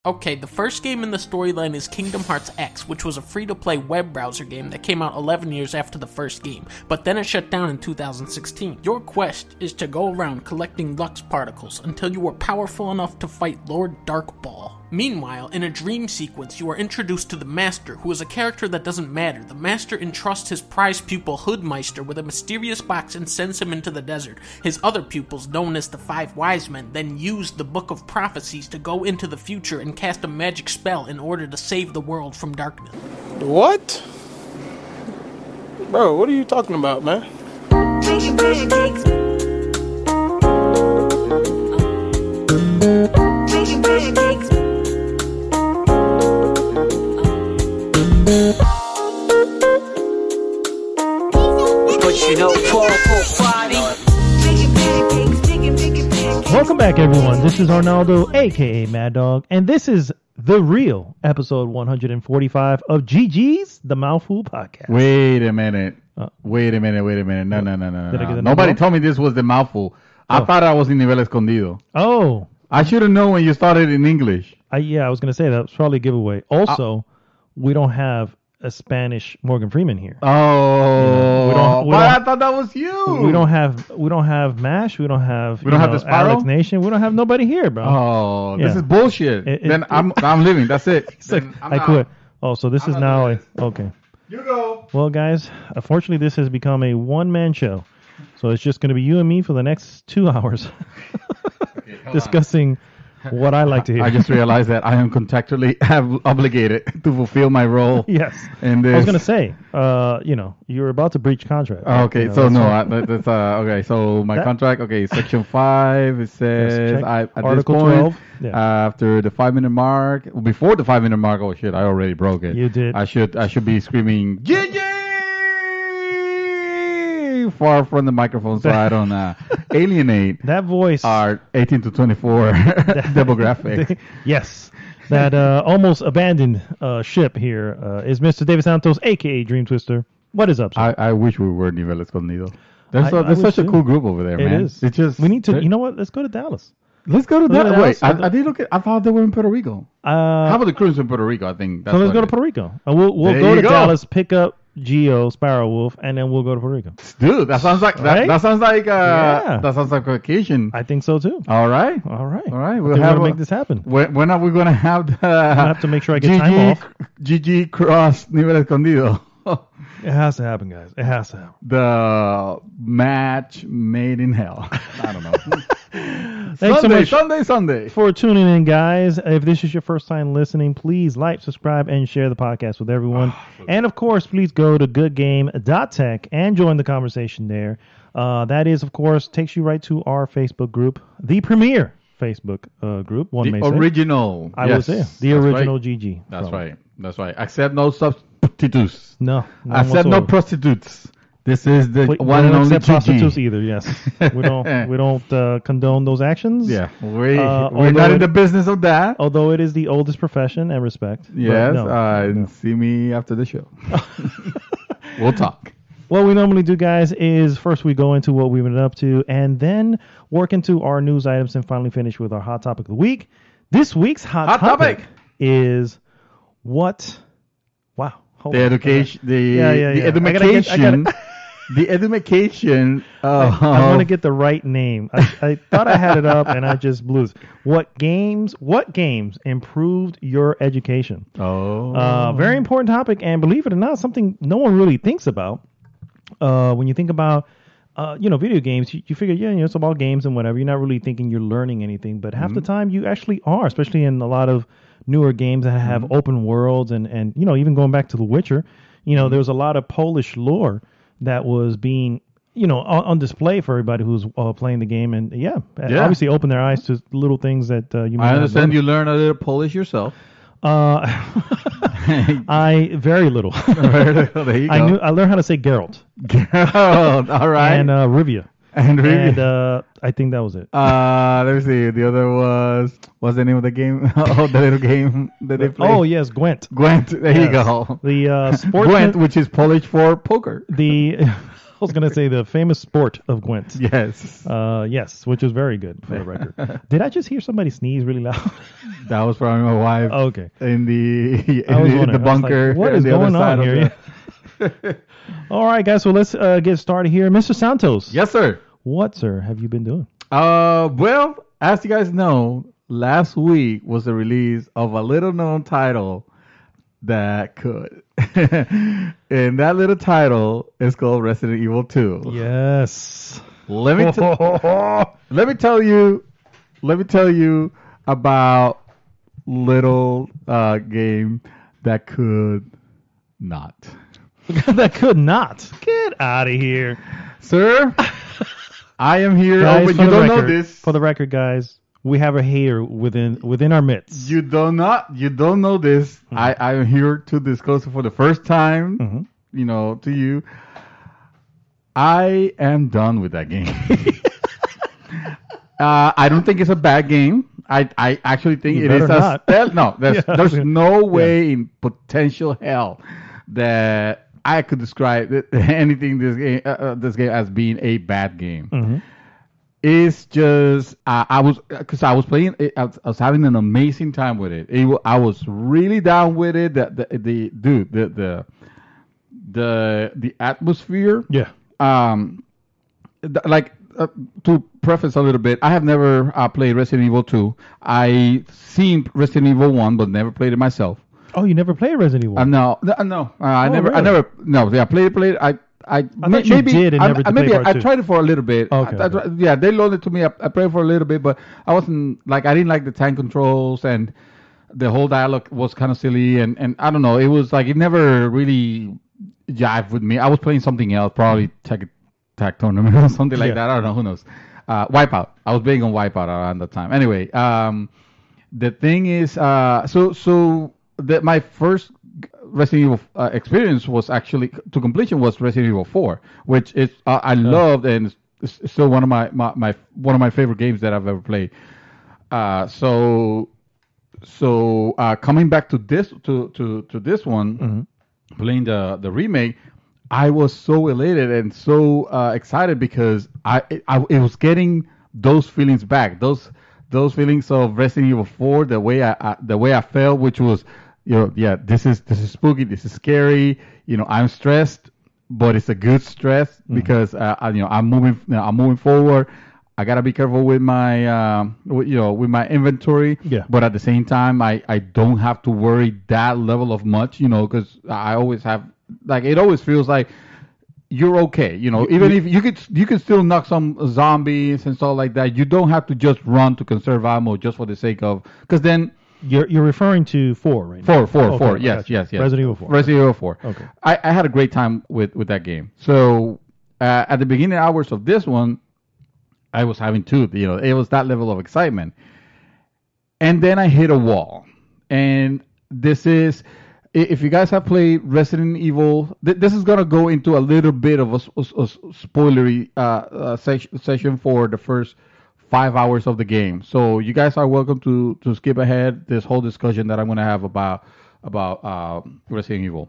Okay, the first game in the storyline is Kingdom Hearts X, which was a free-to-play web browser game that came out 11 years after the first game, but then it shut down in 2016. Your quest is to go around collecting Lux particles until you are powerful enough to fight Lord Darkball. Meanwhile, in a dream sequence, you are introduced to the Master, who is a character that doesn't matter. The Master entrusts his prize pupil Hoodmeister with a mysterious box and sends him into the desert. His other pupils, known as the Five Wise Men, then use the Book of Prophecies to go into the future and cast a magic spell in order to save the world from darkness. What? Bro, what are you talking about, man? Making pancakes. Making pancakes. But you know, Welcome back, everyone. This is Arnaldo, aka Mad Dog, and this is The Real, episode 145 of GG's The Mouthful podcast. Wait a minute. No. Nobody told me this was The Mouthful. I thought I was in Nivel Escondido. Oh. I should have known when you started in English. I was going to say that was probably a giveaway. Also, we don't have a Spanish Morgan Freeman here. Oh, I thought that was you. We don't have MASH. We don't have the Sparrow? Alex Nation. We don't have nobody here, bro. Oh, This is bullshit. Then I'm leaving. That's it. I quit. Oh, so this is now okay. You go. Well, guys, unfortunately, this has become a one-man show. So it's just going to be you and me for the next 2 hours discussing what I like to hear. I just realized that I am contractually obligated to fulfill my role. Yes. I was going to say, you're about to breach contract. Right? Okay, okay. So my contract, Section 5, it says at Article this point, 12, after the 5-minute mark, before the 5-minute mark, oh shit, I already broke it. You did. I should be screaming, GG! Far from the microphone so I don't alienate that voice our 18 to 24 demographic. Yes. That almost abandoned ship here is Mr. David Santos, a.k.a. Dream Twister. What is up, sir? I wish we were Nivel Escondido. There's such a cool group over there, man. It is. It's just, we need to, you know what? Let's go to Dallas. Let's go to Dallas. Wait, I did look at, I thought they were in Puerto Rico. How about the cruise in Puerto Rico? I think that's so let's go to Puerto Rico. We'll go to Dallas, pick up Geo, Sparrow Wolf, and then we'll go to Puerto Rico. Dude, that sounds like that sounds like that sounds like a vacation. I think so too. All right. We'll have to make this happen. When are we gonna have the? I have to make sure I get time off. GG cross Nivel Escondido. It has to happen, guys. It has to happen. The match made in hell. I don't know. Thanks so much Sunday for tuning in, guys. If this is your first time listening, please like, subscribe, and share the podcast with everyone. And of course, please go to goodgame.tech and join the conversation there. That is, of course, takes you right to our Facebook group, the premier Facebook group. The original. I will say the original right. GG. That's right. Accept no substitutes. No. Accept no prostitutes. This is the one and only GG. We don't accept prostitutes either. Yes, we don't condone those actions. Yeah, we're not in the business of that. Although it is the oldest profession and respect. Yes, see me after the show. We'll talk. What we normally do, guys, is first we go into what we've been up to, and then work into our news items, and finally finish with our hot topic of the week. This week's hot topic is what? Wow. The education. The education. The education. I want to get the right name. I thought I had it up and I just blew it. What games improved your education? Oh. Very important topic, and believe it or not, something no one really thinks about. When you think about, video games, you figure, it's about games and whatever. You're not really thinking you're learning anything, but half the time you actually are, especially in a lot of newer games that have open worlds and even going back to The Witcher, there was a lot of Polish lore that was being, on display for everybody who's playing the game, and obviously open their eyes to little things that you might. I understand you learn a little Polish yourself. I very little. There you go. I learned how to say Geralt. Geralt, all right. And Rivia. And I think that was it. Let me see. The other what's the name of the game? The little game that they play. Oh yes, Gwent. Gwent. There you go. The sports Gwent, which is Polish for poker. was going to say the famous sport of Gwent. Yes. Yes, which is very good for the record. Did I just hear somebody sneeze really loud? That was probably my wife. Oh, okay. In the wondering. bunker. Like, what is going on here? All right, guys. So let's get started here. Mr. Santos. Yes, sir. What, sir, have you been doing? Well, as you guys know, last week was the release of a little known title that could. And that little title is called Resident Evil 2. Yes. Let me tell you about little game that could not. That could not. Get out of here. Sir, I am here. Guys, But you don't know this. For the record, guys, we have a hater within our midst. You don't know this. Mm-hmm. I am here to disclose it for the first time, Mm-hmm. To you. I am done with that game. I don't think it's a bad game. I actually think You it better is not. No, Yeah. there's no way in potential hell that I could describe anything this game as being a bad game. Mm-hmm. It's just I was playing. I was having an amazing time with it. I was really down with it. The atmosphere. Yeah. To preface a little bit, I have never played Resident Evil 2. I seen Resident Evil 1, but never played it myself. Oh, you never played Resident Evil? No. I never. Really? I never. No, yeah, played. I thought you did and never did maybe play part I two. tried it for a little bit. Okay. Yeah, they loaned it to me. I played for a little bit, but I wasn't I didn't like the tank controls, and the whole dialogue was kind of silly, and I don't know. It was like it never really jived with me. I was playing something else, probably tag tournament or something like that. I don't know. Who knows? Wipeout. I was big on Wipeout around that time. Anyway, the thing is, my first Resident Evil experience was actually to completion was Resident Evil 4, which is I loved, and it's still one of my favorite games that I've ever played. So coming back to this this one, playing the remake, I was so elated and so excited because it was getting those feelings back, those feelings of Resident Evil 4, the way I felt, which was, this is spooky, this is scary, I'm stressed, but it's a good stress because I'm moving forward. I gotta be careful with my with my inventory, but at the same time I don't have to worry that level of much, because I always have, it always feels like you're okay, even if you could still knock some zombies and stuff like that. You don't have to just run to conserve ammo just for the sake of, because then you're referring to 4, right? Four. Okay, Yes. Resident Evil 4. Resident Evil 4. Okay. I had a great time with that game. So at the beginning hours of this one, I was having two. It was that level of excitement, and then I hit a wall. And this is, if you guys have played Resident Evil, this is gonna go into a little bit of a spoilery session for the first 5 hours of the game. So you guys are welcome to skip ahead this whole discussion that I'm gonna have about Resident Evil.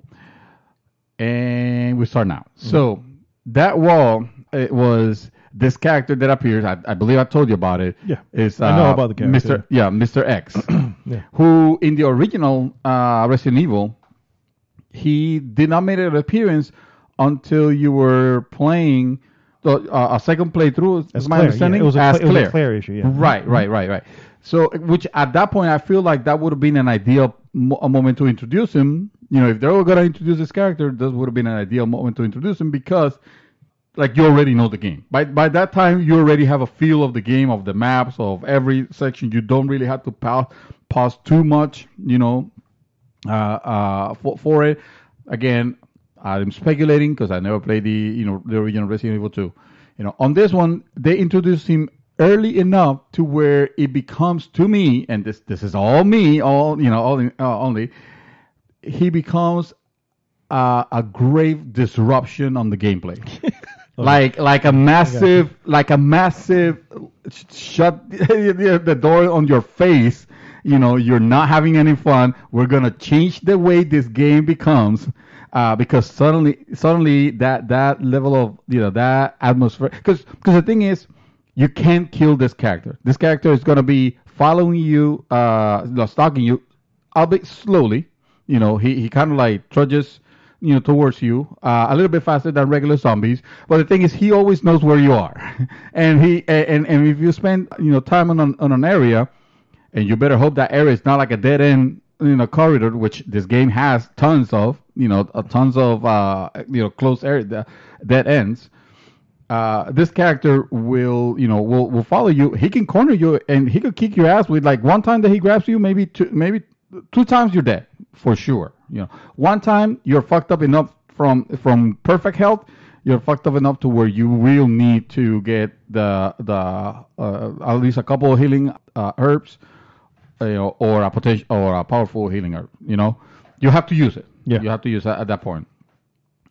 And we start now. So that wall, it was this character that appears. I believe I told you about it. Yeah, is I know about the character. Mr. X, Yeah. who in the original Resident Evil, he did not make an appearance until you were playing a second playthrough. Is my understanding? Yeah. It was a Claire issue. Yeah. Right. So, which at that point, I feel like that would have been an ideal moment to introduce him. If they were going to introduce this character, this would have been an ideal moment to introduce him because, you already know the game. By that time, you already have a feel of the game, of the maps, of every section. You don't really have to pause too much, for it. Again, I'm speculating because I never played the original Resident Evil 2. On this one, they introduced him early enough to where it becomes, to me, and this is all me, only, he becomes a grave disruption on the gameplay. Like a massive shut the door on your face. You're not having any fun. We're gonna change the way this game becomes. because suddenly that level of that atmosphere. Because the thing is, you can't kill this character. This character is gonna be following you, stalking you, albeit slowly. He kind of like trudges towards you a little bit faster than regular zombies. But the thing is, he always knows where you are, and if you spend time on an area, and you better hope that area is not like a dead end corridor, which this game has tons of, tons of close area dead ends. This character will follow you. He can corner you, and he could kick your ass with like one time that he grabs you, maybe two times you're dead for sure. One time you're fucked up enough from perfect health. You're fucked up enough to where you will need to get the at least a couple of healing herbs, or a powerful healing herb. You have to use it. Yeah. You have to use it at that point,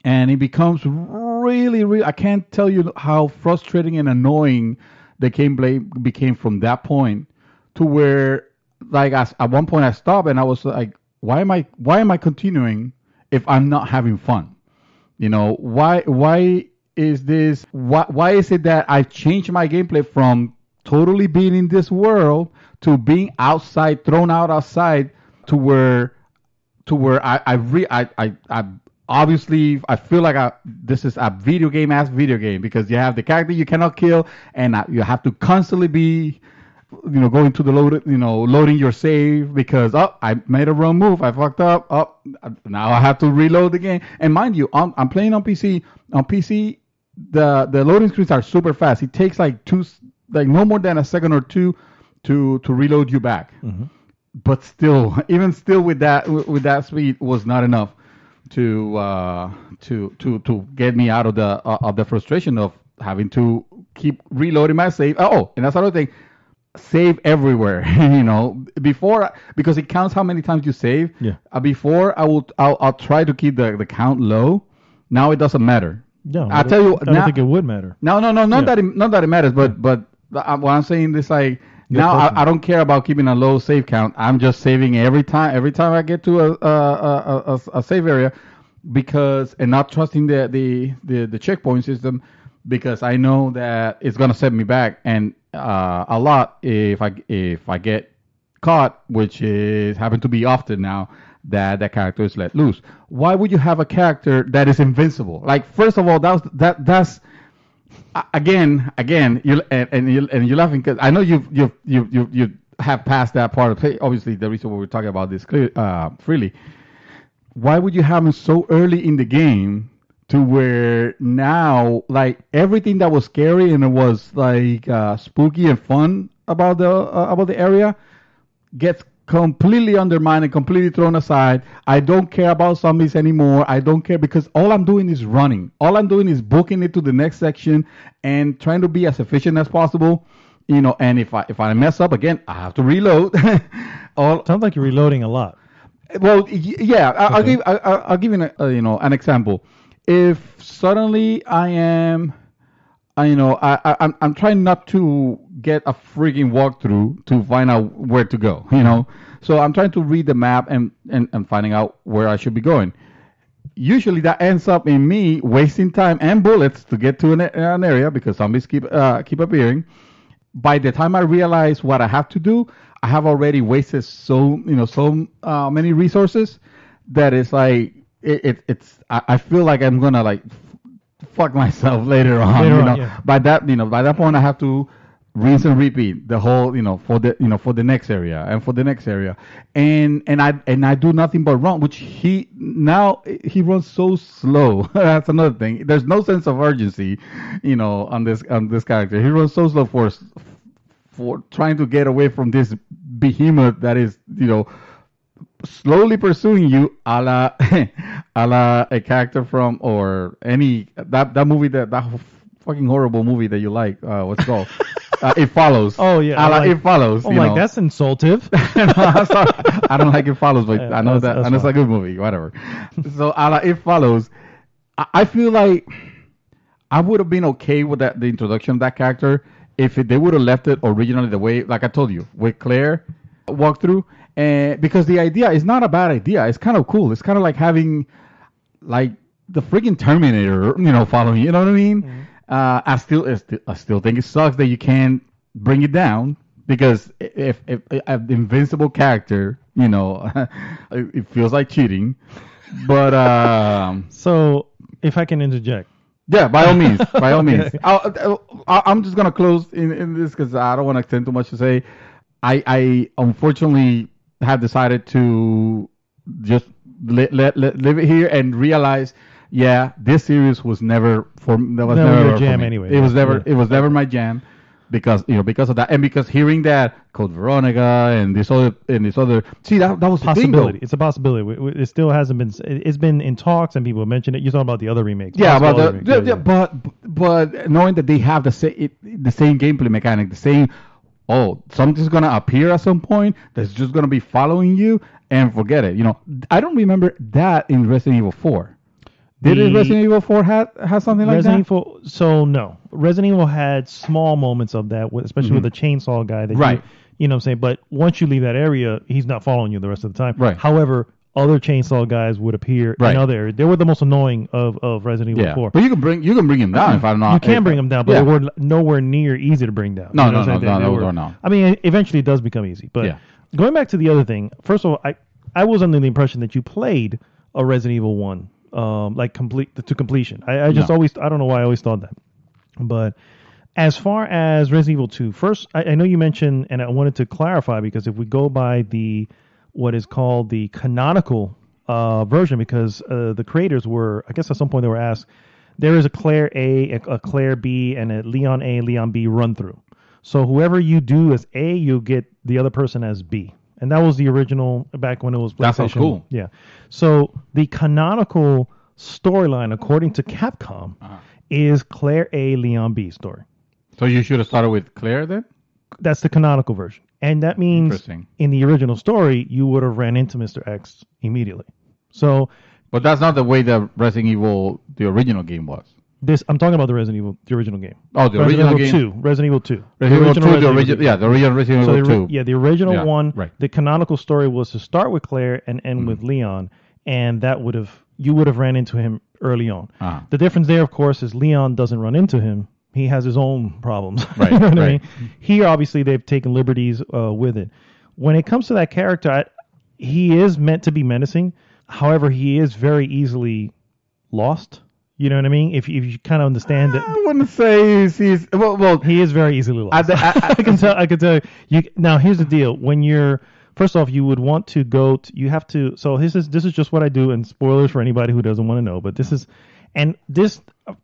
and it becomes really, really. I can't tell you how frustrating and annoying the gameplay became from that point to where, like, at one point I stopped and I was like, why am I continuing if I'm not having fun? Why is this? Why is it that I changed my gameplay from totally being in this world to being outside, thrown out outside, to where I obviously I feel like this is a video game because you have the character you cannot kill, and you have to constantly be going to the loading your save because I made a wrong move, I fucked up, now I have to reload the game. And mind you, I'm playing on PC. On PC, the loading screens are super fast. It takes like no more than a second or two to reload you back. Mm-hmm. But still, even still with that speed was not enough to get me out of the frustration of having to keep reloading my save. And that's another thing. Save everywhere, before, because it counts how many times you save. Yeah. Before I'll try to keep the count low. Now it doesn't matter. No, I tell you, I don't think it would matter. No, not that it matters, but what I'm saying is like now I don't care about keeping a low save count. I'm just saving every time I get to a save area, and not trusting the checkpoint system, because I know that it's gonna set me back and a lot if I get caught, which is happen to be often now that character is let loose. Why would you have a character that is invincible? Like, first of all, that's again you're laughing because I know you have passed that part of play. Obviously, the reason why we're talking about this freely. Why would you have him so early in the game to where now, like, everything that was scary and it was like spooky and fun about the area gets completely undermined and completely thrown aside. I don't care about zombies anymore. I don't care because all I'm doing is running. All I'm doing is booking it to the next section and trying to be as efficient as possible. And if I mess up again, I have to reload. Sounds like you're reloading a lot. Well, yeah. I'll give you an example. If suddenly I'm trying not to get a freaking walkthrough to find out where to go, So I'm trying to read the map and finding out where I should be going. Usually that ends up in me wasting time and bullets to get to an area because zombies keep appearing. By the time I realize what I have to do, I have already wasted so many resources that it's like I feel like I'm gonna like fuck myself later on. Yeah. By that point I have to rinse and repeat the whole for the next area and for the next area, and I do nothing but run, which he runs so slow. That's another thing. There's no sense of urgency on this character. He runs so slow for trying to get away from this behemoth that is slowly pursuing you, a la a character from or any that movie that fucking horrible movie that you like. What's it called? It Follows. Oh yeah, It Follows. Like that's insultive. I don't like It Follows, but I know that, and it's a good movie. Whatever. So a la It Follows, I feel like I would have been okay with the introduction of that character if they would have left it originally the way, like I told you, with Claire walkthrough. Because the idea is not a bad idea. It's kind of cool. It's kind of like having like the freaking Terminator, following you. You know what I mean? I still think it sucks that you can't bring it down, because if the invincible character, it feels like cheating. But So, if I can interject. yeah, by all means, by all means. I'm just gonna close in this because I don't want to extend too much to say. I unfortunately have decided to just leave it here and realize, this series was never never your for jam me. anyway. It was Yeah. never my jam, because of that, and because hearing that Code Veronica and this other see that was the thing, though. Possibility. It's a possibility. It still hasn't been. It's been in talks, and people have mentioned it. You're talking about the other remakes. Yeah, Possible but other remakes. but knowing that they have the same gameplay mechanic, the same. Oh, something's gonna appear at some point that's just gonna be following you, and forget it. I don't remember that in Resident Evil 4. Did Resident Evil 4 have something like Resident that? Evil. So no, Resident Evil had small moments of that, especially with the chainsaw guy. That Right. You know what I'm saying? But once you leave that area, he's not following you the rest of the time. Right. However, other chainsaw guys would appear Right. in other areas. They were the most annoying of Resident Evil Yeah, 4. but you can bring him down if I'm not. You can bring them down, but Yeah. they were nowhere near easy to bring down. No, You know no, what I'm no, saying? no, They no, were- no. I mean, eventually it does become easy. But Yeah. going back to the other thing, first of all, I was under the impression that you played a Resident Evil 1, like to completion. I just No. I don't know why I always thought that. But as far as Resident Evil 2, first, I know you mentioned, and I wanted to clarify, because if we go by what is called the canonical version, because the creators were, I guess at some point they were asked, there is a Claire A, a Claire B, and a Leon A, Leon B run through. So whoever you do as A, you'll get the other person as B. And that was the original back when it was PlayStation. That sounds cool. Yeah. So the canonical storyline, according to Capcom, is Claire A, Leon B story. So you should have started with Claire then? That's the canonical version. And that means Interesting. in the original story, you would have ran into Mr. X immediately. So But that's not the way the Resident Evil, the original game was. I'm talking about the original game. Oh, the Resident original Evil game. 2. Resident Evil 2. Resident Evil 2, the Resident original, Evil. yeah, the original Resident So Evil 2. the original Yeah, one, right. the canonical story was to start with Claire and end with Leon, and you would have ran into him early on. Uh-huh. The difference there, of course, is Leon doesn't run into him. He has his own problems. Right, You know what I right. mean? Here, obviously, they've taken liberties with it. When it comes to that character, he is meant to be menacing. However, he is very easily lost. You know what I mean? If you kind of understand that. I wouldn't say he's well. He is very easily lost. I can tell. I can tell you. Now, here's the deal. When you're first off, you would want to go. You have to. So this is just what I do. And spoilers for anybody who doesn't want to know. But this is, and this,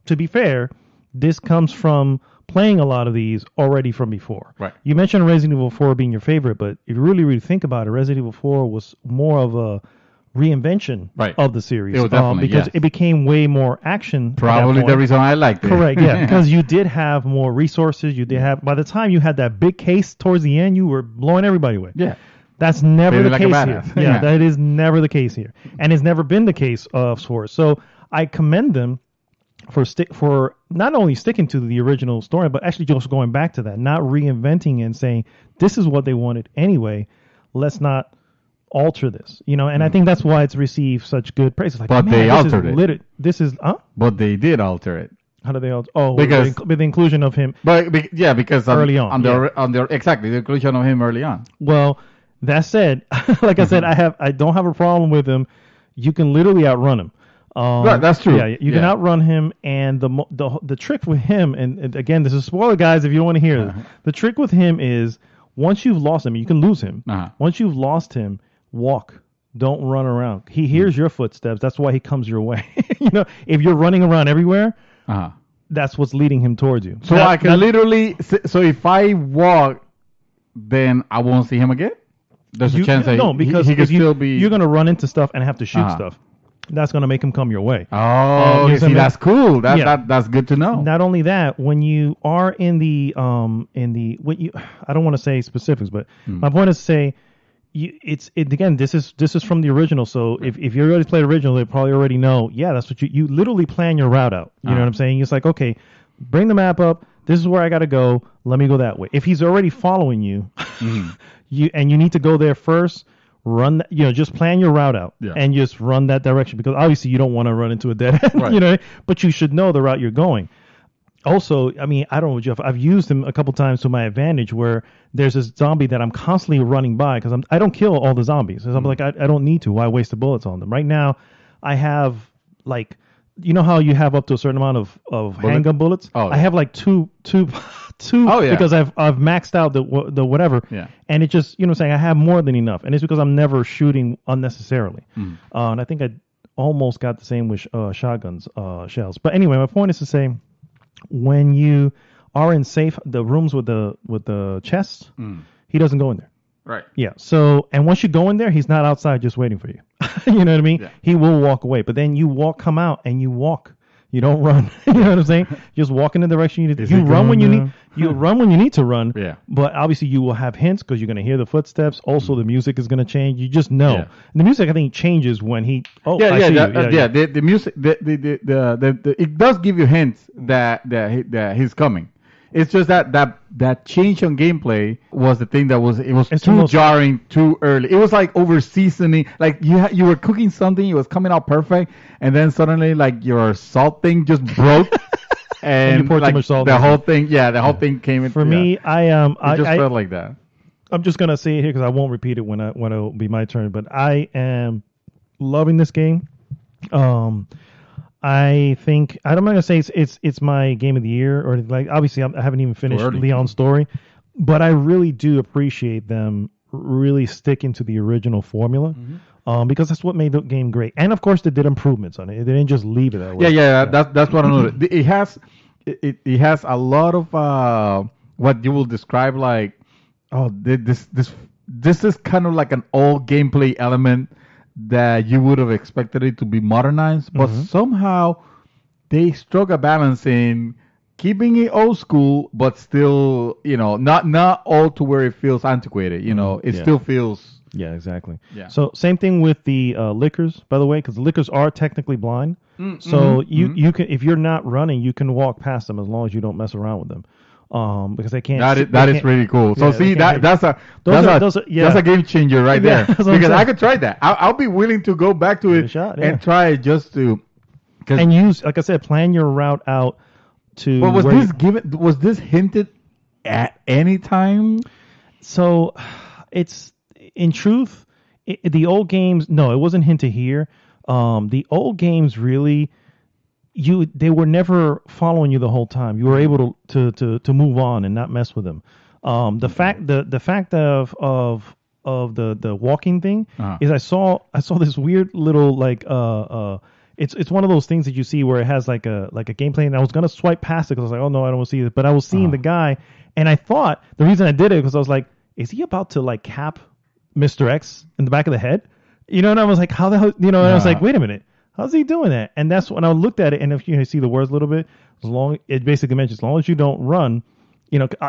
to be fair, this comes from playing a lot of these already from before. Right. You mentioned Resident Evil 4 being your favorite, but if you really think about it, Resident Evil 4 was more of a reinvention Right. of the series. It was definitely, because yes. it became way more action. at that Probably the point. reason I liked it. Correct, yeah, because you did have more resources. You did have, by the time you had that big case towards the end, you were blowing everybody away. Yeah. That's never Treated the like a case badass. here. Yeah, Yeah. that is never the case here, and it's never been the case of Swords. So I commend them for not only sticking to the original story, but actually just going back to that, not reinventing it and saying this is what they wanted anyway. Let's not alter this, and I think that's why it's received such good praise. It's like, But man, they this altered is it. This is But they did alter it. how do they alter? Oh, Because- with the inclusion of him. Because Early on, exactly the inclusion of him early on. Well, that said, like I said, I don't have a problem with him. You can literally outrun him. Right, that's true. Yeah, you can Yeah. outrun him, and the trick with him, and again, this is spoiler, guys, if you don't want to hear this. The trick with him is once you've lost him, you can lose him. Once you've lost him, walk. Don't run around. He hears your footsteps. That's why he comes your way. If you're running around everywhere, that's what's leading him towards you. So I can literally. So if I walk, then I won't see him again. There's a chance that because he could if still be. you're gonna run into stuff and have to shoot stuff. That's gonna make him come your way. Oh, you you see what I see, mean? that's cool. Yeah. That's good to know. Not only that, when you are I don't want to say specifics, but my point is to say, again, this is from the original. So if you already played original, they probably already know. Yeah, that's what you literally plan your route out. You know what I'm saying? It's like, okay, bring the map up. This is where I got to go. Let me go that way. If he's already following you, you need to go there first. run that, just plan your route out and just run that direction, because obviously you don't want to run into a dead end, Right. but you should know the route you're going. Also, I mean, I don't know, Jeff, I've used him a couple times to my advantage, where there's this zombie that I'm constantly running by because I don't kill all the zombies. I'm like, I don't need to. Why waste the bullets on them? Right now, I have like, you know how you have up to a certain amount of handgun bullets? Oh, yeah. I have like two Oh, yeah. because I've maxed out the whatever. Yeah. And it just, what I'm saying, I have more than enough. And it's because I'm never shooting unnecessarily. And I think I almost got the same with shotguns, shells. But anyway, my point is to say, when you are in the rooms with the chests, he doesn't go in there. Right. Yeah. So, and once you go in there, he's not outside just waiting for you. You know what I mean? Yeah. He will walk away. But then you come out and you walk. You don't run. You know what I'm saying? Just walk in the direction you need. You run when you need. You run when you need to run. Yeah. But obviously you will have hints because you're going to hear the footsteps. Also, the music is going to change. You just know. Yeah. And the music, I think, changes when he. Oh, Yeah, I yeah, see that, you. yeah. The music, the it does give you hints that he's coming. It's just that change on gameplay was the thing that was It's too almost- jarring too early. It was like over seasoning. Like you were cooking something, it was coming out perfect, and then suddenly like your salt thing just broke, and you poured too like much salt the in. whole thing, the whole thing came in. For me, I it just felt like that. I'm just gonna say it here because I won't repeat it when it'll be my turn. But I am loving this game. I think I'm not gonna say it's my game of the year or like. Obviously, I haven't even finished early. Leon's story, but I really do appreciate them really sticking to the original formula, because that's what made the game great. And of course, they did improvements on it. They didn't just leave it that way. Yeah. That's what I noticed. It has a lot of what you will describe like, this is kind of like an old gameplay element that you would have expected it to be modernized, but somehow they struck a balance in keeping it old school, but still, not all to where it feels antiquated. It still feels. Yeah, exactly. Yeah. So same thing with the liquors, by the way, because the liquors are technically blind. So you can, if you're not running, you can walk past them as long as you don't mess around with them. Because they can't. That is really cool. So Yeah, see they can't that's a game changer right Yeah, there. that's what I'm Because I saying. could try that. I'll be willing to go back to Give it a it shot, yeah. and try it just to. And use, like I said, plan your route out to. But where was this hinted at any time? So, it's in truth, the old games. No, it wasn't hinted here. The old games really, they were never following you the whole time. You were able to move on and not mess with them. The fact of the walking thing is I saw this weird little like it's one of those things that you see where it has like a gameplay, and I was gonna swipe past it because I was like, oh no, I don't want to see it, but I was seeing the guy, and I thought the reason I did it because I was like, is he about to like cap Mr. X in the back of the head? And I was like, how the hell? And I was like, wait a minute, how's he doing that? And that's when I looked at it, and if you see the words a little bit, it basically mentions as long as you don't run,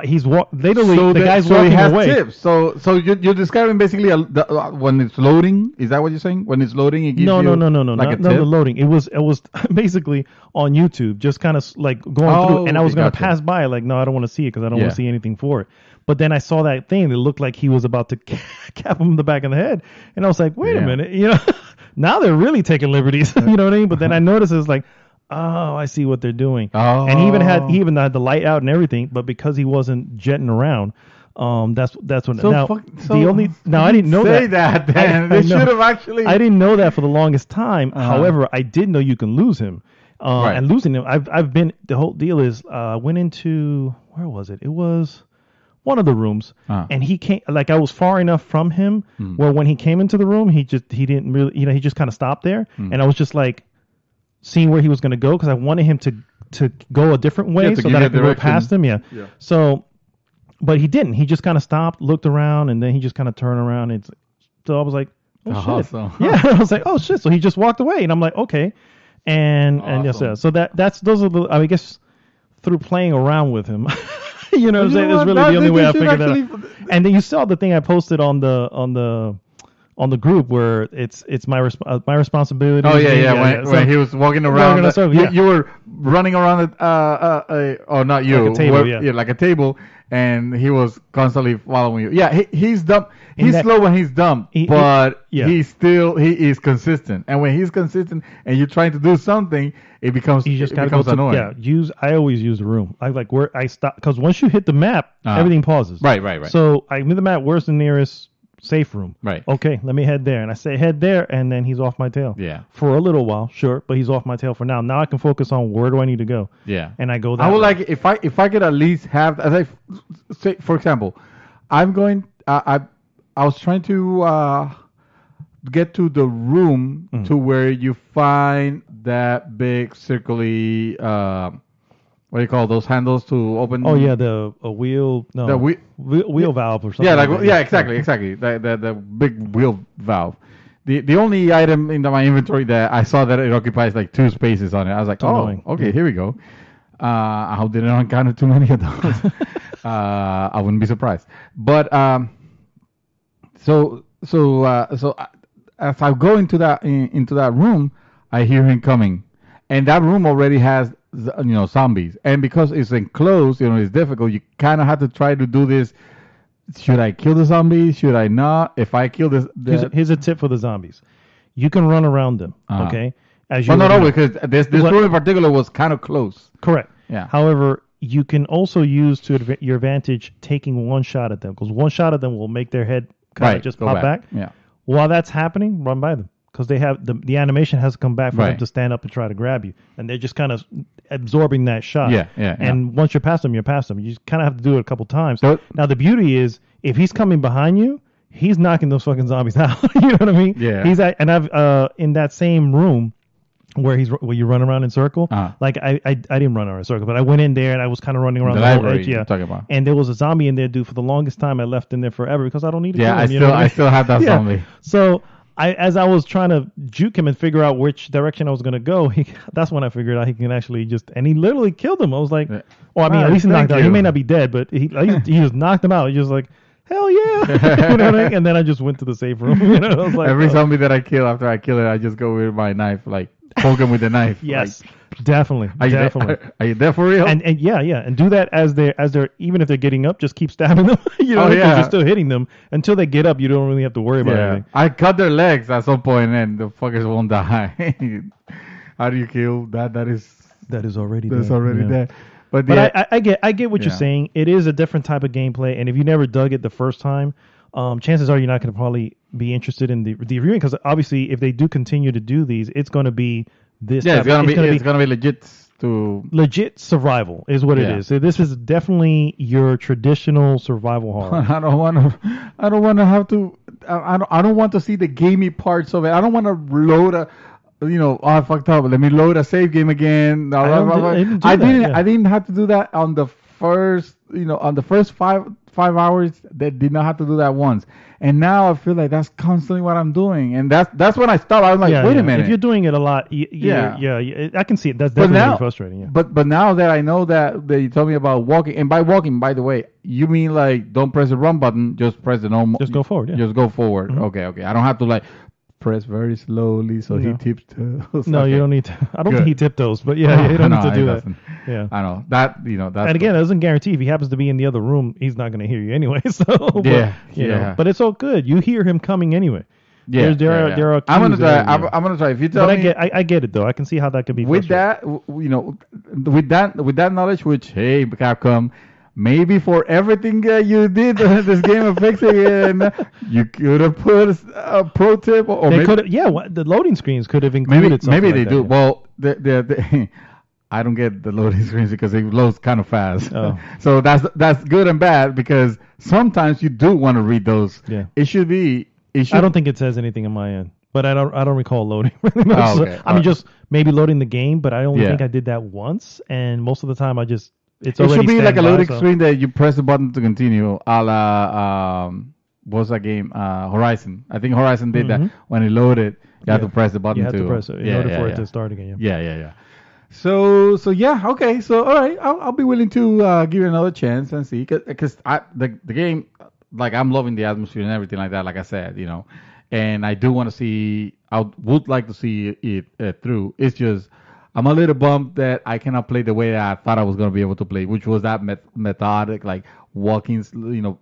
he's literally the guy's so walking he has away. tips. So you're describing basically when it's loading. Is that what you're saying? When it's loading, it gives No, you like like a not the tip? loading. It was basically on YouTube, just kind of like going through, and I was okay, gonna gotcha. pass by, like, no, I don't want to see it because I don't want Yeah. to see anything for it. But then I saw that thing that looked like he was about to cap him in the back of the head, and I was like, wait a Yeah. minute, now they're really taking liberties, you know what I mean? But then I noticed it's like, oh, I see what they're doing. Oh. And he even had the light out and everything, but because he wasn't jetting around, that's what. So now I didn't know say that. then. I They know. should have actually. I didn't know that for the longest time. However, I did know you can lose him. Right. And losing him, I've been. The whole deal is, went into, where was it? It was one of the rooms, and he came. Like I was far enough from him where when he came into the room, he didn't really, he just kind of stopped there, and I was just like seeing where he was going to go because I wanted him to go a different way to so give that you I could go direction. past him. Yeah. So, but he didn't. He just kind of stopped, looked around, and then he just kind of turned around. So I was like, oh shit. Awesome. Yeah, I was like, oh shit. So he just walked away, and I'm like, okay. And yes, Awesome. yeah. So those are the, I guess, through playing around with him, what I'm saying, is really the only way I figured that out. And then you saw the thing I posted on on the group where it's my responsibility. Oh yeah. When he was walking around, you were running around. Not you. Like a table, like a table, and he was constantly following you. Yeah, he's dumb. He's slow when he's dumb, but he is consistent. And when he's consistent, and you're trying to do something, it becomes annoying. I always use the room. I like where I stop because once you hit the map, everything pauses. Right. So I hit the map. Where's the nearest safe room? Right. Okay, let me head there, and I say head there, and then he's off my tail. Yeah. For a little while, sure, but he's off my tail for now. Now I can focus on where do I need to go. Yeah. And I go that I would way. like if I could at least have, as I say, for example, I'm going. I was trying to get to the room to where you find that big circly. What do you call those handles to open? Oh yeah, the wheel. No, the wheel valve or something. Yeah, exactly. The big wheel valve. The only item in my inventory that I saw that it occupies like 2 spaces on it. I was like, okay, here we go. I hope they don't encounter too many of those. I wouldn't be surprised. But so as I go into that room, I hear him coming, and that room already has zombies, and because it's enclosed, it's difficult. You kind of have to try to do this. Should I kill the zombies? Should I not? If I kill this, here's a tip for the zombies: you can run around them. Okay, not always, because this room in particular was kind of close. Correct. Yeah. However, you can also use to your advantage taking one shot at them, because one shot at them will make their head kind of just pop back. Yeah. While that's happening, run by them, because they have the animation has to come back for them to stand up and try to grab you, and they're just kind of absorbing that shot. Yeah. And once you're past them, you're past them. You just kind of have to do it a couple times. So, now the beauty is, if he's coming behind you, he's knocking those fucking zombies out. You know what I mean? Yeah. I've in that same room where you run around in circle. Like I didn't run around in circle, but I went in there and I was kind of running around the whole edge. Yeah. Talking about. And there was a zombie in there, dude. For the longest time, I left in there forever because I don't need to kill him. I still have that zombie. So as I was trying to juke him and figure out which direction I was going to go, that's when I figured out he can actually and he literally killed him. I was like, at least he knocked out. He may not be dead, but he just knocked him out. He just like, hell yeah. You know what I mean? And then I just went to the safe room. I was like, every zombie that I kill, after I kill it, I just go with my knife, like poke him with the knife. Yes. Definitely. Are you there for real? And yeah, and do that as they're even if they're getting up, just keep stabbing them. Because you're still hitting them until they get up. You don't really have to worry about anything. I cut their legs at some point, and the fuckers won't die. How do you kill that? That is already there. But I get what you're saying. It is a different type of gameplay, and if you never dug it the first time, chances are you're not going to probably be interested in the reviewing, because obviously if they do continue to do these, it's going to be this. Yeah, it's gonna be legit survival is what it is. So this is definitely your traditional survival horror. I don't want to have to. I don't want to see the gamey parts of it. I don't want to load I fucked up. Let me load a save game again. I didn't have to do that on the first, on the first five hours. They did not have to do that once. And now I feel like that's constantly what I'm doing. And that's when I stopped. I was like, wait a minute. If you're doing it a lot, I can see it. That's definitely really frustrating. Yeah. But now that I know that you told me about walking, and by walking, by the way, you mean like don't press the run button, just press the normal. Just go forward. Yeah. Just go forward. Mm-hmm. Okay. I don't have to like press very slowly so he tiptoes. No, you don't need to. I don't think he tiptoes, but you don't need to do that. Yeah, I know that. That. And again, it doesn't guarantee if he happens to be in the other room, he's not going to hear you anyway. So but it's all good. You hear him coming anyway. Yeah, there are. I'm gonna try. I'm gonna try. If you tell me, I get it though. I can see how that could be. With that, with that knowledge, which Capcom. Maybe for everything you did this game of fixing it, you could have put a pro tip. Or they could have, the loading screens could have included something. Maybe they like do. That, well, I don't get the loading screens because it loads kind of fast. Oh. So that's good and bad, because sometimes you do want to read those. Yeah. It should be. I don't think it says anything on my end, but I don't recall loading really much. Oh, okay. I mean, just maybe loading the game, but I only think I did that once, and most of the time it should be like a loading screen that you press the button to continue, a la what's that game? Horizon. I think Horizon did that. When it loaded, you have to press the button to press it in order for it to start again. Yeah. So okay. So all right, I'll be willing to give it another chance and see, because the game, like, I'm loving the atmosphere and everything like that. Like I said, and I do want to see. I would like to see it through. It's just I'm a little bummed that I cannot play the way that I thought I was going to be able to play, which was that methodic, like walking,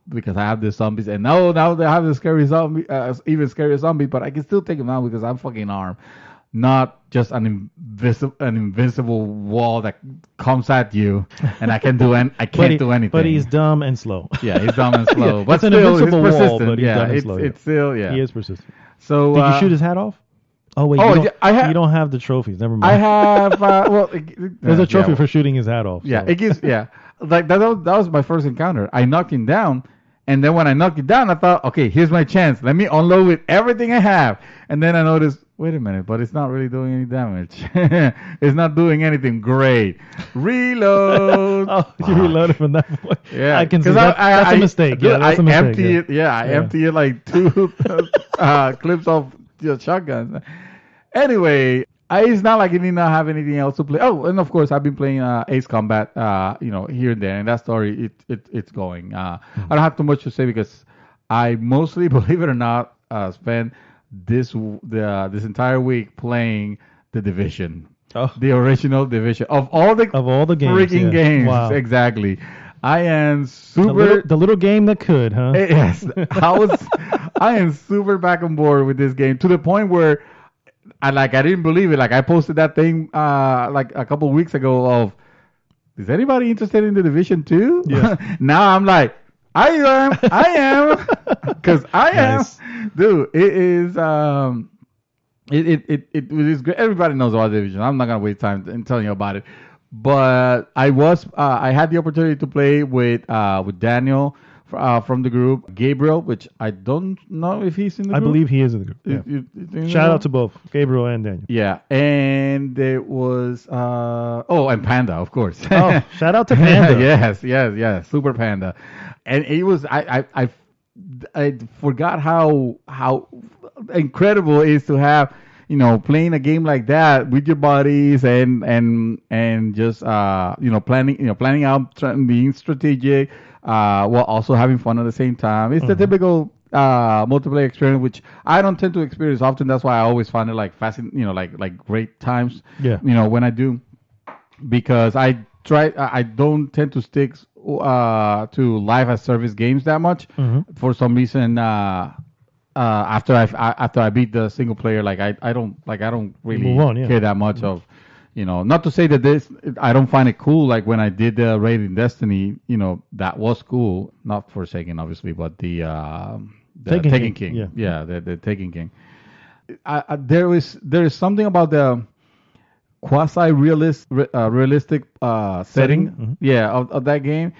because I have the zombies, and now they have the scary zombie, even scarier zombie, but I can still take them out because I'm fucking armed, not just an invincible wall that comes at you, and I can't do anything. But he's dumb and slow. Yeah, he's dumb and slow, but it's an still, invincible he's wall, persistent. but he's dumb and slow. It's still, yeah. He is persistent. So did you shoot his hat off? Oh wait, you don't have the trophies. Never mind. I have. There's a trophy for shooting his hat off. Yeah, so. it gives. Yeah, like that was my first encounter. I knocked him down, and then when I knocked it down, I thought, okay, here's my chance. Let me unload with everything I have. And then I noticed, wait a minute, but it's not really doing any damage. It's not doing anything great. Reload. Oh, you reloaded from that point. Yeah, I can see that. That's a mistake. Yeah, that's a mistake. I empty it like 2 clips of the shotgun. Anyway, it's not like I did not have anything else to play. Oh, and of course, I've been playing Ace Combat, here and there, and that story, it's going. I don't have too much to say because I mostly, believe it or not, spent this entire week playing The Division, the original Division of all the games, freaking games. Wow. Exactly. I am super the little game that could, huh? Yes, I am super back on board with this game to the point where I didn't believe it. Like I posted that thing like a couple weeks ago of, is anybody interested in The Division 2? Yeah. Now I'm like, I am, because I am, dude. It is it is great. Everybody knows about The Division. I'm not gonna waste time in telling you about it. But I had the opportunity to play with Daniel from the group, Gabriel, which I don't know if he's in the group. I believe he is in the group. Yeah. Shout out to both Gabriel and Daniel. Yeah, and there was and Panda, of course. Oh, shout out to Panda. yes, Super Panda. And it was I forgot how incredible it is to have, playing a game like that with your buddies and just planning out, being strategic, while also having fun at the same time. It's the typical multiplayer experience, which I don't tend to experience often. That's why I always find it like fascinating, like great times. Yeah. When I do, because I don't tend to stick to live as service games that much. For some reason. After I beat the single player, I don't really care that much of, not to say that I don't find it cool. Like when I did the raid in Destiny, that was cool. Not Forsaken, obviously, but the Taken King. Yeah, the Taken King. There is something about the realistic setting, of that game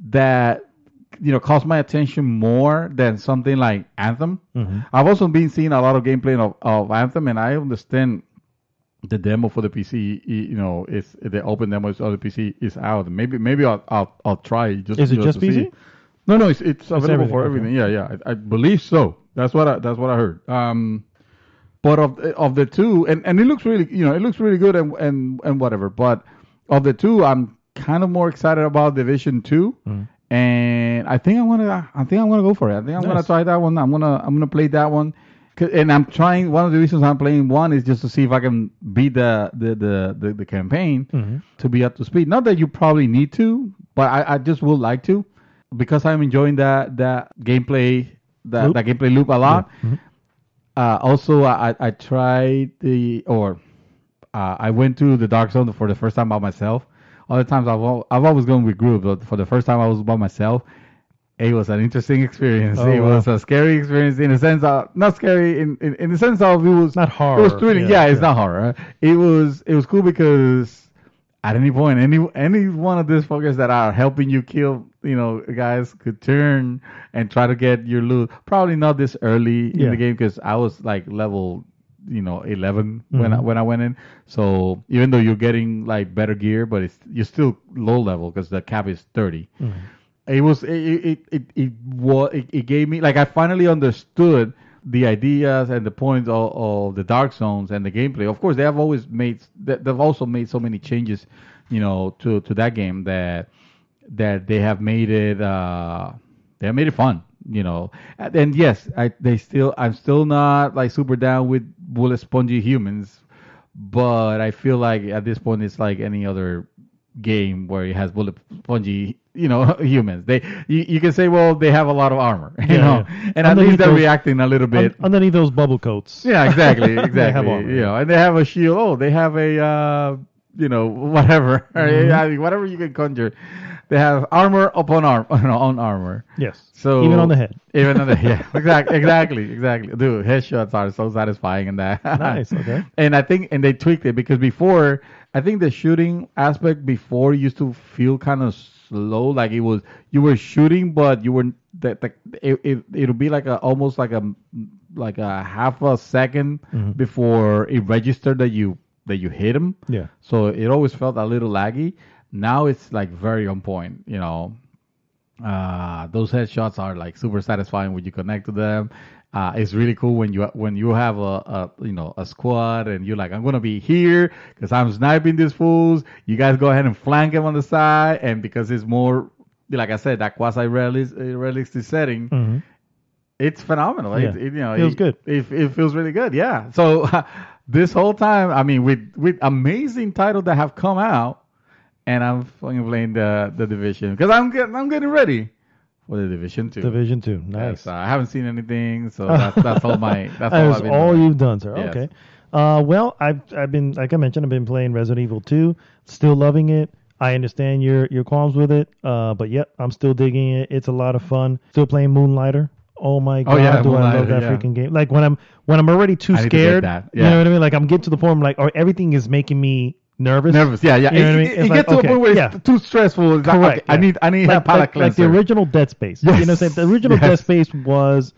that caught my attention more than something like Anthem. I've also been seeing a lot of gameplay of Anthem, and I understand the demo for the PC. It's the open demo for the PC is out. Maybe I'll try. Is it just PC? See. No, it's available for everything. Okay. Yeah. I believe so. That's what I heard. But of the two, and it looks really, it looks really good and whatever. But of the two, I'm kind of more excited about Division 2. And I think I'm gonna go for it. I think I'm gonna try that one. I'm gonna play that one, and I'm trying. One of the reasons I'm playing one is just to see if I can beat the campaign to be up to speed. Not that you probably need to, but I just would like to, because I'm enjoying that gameplay gameplay loop a lot. Also, I tried I went to the Dark Zone for the first time by myself. Other times I've always gone with groups, but for the first time I was by myself. It was an interesting experience. It was a scary experience in a sense of, not scary in the sense of, it was not horror. It was thrilling. It's not horror. It was cool because at any point any one of these fuckers that are helping you kill, guys could turn and try to get your loot. Probably not this early in the game because I was like level 11 when I went in. So even though you're getting like better gear, but you're still low level because the cap is 30. It gave me, like, I finally understood the ideas and the points of the Dark Zones and the gameplay. Of course, they've also made so many changes, to that game that they have made it fun. And yes, I'm still not like super down with bullet spongy humans, but I feel like at this point it's like any other game where it has bullet spongy, humans. You can say, well, they have a lot of armor, Yeah. and at least they're reacting a little bit. Underneath those bubble coats. Yeah, exactly. They have armor. And they have a shield. Oh, they have a, whatever, whatever you can conjure. They have armor upon armor, on armor. Yes. So even on the head. Even on the yeah, exactly. Dude, headshots are so satisfying in that. Nice. Okay. And I think, they tweaked it because before, I think the shooting aspect before used to feel kind of slow. Like you were shooting, but you were it'll be like almost like a half a second before it registered that you hit him. Yeah. So it always felt a little laggy. Now it's like very on point. Those headshots are like super satisfying when you connect to them. It's really cool when you have a squad and you're like, I'm gonna be here because I'm sniping these fools. You guys go ahead and flank them on the side, and because it's more, like I said, that quasi realistic setting, it's phenomenal. Yeah. It feels good. It feels really good. Yeah. So this whole time, I mean, with amazing titles that have come out, and I'm fucking playing the Division because I'm getting ready. For the Division 2. Division 2. Nice. Yes, I haven't seen anything, so that's all That's all you've done, sir. Yes. Okay. Well, I've been, like I mentioned, I've been playing Resident Evil 2. Still loving it. I understand your qualms with it, but yep, I'm still digging it. It's a lot of fun. Still playing Moonlighter. Oh my god, do I love that freaking game! Like when I'm already too scared, you know what I mean? Like I'm getting to the point where like everything is making me nervous. Yeah. You know what I mean? It gets to a point where it's too stressful. It's correct. Like, okay, I need a palate cleanser. Like the original Dead Space. Yes. You know what I'm saying? The original Dead Space was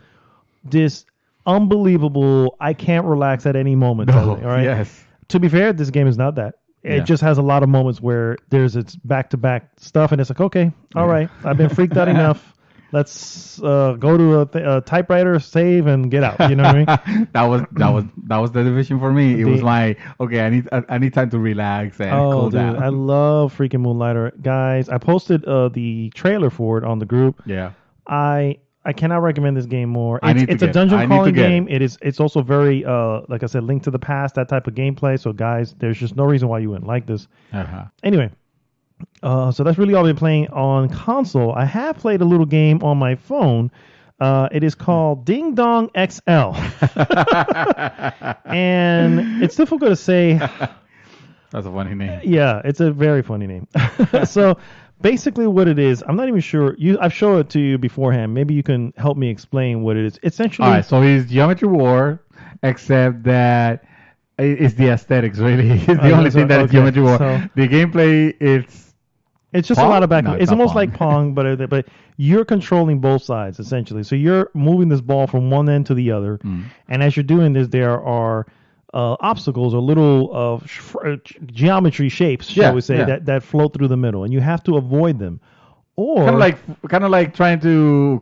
this unbelievable, I can't relax at any moment. All right. Yes. To be fair, this game is not that. It just has a lot of moments where there's its back-to-back stuff, and it's like, okay, all right, I've been freaked out enough. Let's go to a typewriter, save, and get out. You know what I mean? that was the Division for me. It was like, okay, I need time to relax and cool down. I love freaking Moonlighter, guys. I posted the trailer for it on the group. Yeah. I cannot recommend this game more. It's a dungeon crawling game. It's also very like I said, Link to the Past, that type of gameplay. So guys, there's just no reason why you wouldn't like this. Anyway. So that's really all I've been playing on console. I have played a little game on my phone. It is called Ding Dong XL. And it's difficult to say. That's a funny name. Yeah, it's a very funny name. So basically what it is, I'm not even sure. I've shown it to you beforehand. Maybe you can help me explain what it is. Essentially, all right, so it's Geometry War, except that it's the aesthetics, really. It's the only thing that is Geometry War. So, the gameplay, it's just Pong? A lot of back. No, it's almost Pong. like Pong, but you're controlling both sides essentially. So you're moving this ball from one end to the other, and as you're doing this, there are obstacles or little geometry shapes, shall we say, that float through the middle, and you have to avoid them. Or kind of like trying to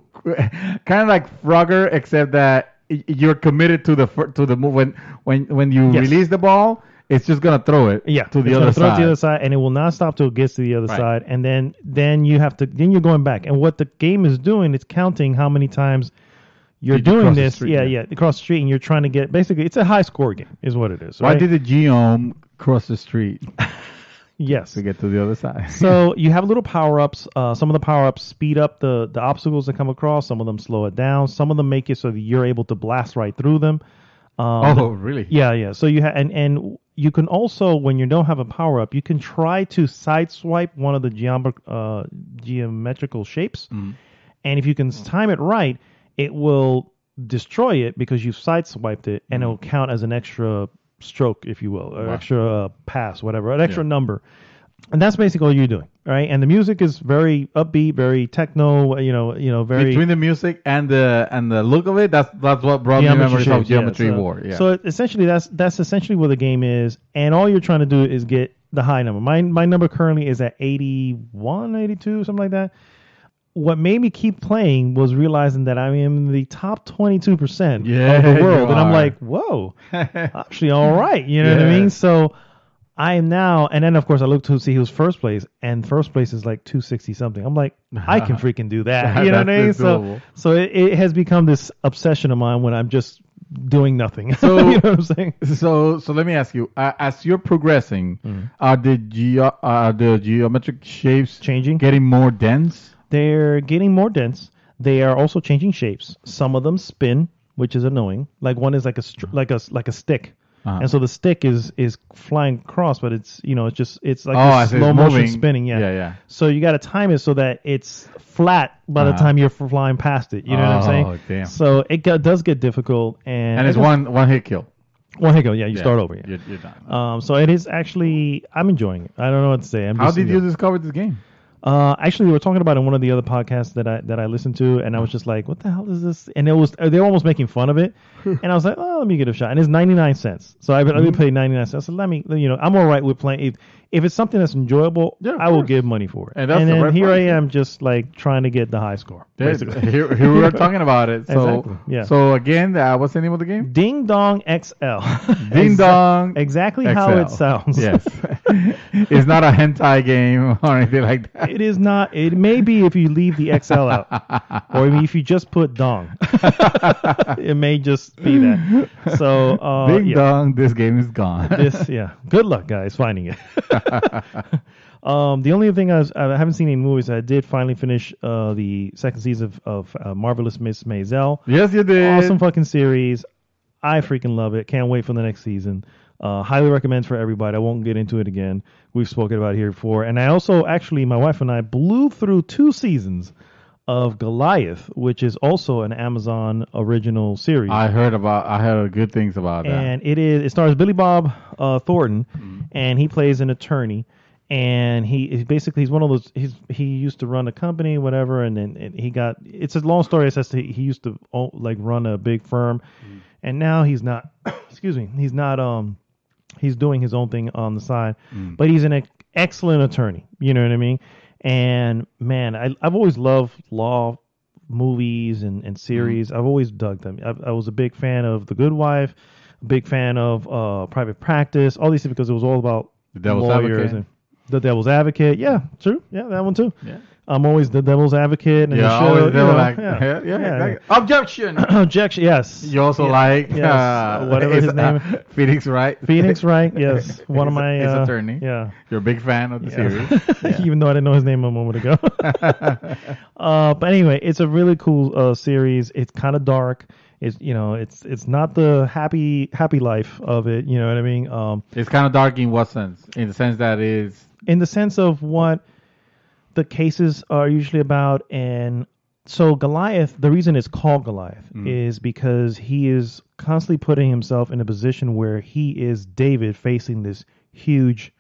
kind of like Frogger, except that you're committed to the move when you release the ball. It's just gonna throw it to the other side. To the other side, and it will not stop till it gets to the other side. And then you're going back. And what the game is doing, it's counting how many times you're doing this. Street, across the street, and you're trying to get. Basically, it's a high score game, is what it is. Why did the Geom cross the street? Yes, to get to the other side. So you have little power ups. Some of the power ups speed up the obstacles that come across. Some of them slow it down. Some of them make it so that you're able to blast right through them. Really? Yeah. So you have and you can also, when you don't have a power up, you can try to sideswipe one of the geometrical shapes, and if you can time it right, it will destroy it because you've sideswiped it, and it will count as an extra stroke, if you will, or extra pass, whatever, an extra number. And that's basically all you're doing, right? And the music is very upbeat, very techno, very between the music and the look of it. That's what brought me memories of Geometry War. Yeah. So essentially, that's essentially what the game is, and all you're trying to do is get the high number. My number currently is at 81, 82, something like that. What made me keep playing was realizing that I am in the top 22% of the world, and I'm like, whoa, actually, all right, you know what I mean? So I am now, and then of course I look to see who's first place, and first place is like 260 something. I'm like, I can freaking do that. You know what I mean? So it has become this obsession of mine when I'm just doing nothing. So you know what I'm saying? So let me ask you: as you're progressing, are the geometric shapes Changing? getting more dense? They're getting more dense. They are also changing shapes. Some of them spin, which is annoying. Like one is like a stick. And so the stick is flying across, but it's it's like a slow motion spinning. Yeah. So you got to time it so that it's flat by the time you're flying past it. You know what I'm saying? Oh, damn. So it does get difficult, and it's one hit kill. One hit kill. Yeah, you start over. Yeah. You're done. So it is actually, I'm enjoying it. I don't know what to say. How did you discover this game? Actually, we were talking about it in one of the other podcasts that I listened to, and I was just like, "What the hell is this?" And they were almost making fun of it, and I was like, "Oh, let me give it a shot." And it's 99 cents, so I paid 99 cents. So let me, I'm all right with playing. If it's something that's enjoyable, I will give money for it. And that's then here price, I am, just like trying to get the high score. Basically, here we were talking about it. So exactly, yeah. So again, what's the name of the game? Ding Dong XL. Ding Dong. Exactly XL. how it sounds. Yes. It's not a hentai game or anything like that. It is not. It may be if you leave the XL out, or if you just put Dong. It may just be that. So Ding Dong, this game is gone. Good luck, guys, finding it. The only thing I haven't seen any movies. I did finally finish the second season of Marvelous Miss Maisel. Yes, you did. Awesome fucking series. I freaking love it. Can't wait for the next season. Highly recommend for everybody. I won't get into it again. We've spoken about it here before. And I also, actually, my wife and I blew through 2 seasons of Goliath, which is also an Amazon original series. I heard good things about that. And it stars Billy Bob Thornton, and he plays an attorney. And he's one of those. He used to run a company, whatever, and then he got. It's a long story. It says he used to run a big firm, and now he's not. Excuse me. He's not. He's doing his own thing on the side, but he's an excellent attorney. You know what I mean? And man, I've always loved law movies and series. I've always dug them. I was a big fan of The Good Wife, a big fan of Private Practice. All these things because it was all about The Devil's lawyers Advocate. and The Devil's Advocate. Yeah, true. Yeah, that one too. Yeah. I'm always the Devil's Advocate. And the show, always yeah. Objection. Objection. Yes. You also whatever his name is. Phoenix Wright. Phoenix Wright. Yes, one of my his attorney. Yeah. You're a big fan of the series. Even though I didn't know his name a moment ago. But anyway, it's a really cool series. It's kind of dark. It's not the happy life of it. You know what I mean? It's kind of dark in what sense? In the sense that is in the sense of what the cases are usually about. And so Goliath, the reason it's called Goliath is because he is constantly putting himself in a position where he is David facing this huge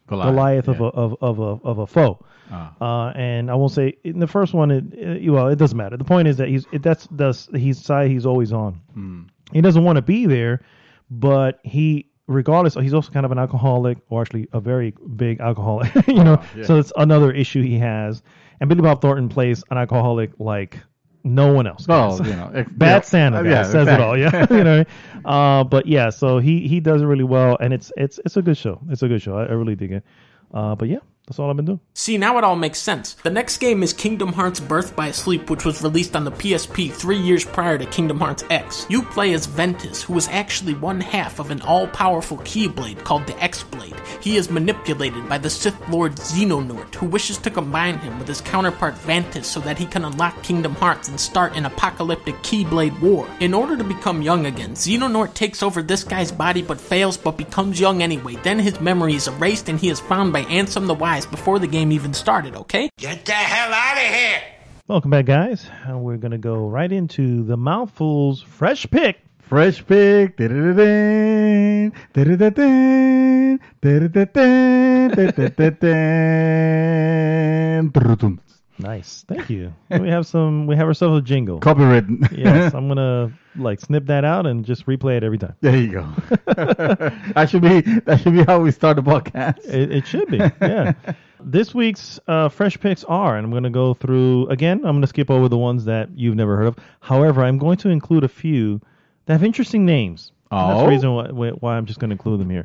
Goliath of a foe. And I won't say in the first one. It doesn't matter. The point is that his side he's always on. He doesn't want to be there, but regardless, he's also kind of an alcoholic, or actually a very big alcoholic. So it's another issue he has. And Billy Bob Thornton plays an alcoholic like no one else. Bad Santa guy says it all. Yeah, but yeah, so he does it really well, and it's a good show. It's a good show. I really dig it. But yeah. That's all I've been doing. See, now it all makes sense. The next game is Kingdom Hearts Birth by Sleep, which was released on the PSP 3 years prior to Kingdom Hearts X. You play as Ventus, who is actually one half of an all-powerful Keyblade called the X-Blade. He is manipulated by the Sith Lord Xehanort, who wishes to combine him with his counterpart Ventus so that he can unlock Kingdom Hearts and start an apocalyptic Keyblade war. In order to become young again, Xehanort takes over this guy's body but fails, but becomes young anyway. Then his memory is erased and he is found by Ansem the Wise before the game even started, okay? Get the hell out of here! Welcome back, guys. And we're going to go right into the Mouthful's Fresh Pick. Fresh Pick. Nice. Thank you. We have ourselves a jingle. Copywritten. Yes, I'm going to snip that out and just replay it every time. There you go. That should be how we start the podcast. It should be. Yeah. This week's fresh picks are, and I'm going to go through again. I'm going to skip over the ones that you've never heard of. However, I'm going to include a few that have interesting names. That's the reason why I'm just going to include them here.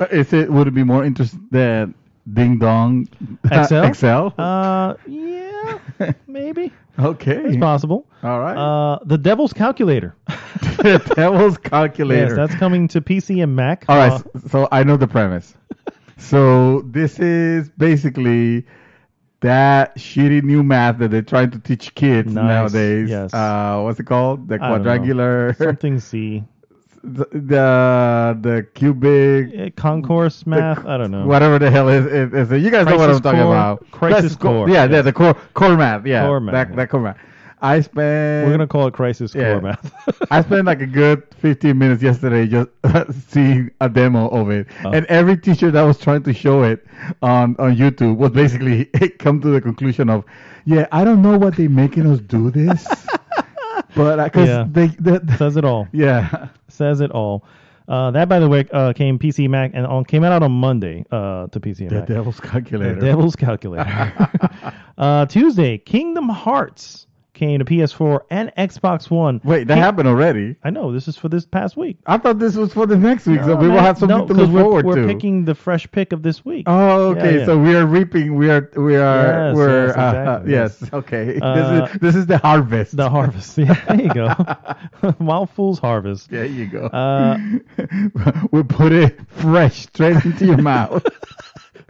Would it be more interesting than Ding Dong Excel? Excel? Yeah, maybe. Okay. It's possible. All right. The Devil's Calculator. The Devil's Calculator. Yes, that's coming to PC and Mac. All right. So I know the premise. So this is basically that shitty new math that they're trying to teach kids nowadays. Yes. What's it called? The I don't know. quadrangular. Something C. The cubic Concourse math. I don't know. whatever the hell is you guys know what I'm talking about. Crisis core. Yeah, the core math. Yeah, Core math. That core math. We're gonna call it Crisis Core math. I spent like a good 15 minutes yesterday just seeing a demo of it, and every teacher that was trying to show it on YouTube was basically come to the conclusion of, I don't know what they're making us do this, but because they says it all. Yeah. Says it all. That, by the way, came PC Mac and came out on Monday to PC and Mac. The Devil's Calculator. The Devil's Calculator. Tuesday, Kingdom Hearts came to PS4 and Xbox One. Wait, that happened already? I know. This is for this past week. I thought this was for the next week, so we will have something to look forward to. We're picking the fresh pick of this week. Oh, okay. Yeah. So we are reaping. Yes. Okay. This is the harvest. The harvest. Yeah, there you go. Mouthful's harvest. There you go. We put it fresh straight into your mouth.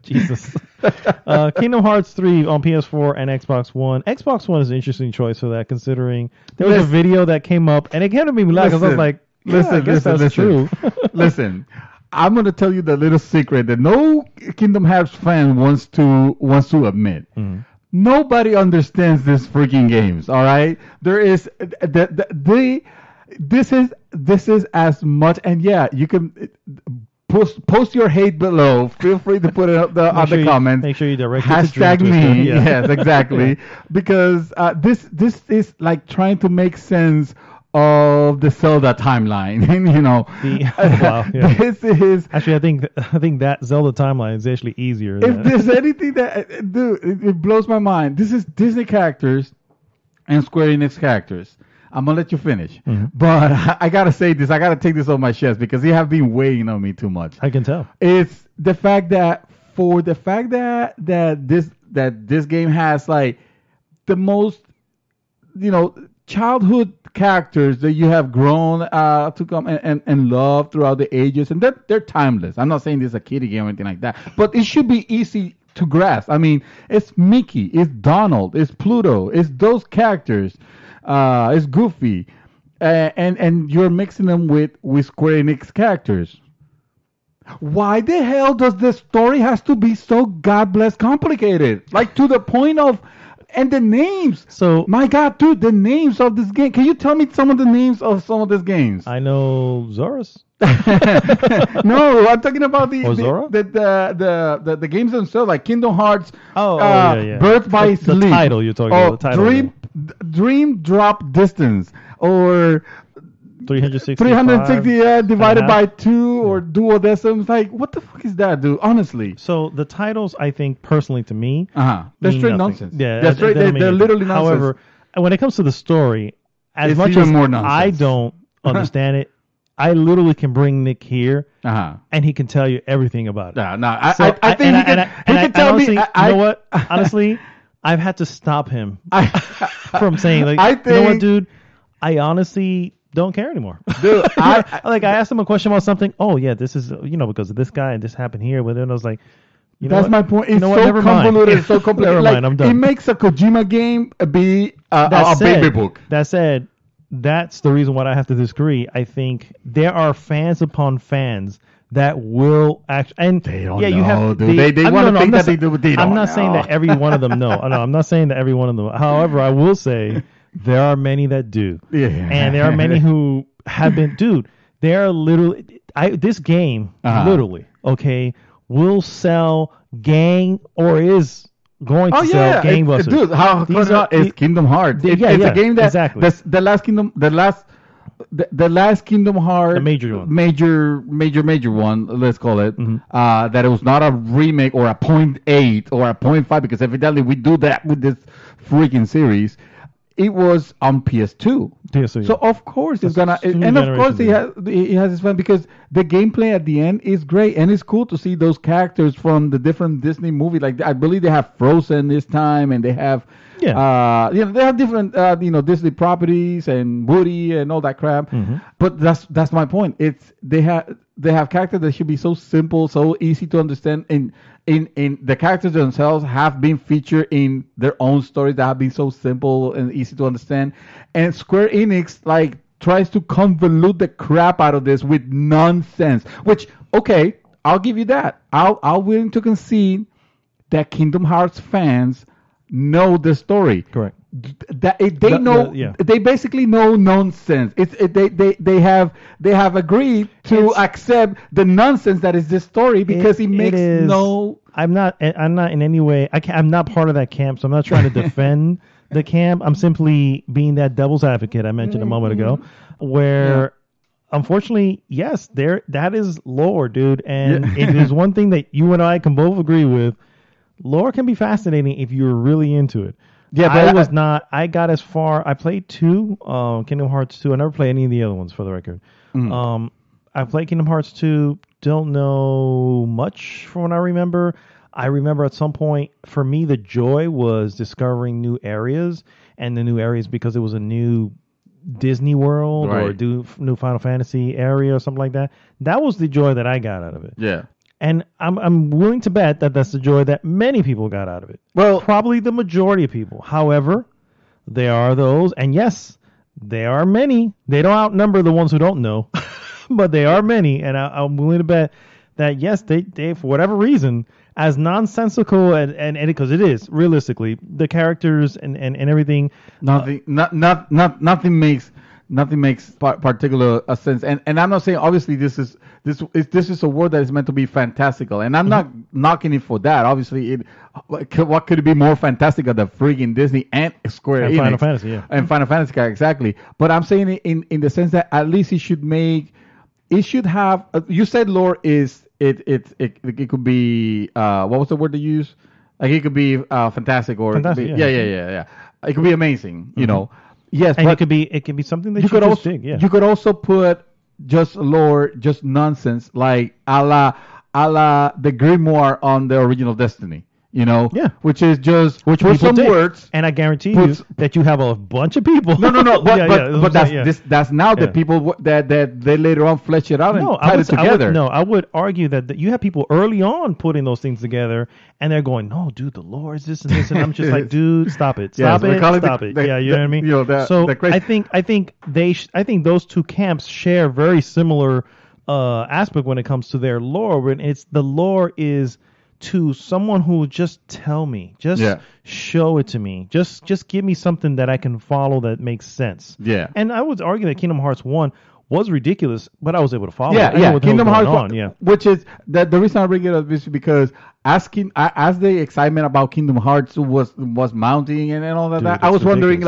Jesus. Kingdom Hearts 3 on PS4 and Xbox One. Xbox One is an interesting choice for that, considering there was a video that came up, and it kind of made me laugh because I was like, that's true. Listen, I'm going to tell you the little secret that no Kingdom Hearts fan wants to admit. Mm. Nobody understands these freaking games, all right? There is this is as much, and you can post your hate below. Feel free to put it up on the comments. Make sure you direct hashtag me. Yes, exactly. Because this is like trying to make sense of the Zelda timeline. This is actually I think that Zelda timeline is actually easier. If there's anything that it blows my mind. This is Disney characters and Square Enix characters. I'm gonna let you finish, but I gotta say this. I gotta take this off my chest because you have been weighing on me too much. I can tell. It's the fact that this game has like the most, childhood characters that you have grown to come and love throughout the ages, and they're timeless. I'm not saying this is a kiddie game or anything like that, but it should be easy to grasp. I mean, it's Mickey, it's Donald, it's Pluto, it's those characters. It's Goofy, and you're mixing them with Square Enix characters. Why the hell does the story has to be so God bless complicated? Like to the point of, and the names. So my God, dude, the names of this game. Can you tell me some of the names of some of these games? I know Zorus. No, I'm talking about the games themselves, like Kingdom Hearts. Birth by Sleep. The title you're talking about. The title. Dream Drop Distance, or 360 divided by 2, or duodecimals. Like, what the fuck is that, dude? Honestly. So the titles, I think, personally to me, they're straight nonsense. Yeah, they're literally nonsense. However, when it comes to the story, as much as I don't understand it, I literally can bring Nick here, and he can tell you everything about it. I think he can tell me. You know what? Honestly, I've had to stop him from saying, like, you know what, dude? I honestly don't care anymore. Dude, I asked him a question about something. Oh, yeah, this is, because of this guy and this happened here. But then I was like, that's my point. It's so convoluted. It's so complicated. Never mind, I'm done. It makes a Kojima game be a baby book. That said, that's the reason why I have to disagree. I think there are fans upon fans that will actually, and they don't you have dude. They want to think that they do. I'm not saying that every one of them know. No, I'm not saying that every one of them. However, I will say there are many that do, and there are many who have been. Dude, there are literally. This game literally will sell or is going to sell gangbusters. Dude, how it's Kingdom Hearts. It's a game that exactly. The last Kingdom Hearts, the major one, major one, let's call it, that it was not a remake or a 0.8 or a 0.5, because evidently we do that with this freaking series. it was on PS2. PS2, So of course it's gonna, two and of course generations he has his fun because the gameplay at the end is great, and it's cool to see those characters from the different Disney movies. Like I believe they have Frozen this time, and they have they have different Disney properties and Woody and all that crap. But that's my point. It's they have characters that should be so simple, so easy to understand, and in the characters themselves have been featured in their own stories that have been so simple and easy to understand. And Square Enix tries to convolute the crap out of this with nonsense. Which, okay, I'll give you that. I'll willing to concede that Kingdom Hearts fans know the story. Correct. They basically know nonsense. They have agreed to accept the nonsense that is this story because it makes no. I'm not in any way. I'm not part of that camp, so I'm not trying to defend the camp. I'm simply being that devil's advocate I mentioned a moment ago, where. Unfortunately, yes, that is lore, dude. And if there's one thing that you and I can both agree with, lore can be fascinating if you're really into it. Yeah, but I got as far. I played 2, Kingdom Hearts 2. I never played any of the other ones, for the record. I played Kingdom Hearts 2. Don't know much from what I remember. I remember at some point, for me, the joy was discovering new areas, and the new areas because it was a new Disney World or new Final Fantasy area or something like that. That was the joy that I got out of it. Yeah. And I'm willing to bet that that's the joy that many people got out of it. Well, probably the majority of people. However, there are those, and yes, there are many. They don't outnumber the ones who don't know, but they are many. And I'm willing to bet that yes, they for whatever reason, as nonsensical and because it is realistically the characters and everything. Nothing makes particular a sense. And I'm not saying obviously this is a word that is meant to be fantastical, and I'm not knocking it for that. Obviously, what could it be more fantastical than friggin' Disney and Square Enix Final Fantasy, and Final Fantasy exactly. But I'm saying it in the sense that at least it should have. You said lore is it could be what was the word to use? Like it could be fantastic or fantastic, yeah. It could be amazing, you know. Yes, and but it can be something that you could just also dig. Yeah. You could also put just lore, just nonsense, like a la the grimoire on the original Destiny. You know, which is just which put some words, and I guarantee you that you have a bunch of people. No, but that's now the people that they later on flesh it out and tie it together. I would argue that you have people early on putting those things together, and they're going, "No, dude, the lore is this and this," and I'm just like, "Dude, stop it, stop it." Yeah, you know what I mean. I think those two camps share very similar aspect when it comes to their lore. When it's the lore is to someone who would just tell me, show it to me, just give me something that I can follow that makes sense. Yeah. And I would argue that Kingdom Hearts 1 was ridiculous, but I was able to follow. Kingdom Hearts 1, which is the reason I bring it up is because as the excitement about Kingdom Hearts was mounting and all that, I was wondering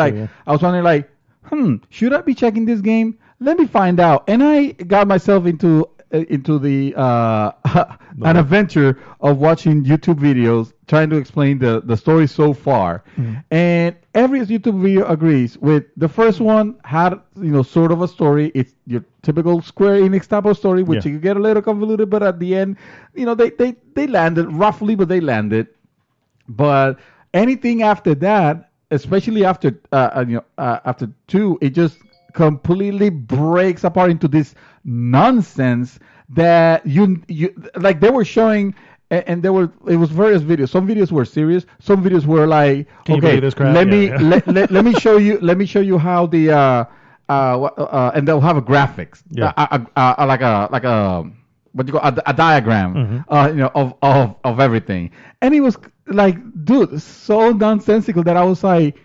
should I be checking this game? Let me find out. And I got myself into the an adventure of watching YouTube videos trying to explain the story so far. And every YouTube video agrees with the first one had sort of a story. It's your typical Square Enix type of story, which you get a little convoluted, but at the end, they landed roughly, but they landed. But anything after that, especially after 2, it just completely breaks apart into this nonsense that you like they were showing, and it was various videos. Some videos were serious, some videos were like, let me show you how the and they'll have a graphics, like a what you call a diagram, of everything, and it was like, dude, so nonsensical that I was like,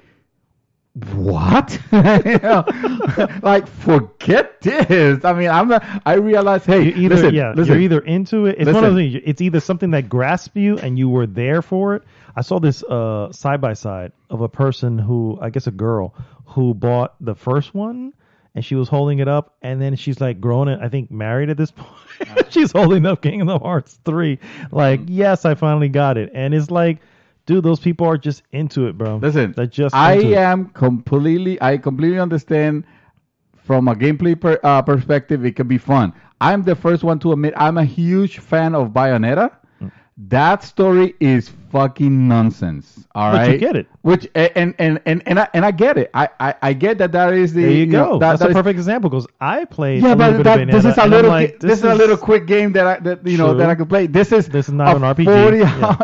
what? Like, forget this. I mean, I realized, hey, listen. You're either into it. It's one of those things. It's either something that grasps you and you were there for it. I saw this side by side of a person who, I guess a girl, who bought the first one and she was holding it up, and then she's like grown and I think married at this point. She's holding up Kingdom Hearts 3. Like, yes, I finally got it. And it's like, Dude, those people are just into it, bro. Listen, They're just I into it. completely understand from a gameplay perspective, it can be fun. I'm the first one to admit I'm a huge fan of Bayonetta. That story is fucking nonsense. All But right, you get it. Which and I get it. I get that is the There you go. know, That's that a is- perfect example because I played Yeah, a little but bit of this is Bayonetta, a and little I'm like, this is a little quick game that you know True. that I could play. This is not a an RPG. 40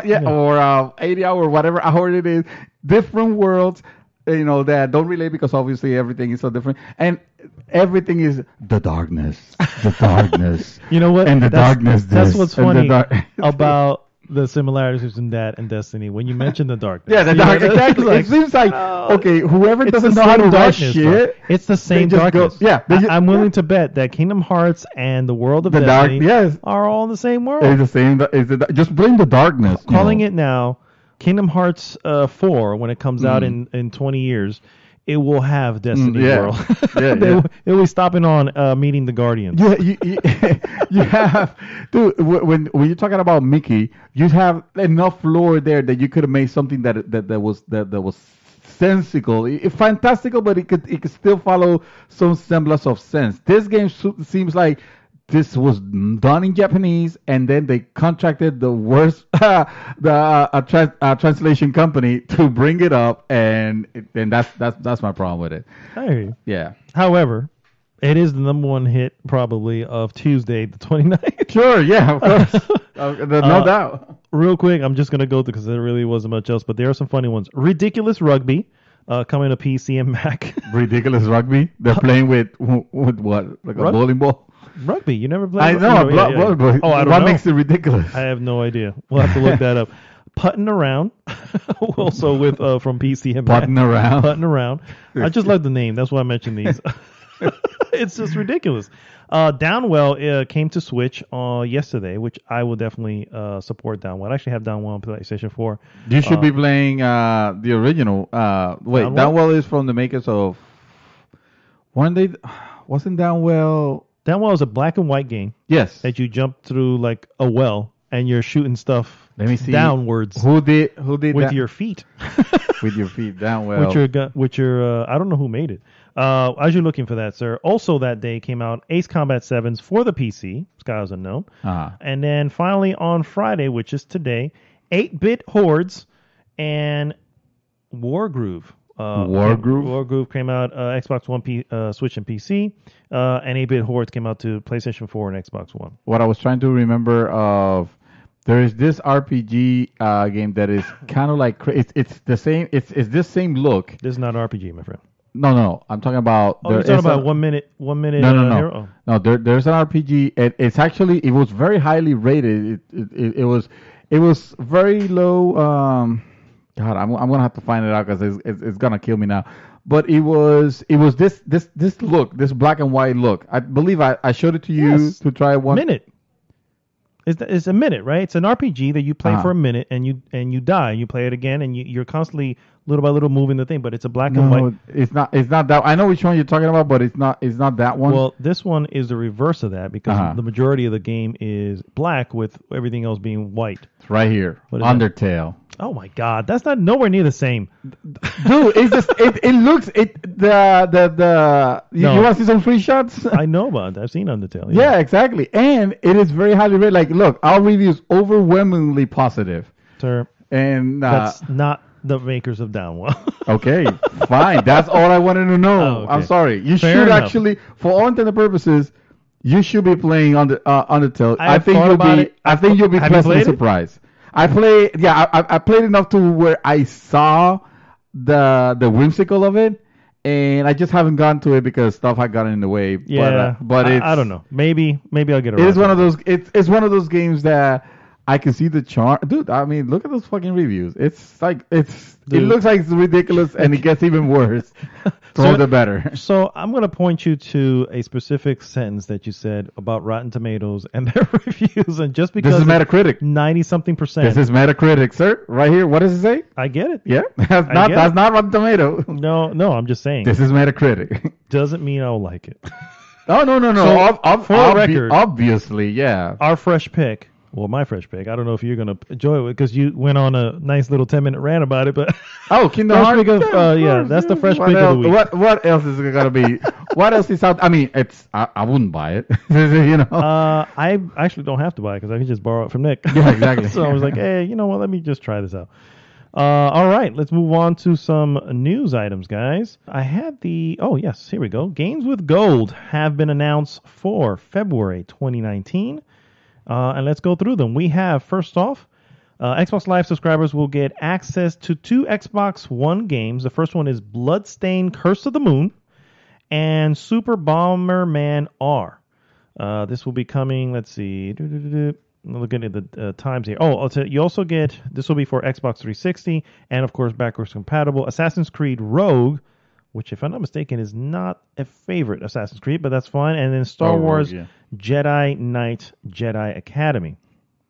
Yeah. yeah, or 80 hour whatever hour it is. Different worlds, you know, that don't relate because obviously everything is so different and everything is the darkness. You know what? And the That's- darkness. That's this, what's and the funny about the similarities between that and Destiny. When you mention the darkness. Yeah, the You know, dark. that's Exactly. like, it seems like okay, whoever it's doesn't the know how same to write darkness, bro. shit, It's the same just go- darkness. yeah, they just- I'm willing to bet that Kingdom Hearts and the world of the dark. Destiny Yes, are all in the same world. it's the same. Just blame the darkness. Calling it now, Kingdom Hearts 4, when it comes out in 20 years, it will have Destiny yeah. World. Yeah, They yeah. will- It will be stopping on meeting the Guardians. Yeah, you have, dude. When you're talking about Mickey, you have enough lore there that you could have made something that was sensical, fantastical, but it could still follow some semblance of sense. This game seems like this was done in Japanese, and then they contracted the worst translation company to bring it up, and that's my problem with it. I hear you. Yeah. However, it is the number one hit probably of Tuesday the 29th. Sure, yeah, of course. No doubt. Real quick, I'm just going to go through because there really wasn't much else, but there are some funny ones. Ridiculous Rugby coming to PC and Mac. Ridiculous rugby. They're playing with what? Like a bowling ball? Rugby, you never played? I know, but Oh, I don't what know. makes it ridiculous? I have no idea. We'll have to look that up. Putting around, also with from PC and Putting Mac. around. Putting around. I just love the name. That's why I mentioned these. It's just ridiculous. Downwell came to Switch yesterday, which I will definitely support Downwell. I actually have Downwell on PlayStation 4. You should be playing the original. Wait, Downwell is from the makers of. Wasn't Downwell? Downwell is a black and white game Yes. that you jump through like a well and you're shooting stuff Let me see. downwards Who did with that? your feet. With your feet Downwell? With your I don't know who made it. As you're looking for that, sir. Also that day came out Ace Combat 7s for the PC. Sky's Unknown. And then finally on Friday, which is today, 8-Bit Hordes and Wargroove. Wargroove came out Xbox One, Switch, and PC. And 8-Bit Hordes came out to PlayStation 4 and Xbox One. What I was trying to remember of, there is this RPG game that is kind of like it's the same. It's this same look. This is not an RPG, my friend. No. I'm talking about. Oh, you're talking about 1 minute. No. Hero? No, there's an RPG. It's actually, it was very highly rated. It was very low. God, I'm gonna have to find it out because it's gonna kill me now. But it was this look, this black and white look. I believe I showed it to you to try one minute. It's a minute, right? It's an RPG that you play for a minute and you die. You play it again and you're constantly little by little moving the thing, but it's a black and white. It's not that. I know which one you're talking about, but it's not that one. Well, this one is the reverse of that because the majority of the game is black with everything else being white. It's right here. Undertale. Oh my God, that's not nowhere near the same. Dude, it's just it looks you want to see some free shots? I know about it. I've seen Undertale. Yeah, exactly. And it is very highly rated. Like, look, our review is overwhelmingly positive. Sir, and that's not the makers of Downwell. Okay, fine. That's all I wanted to know. Oh, okay. I'm sorry. You Fair should enough. actually, for all intents and purposes, you should be playing Undertale. I think you'll be Have you pleasantly played it? surprised. I played enough to where I saw the whimsical of it, and I just haven't gone to it because stuff had gotten in the way. Yeah, but I don't know. Maybe I'll get around. It is one to of those. It's one of those games that I can see the charm, dude. I mean, look at those fucking reviews. It's like it looks like it's ridiculous, and it gets even worse. So the better. So I'm going to point you to a specific sentence that you said about Rotten Tomatoes and their reviews, and just because This is Metacritic. 90-something%. This is Metacritic, sir. Right here. What does it say? I get it. Yeah, that's not Rotten Tomato. No, I'm just saying. This is Metacritic. Doesn't mean I'll like it. No. So, for the record, Obviously, yeah. our fresh pick Well, my fresh pick. I don't know if you're gonna enjoy it because you went on a nice little 10-minute rant about it, but Oh, Kingdom fresh Hearts. pick of, yeah, that's the fresh What pick else, of the week. What else is it gonna be? What else is out? I mean, I wouldn't buy it. You know. I actually don't have to buy it because I can just borrow it from Nick. Yeah, exactly. So I was like, hey, you know what? Let me just try this out. All right, let's move on to some news items, guys. I had oh, yes, here we go. Games with Gold have been announced for February 2019. And let's go through them. We have, first off, Xbox Live subscribers will get access to 2 Xbox One games. The first one is Bloodstained Curse of the Moon and Super Bomberman R. This will be coming, let's see. Looking at the times here. You also get, this will be for Xbox 360 and, of course, backwards compatible. Assassin's Creed Rogue, which, if I'm not mistaken, is not a favorite Assassin's Creed, but that's fine. And then Star Wars Jedi Knight Jedi Academy.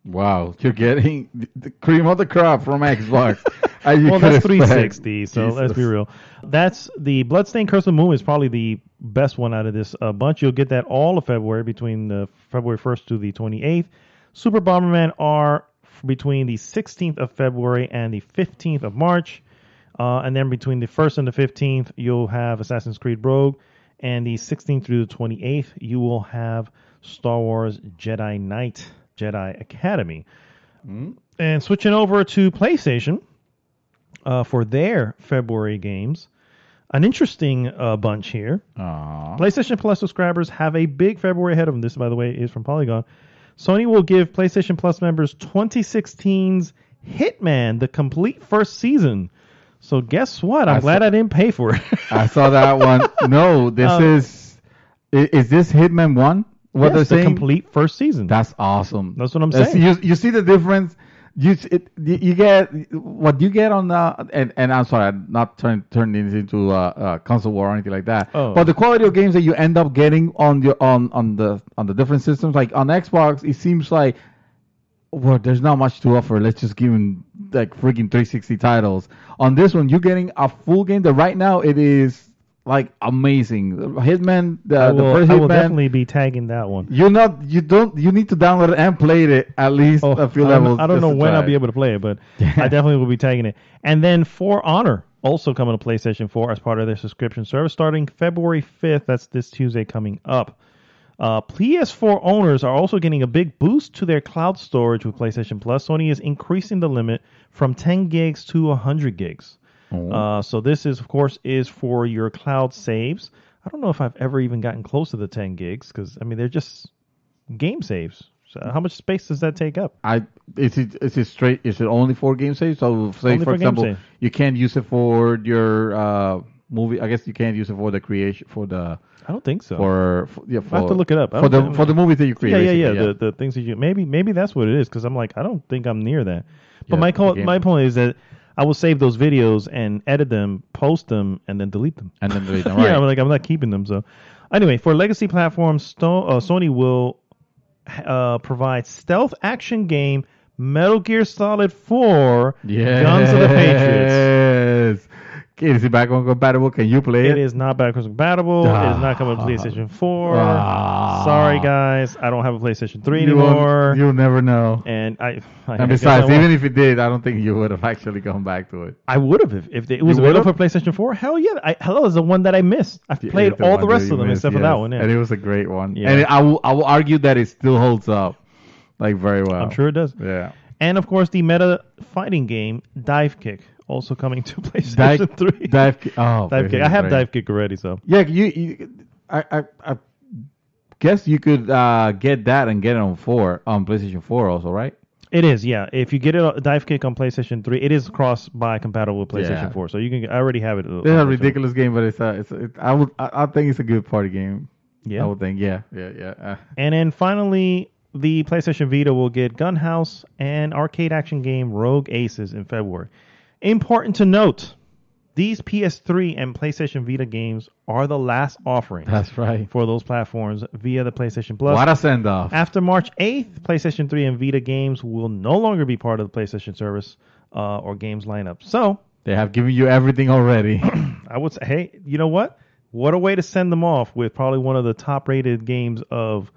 Wow, you're getting the cream of the crop from Xbox. Well, that's 360, so let's be real. That's the Bloodstained Curse of the Moon is probably the best one out of this bunch. You'll get that all of February, between the February 1st to the 28th. Super Bomberman R between the 16th of February and the 15th of March. And then between the 1st and the 15th, you'll have Assassin's Creed Rogue. And the 16th through the 28th, you will have Star Wars Jedi Knight Jedi Academy. And switching over to PlayStation for their February games, an interesting bunch here. PlayStation Plus subscribers have a big February ahead of them. This, by the way, is from Polygon. Sony will give PlayStation Plus members 2016's Hitman, the complete first season. So guess what? I'm glad I didn't pay for it. I saw that one. No, this is this Hitman 1? What they're saying? The complete first season. That's awesome. That's what I'm saying. You see the difference? You get what you get on and I'm sorry, I'm not turning this into a console war or anything like that. But the quality of games that you end up getting on the different systems, like on Xbox, it seems like, well, there's not much to offer. Let's just give them like freaking 360 titles. On this one, you're getting a full game that right now it is like amazing. Hitman, the first Hitman. I will definitely be tagging that one. You need to download it and play it at least a few levels. I don't know when I'll be able to play it, but I definitely will be tagging it. And then For Honor also coming to PlayStation 4 as part of their subscription service starting February 5th. That's this Tuesday coming up. PS4 owners are also getting a big boost to their cloud storage with PlayStation Plus. Sony is increasing the limit from 10 gigs to 100 gigs. So this is, of course, is for your cloud saves. I don't know if I've ever even gotten close to the 10 gigs because, I mean, they're just game saves. So how much space does that take up? Is it only for game saves? So say, for example, you can't use it for your movie. I guess you can't use it for the creation, for the... I don't think so. I have to look it up. For the movies that you create. Yeah. The things that you... Maybe that's what it is because I'm like, I don't think I'm near that. But my point is that I will save those videos and edit them, post them, and then delete them. Right. Yeah, I'm not keeping them. So, anyway, for legacy platforms, Sony will provide stealth action game Metal Gear Solid 4: Guns of the Patriots. Is it backwards compatible? Can you play it? It is not backwards compatible. It is not coming to PlayStation 4. Sorry, guys. I don't have a PlayStation 3 anymore. You'll never know. And besides, even if it did, I don't think you would have actually gone back to it. I would have if it was available for PlayStation 4. Hell yeah. Hello is the one that I missed. I've played all the rest of them except for that one. Yeah. And it was a great one. Yeah. And I will argue that it still holds up like very well. I'm sure it does. Yeah. And of course, the meta fighting game Dive Kick also coming to PlayStation 3. Dive Kick. Oh, Dive Kick. I have Dive Kick already, so yeah. I guess you could get that and get it on PlayStation 4 also, right? It is, yeah. If you get it Dive Kick on PlayStation 3, it is cross-buy compatible with PlayStation 4, so you can. I already have it. It's a ridiculous game, but I think it's a good party game. Yeah, I would think. Yeah. And then finally, the PlayStation Vita will get Gunhouse and arcade action game Rogue Aces in February. Important to note, these PS3 and PlayStation Vita games are the last offerings. That's right. For those platforms via the PlayStation Plus. What a send-off. After March 8th, PlayStation 3 and Vita games will no longer be part of the PlayStation service or games lineup. So they have given you everything already. I would say, hey, you know what? What a way to send them off with probably one of the top-rated games of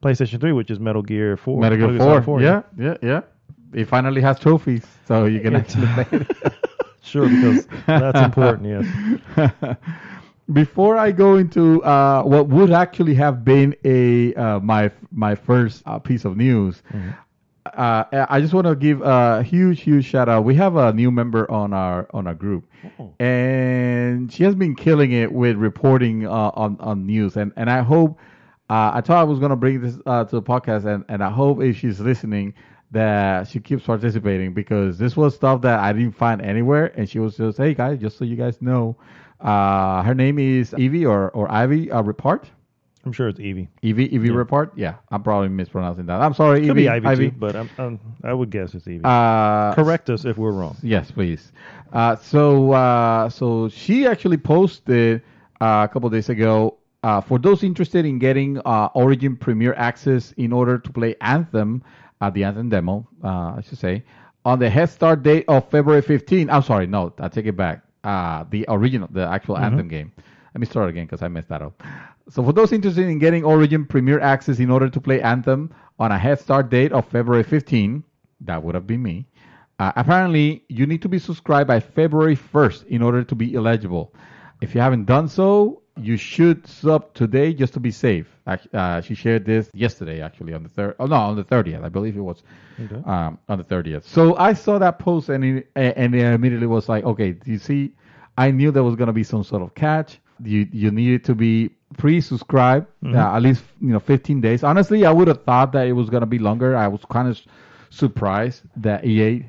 PlayStation 3, which is Metal Gear 4. Metal Gear Solid 4. Yeah. It finally has trophies, so you can actually play it. Sure, because that's important, yes. Before I go into what would actually have been my first piece of news, I just want to give a huge shout out. We have a new member on our group, and she has been killing it with reporting on news. And I hope I thought I was going to bring this to the podcast, and I hope if she's listening that she keeps participating, because this was stuff that I didn't find anywhere, and she was just, hey guys, just so you guys know, her name is Evie or Ivy Repart. I'm sure it's Evie. Evie Repart. Yeah, I'm probably mispronouncing that. I'm sorry, Could Evie. be Ivy too, but I would guess it's Evie. Uh, Correct us if we're wrong. Yes, please. So she actually posted a couple of days ago. For those interested in getting Origin Premier access in order to play Anthem, the Anthem demo, I should say, on the head start date of February 15. I'm sorry, no, I take it back. The actual Anthem game. Let me start again because I messed that up. So for those interested in getting Origin Premier access in order to play Anthem on a head start date of February 15, that would have been me. Apparently, you need to be subscribed by February 1st in order to be eligible. If you haven't done so, you should sub today just to be safe. She shared this yesterday, actually, on the 30th. I believe it was on the 30th. So I saw that post and it immediately was like, okay, you see, I knew there was going to be some sort of catch. You needed to be pre-subscribed, at least 15 days. Honestly, I would have thought that it was going to be longer. I was kind of surprised that EA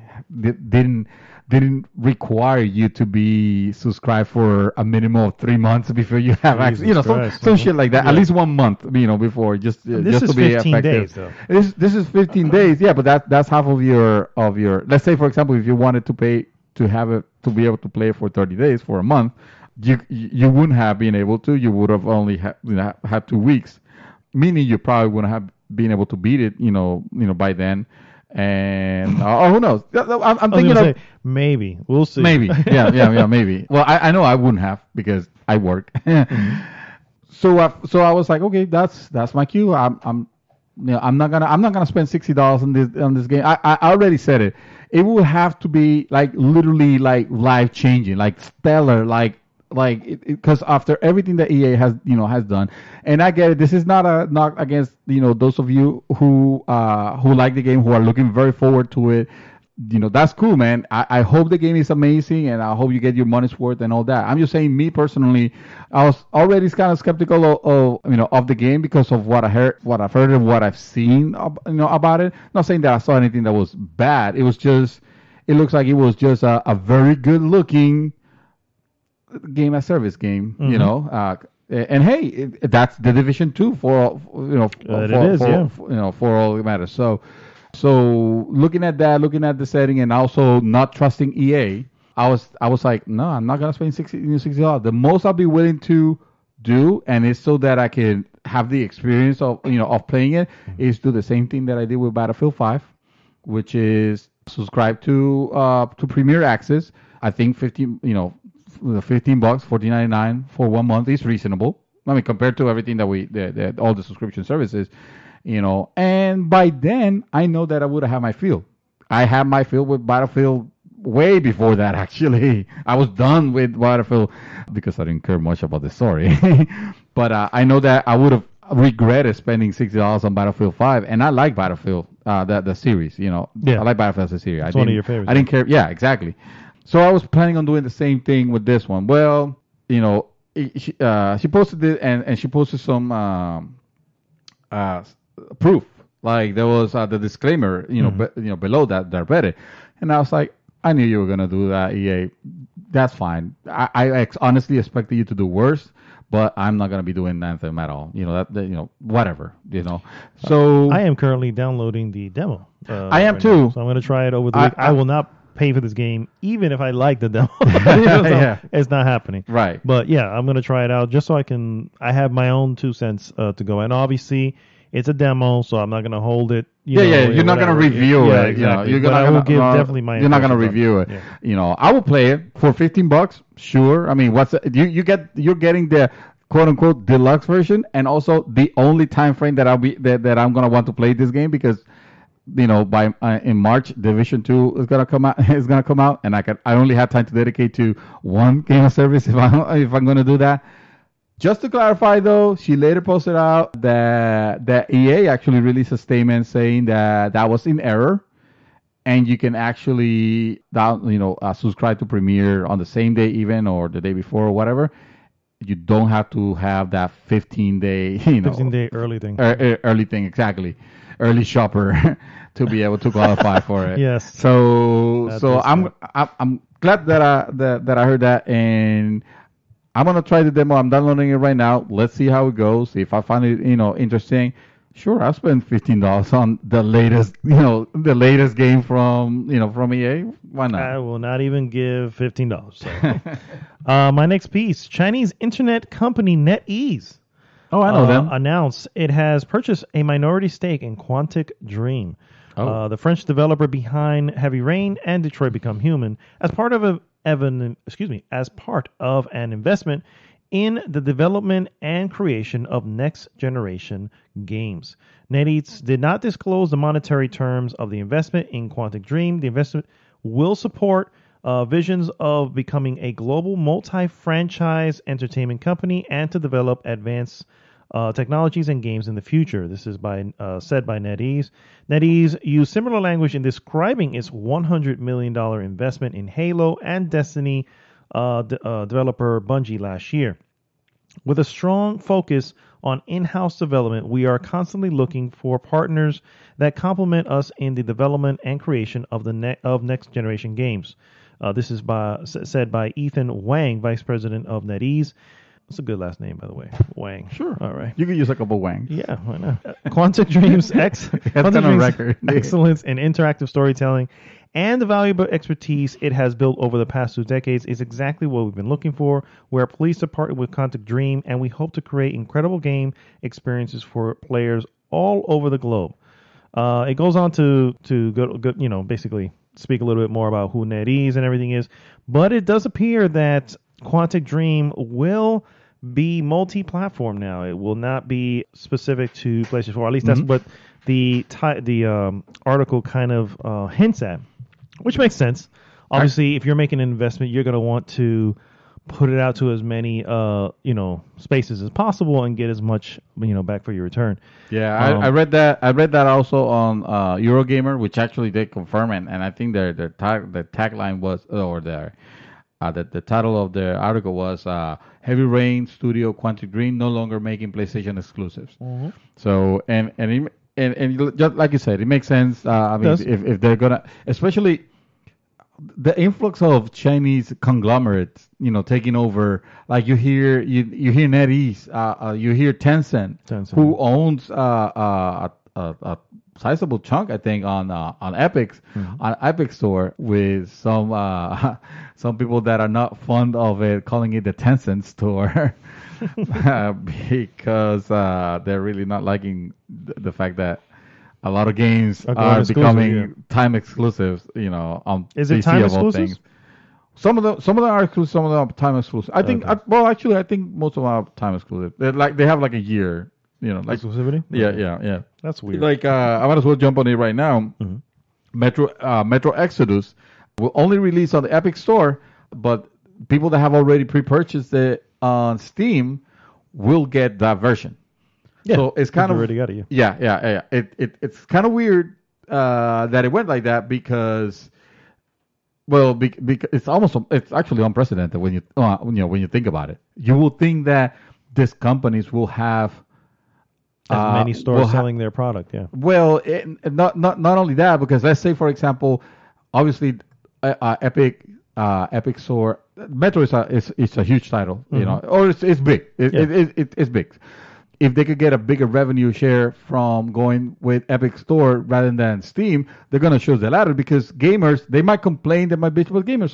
didn't require you to be subscribed for a minimum of 3 months before you have access. Some shit like that. Yeah. At least 1 month, before just to be effective. Days, though. This is 15 days. Yeah, but that's half of your. Let's say, for example, if you wanted to pay to be able to play for 30 days for a month, you wouldn't have been able to. You would have only had 2 weeks, meaning you probably wouldn't have been able to beat it. By then. And who knows? I'm thinking of maybe we'll see. Maybe, yeah, maybe. Well, I know I wouldn't have because I work. So I was like, okay, that's my cue. I'm not gonna spend $60 on this game. I already said it. It will have to be like literally like life changing, like stellar, like because after everything that EA has done, and I get it. This is not a knock against those of you who like the game, who are looking very forward to it. That's cool, man. I hope the game is amazing, and I hope you get your money's worth and all that. I'm just saying, me personally, I was already kind of skeptical of the game because of what I've heard and what I've seen about it. Not saying that I saw anything that was bad. It looks like it was just a very good looking game as service game, and hey, that's the Division 2 for all that matters. So looking at the setting and also not trusting EA, I was like, no, I'm not gonna spend $60. The most I'll be willing to do, and it's so that I can have the experience of playing it, is do the same thing that I did with Battlefield 5, which is subscribe to Premier Access. I think $15, $14.99 for 1 month is reasonable. I mean, compared to everything that all the subscription services, And by then, I know that I would have had my fill. I had my fill with Battlefield way before that. Actually, I was done with Battlefield because I didn't care much about the story. But I know that I would have regretted spending $60 on Battlefield 5, and I like Battlefield, the series. I like Battlefield as a series. It's one of your favorites. I didn't care. Yeah, exactly. So I was planning on doing the same thing with this one. Well, she posted it, and she posted some proof. Like there was the disclaimer, below that I read it, and I was like, I knew you were gonna do that, EA. That's fine. I honestly expected you to do worse, but I'm not gonna be doing Anthem at all. Whatever. So I am currently downloading the demo. I am too. So I'm gonna try it over the week. I will not pay for this game, even if I like the demo. It's not happening. Right. But yeah, I'm going to try it out just so I have my own 2 cents to go. And obviously, it's a demo, so I'm not going to hold it. You're not going to review it. Exactly. I will give definitely my. You're not going to review it. Yeah. I will play it for $15. Sure. I mean, you're getting the quote unquote deluxe version, and also the only time frame that that I'm gonna want to play this game, because by in March Division 2 is gonna come out. And I only have time to dedicate to one game of service if I'm gonna do that. Just to clarify, though, she later posted out that EA actually released a statement saying that was in error, and you can actually subscribe to Premiere on the same day, even, or the day before, or whatever. You don't have to have that 15-day, 15-day early thing. Early thing, exactly. Early shopper to be able to qualify for it. Yes. So I'm glad that I heard that, and I'm gonna try the demo. I'm downloading it right now. Let's see how it goes. If I find it, interesting, sure, I'll spend $15 on the latest game from EA. Why not? I will not even give $15. So. My next piece: Chinese internet company NetEase. Oh, I know them. Announced it has purchased a minority stake in Quantic Dream, the French developer behind Heavy Rain and Detroit Become Human, as part of an investment in the development and creation of next-generation games. NetEase did not disclose the monetary terms of the investment in Quantic Dream. The investment will support visions of becoming a global multi-franchise entertainment company and to develop advanced technologies and games in the future. This is said by NetEase. NetEase used similar language in describing its $100 million investment in Halo and Destiny developer Bungie last year. With a strong focus on in-house development, we are constantly looking for partners that complement us in the development and creation of next-generation games. This is said by Ethan Wang, Vice President of NetEase. It's a good last name, by the way. Wang. Sure. All right. You could use a couple Wangs. Yeah, why not? Quantic Dream's excellence in interactive storytelling and the valuable expertise it has built over the past 2 decades is exactly what we've been looking for. We're pleased to partner with Quantic Dream, and we hope to create incredible game experiences for players all over the globe. It goes on to go, basically speak a little bit more about who NetEase and everything is, but it does appear that Quantic Dream will be multi-platform now. It will not be specific to PlayStation 4. At least that's what the article kind of hints at, which makes sense. Obviously, if you're making an investment, you're going to want to put it out to as many spaces as possible and get as much back for your return. Yeah, I read that. I read that also on Eurogamer, which actually did confirm it, and I think the tagline was, or the title of the article was Heavy Rain Studio Quantic Dream no longer making PlayStation exclusives. Mm-hmm. So and just like you said, it makes sense. I mean, if they're gonna, especially the influx of Chinese conglomerates, taking over. Like you hear NetEase, you hear Tencent, who owns a sizable chunk, I think, on Epic's on Epic Store, with some people that are not fond of it calling it the Tencent Store because they're really not liking the fact that a lot of games are becoming time exclusives. On is PC it time of all exclusives? things. Some of them are exclusive, some of them are time exclusive. I think. Okay. I think most of them are time exclusive. They have like a year. Exclusivity? Yeah. That's weird. Like, I might as well jump on it right now. Mm-hmm. Metro Exodus will only release on the Epic Store, but people that have already pre-purchased it on Steam will get that version. Yeah, so it's kind of already got it. Yeah. It's kind of weird that it went like that because it's actually unprecedented when you think about it. You will think that these companies will have as many stores selling their product, yeah. Well, not only that, because let's say, for example, obviously, Epic Store, Metro is a huge title, or it's big. It's big. If they could get a bigger revenue share from going with Epic Store rather than Steam, they're gonna choose the latter, because gamers, they might complain, they might bitch, but gamers,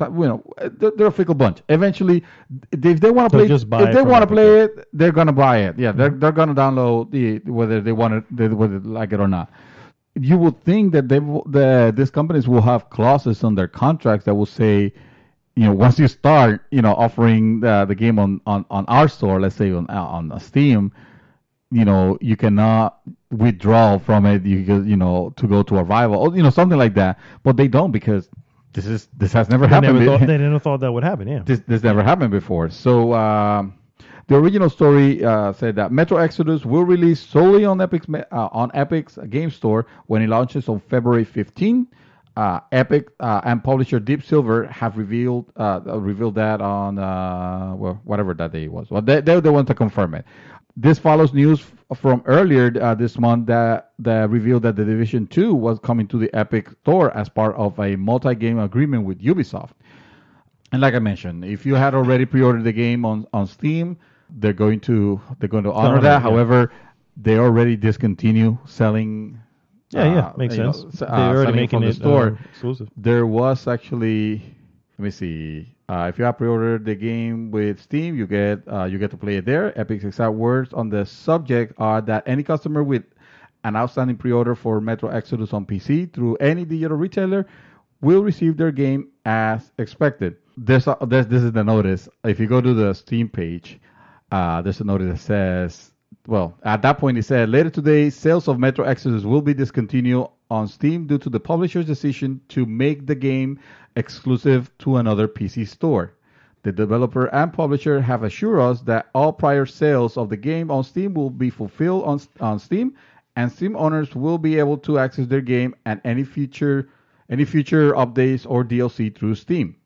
they're a fickle bunch. Eventually, if they want to play, it, they're gonna buy it. Yeah, they're gonna download whether they want it, whether they like it or not. You would think that these companies will have clauses on their contracts that will say, once you start, offering the game on our store, let's say on Steam, you cannot withdraw from it, to go to a rival, or, something like that. But they don't, because this has never happened. They never thought that would happen. Yeah. This never happened before. So the original story said that Metro Exodus will release solely on Epic's game store when it launches on February 15. Epic and publisher Deep Silver have revealed that on whatever that day was. Well, they're the ones to confirm it. This follows news from earlier this month that revealed that The Division 2 was coming to the Epic store as part of a multi-game agreement with Ubisoft. And like I mentioned, if you had already pre-ordered the game on Steam, they're going to honor that. Yeah. However, they already discontinue selling. Yeah, makes sense. They're already making it exclusive. There was actually, let me see. If you have pre-ordered the game with Steam, you get to play it there. Epic's exact words on the subject are that any customer with an outstanding pre-order for Metro Exodus on PC through any digital retailer will receive their game as expected. This is the notice. If you go to the Steam page, there's a notice that says, well, at that point it said, later today, sales of Metro Exodus will be discontinued on Steam due to the publisher's decision to make the game exclusive to another PC store. The developer and publisher have assured us that all prior sales of the game on Steam will be fulfilled on Steam, and Steam owners will be able to access their game and any future updates or DLC through Steam.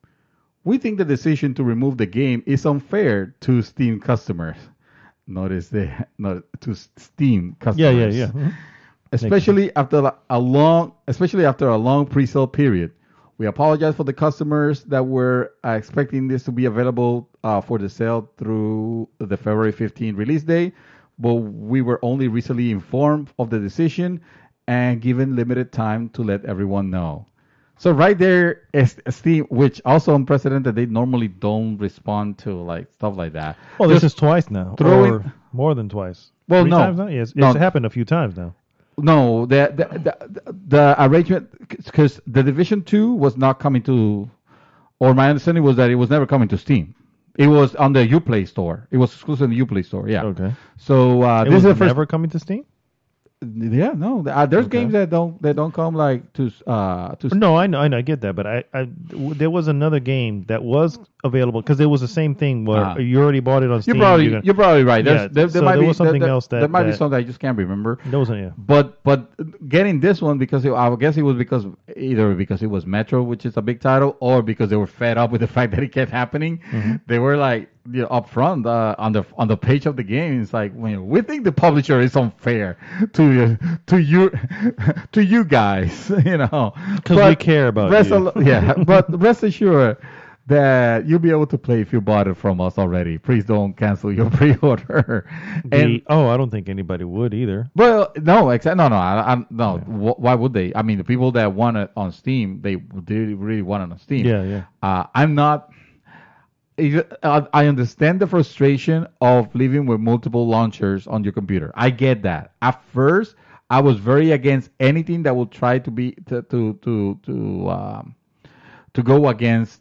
We think the decision to remove the game is unfair to Steam customers. Notice to Steam customers. Yeah. Mm-hmm. Especially after a long pre-sale period. We apologize for the customers that were expecting this to be available for the sale through the February 15 release day, but we were only recently informed of the decision and given limited time to let everyone know. So right there is Steam, which also unprecedented. They normally don't respond to like stuff like that. Well, this is twice now, or more than twice. Well, 3 no, times now? Yes, it's happened a few times now. No, the arrangement, because the Division 2 was not coming to, or my understanding was that it was never coming to Steam. It was on the Uplay store. It was exclusive on the Uplay store. Yeah. Okay. So this is the first never coming to Steam. Yeah, no. There's games that don't come like to. No, I know, I get that, but there was another game that was available because it was the same thing where you already bought it on Steam. You're probably right. There might be something else that there might be something I just can't remember. There wasn't, yeah. But getting this one because I guess it was either because it was Metro, which is a big title, or because they were fed up with the fact that it kept happening. Mm-hmm. They were like, up front on the page of the game, it's like, we think the publisher is unfair to you guys, because we care about you. But rest assured that you'll be able to play if you bought it from us already. Please don't cancel your pre-order. I don't think anybody would either. Well, no, no. Why would they? I mean, the people that want it on Steam, they really want it on Steam. Yeah. I'm not. I understand the frustration of living with multiple launchers on your computer. I get that. At first, I was very against anything that would try to be to go against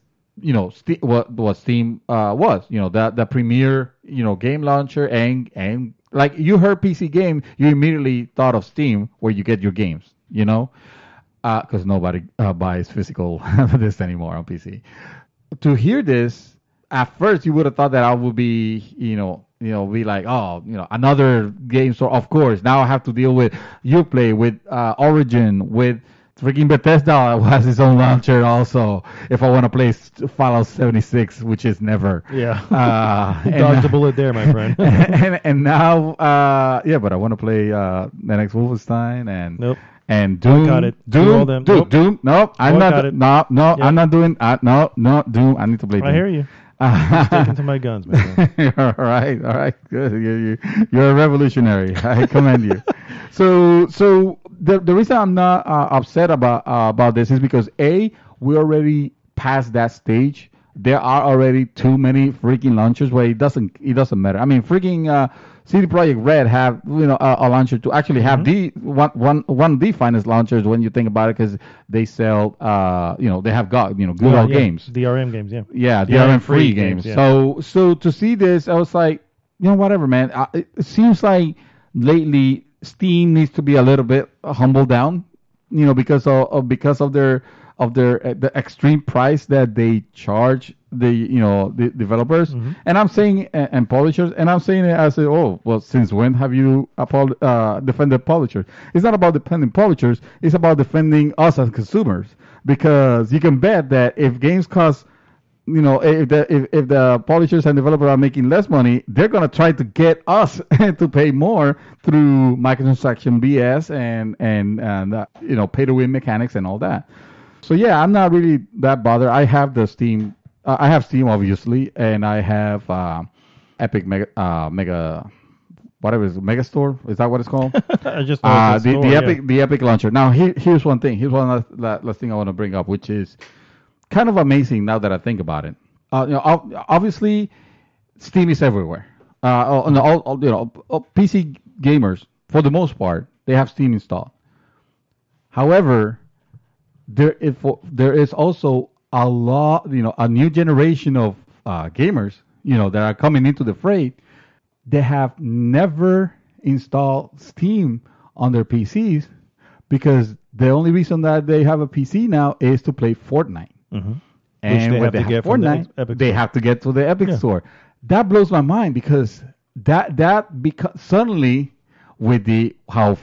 what Steam was. The premier game launcher and like you heard PC game, you immediately thought of Steam where you get your games. Because nobody buys physical discs anymore on PC. To hear this. At first, you would have thought that I would be, be like, another game store. Of course, now I have to deal with Uplay, with Origin, with freaking Bethesda who has its own launcher also. If I want to play Fallout 76, which is never. Yeah. Dodged a bullet there, my friend. and now, but I want to play the next Wolfenstein and. Nope. And Doom, Doom. No, I'm not. No, I'm not doing. No, Doom. I need to play Doom. I hear you. I'm sticking to my guns, man. All right, good. You're a revolutionary. I commend you. So the reason I'm not upset about this is because we already passed that stage there are already too many freaking launchers where it doesn't matter. I mean, freaking CD Projekt Red have a launcher to actually have the one of the finest launchers when you think about it, because they sell they have got good old games, DRM games, yeah, DRM free games. Yeah. So to see this, I was like, whatever, man. It seems like lately Steam needs to be a little bit humbled down, because of the extreme price that they charge the developers. Mm-hmm. And I'm saying and publishers, and I'm saying it as since when have you defended publishers? It's not about defending publishers, it's about defending us as consumers, because you can bet that if games cost, if the publishers and developers are making less money, they're gonna try to get us to pay more through microtransaction BS and pay to win mechanics and all that. So yeah, I'm not really that bothered. I have the Steam. I have Steam, obviously, and I have Epic Mega whatever is Megastore. Is that what it's called? I just know it's the Epic launcher. Now here's one thing. Here's one last thing I want to bring up, which is kind of amazing now that I think about it. Obviously, Steam is everywhere. PC gamers, for the most part, they have Steam installed. However, there is also a lot, a new generation of gamers, that are coming into the fray. They have never installed Steam on their PCs because the only reason that they have a PC now is to play Fortnite. Mm-hmm. And when they have Fortnite, they have to get to the Epic Store. That blows my mind because suddenly with the how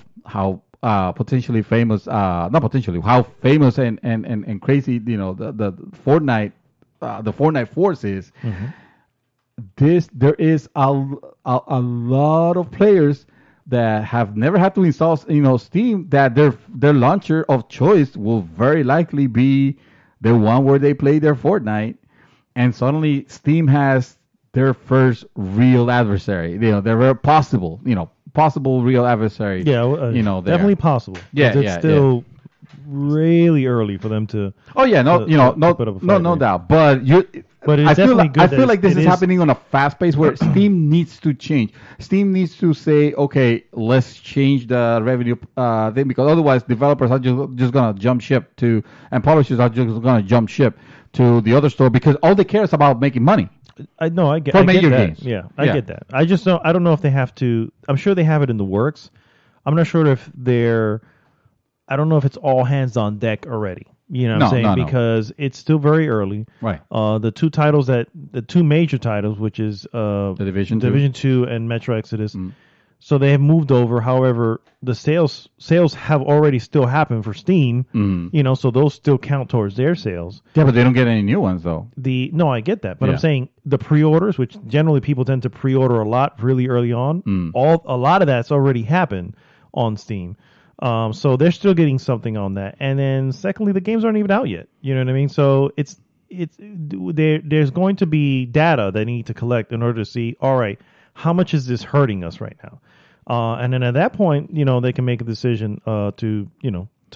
potentially famous, not potentially, how famous and crazy, the Fortnite, the Fortnite force is. Mm-hmm. There is a lot of players that have never had to install, Steam, that their launcher of choice will very likely be the one where they play their Fortnite, and suddenly Steam has their first real adversary. Their possible real adversary. Yeah, definitely possible. Yeah, it's still really early for them to. Oh yeah, no doubt. But it's definitely good. I feel like this is happening on a fast pace where Steam needs to change. Steam needs to say, okay, let's change the revenue thing, because otherwise developers are just gonna jump ship to, and publishers are just gonna jump ship to the other store, because all they care is about making money. I get major that. games. Yeah, I get that. I just don't. I don't know if they have to. I'm sure they have it in the works. I'm not sure if they're. I don't know if it's all hands on deck already. You know what I'm saying? Because it's still very early. Right. The two major titles, which is the Division 2 and Metro Exodus. So they have moved over. However, the sales have already still happened for Steam. So those still count towards their sales. Yeah, but they don't get any new ones though. No, I get that, but I'm saying the pre-orders, which generally people tend to pre-order a lot really early on. A lot of that's already happened on Steam. So they're still getting something on that. And then secondly, the games aren't even out yet. You know what I mean? So there's going to be data they need to collect in order to see, all right, how much is this hurting us right now? And then at that point, they can make a decision to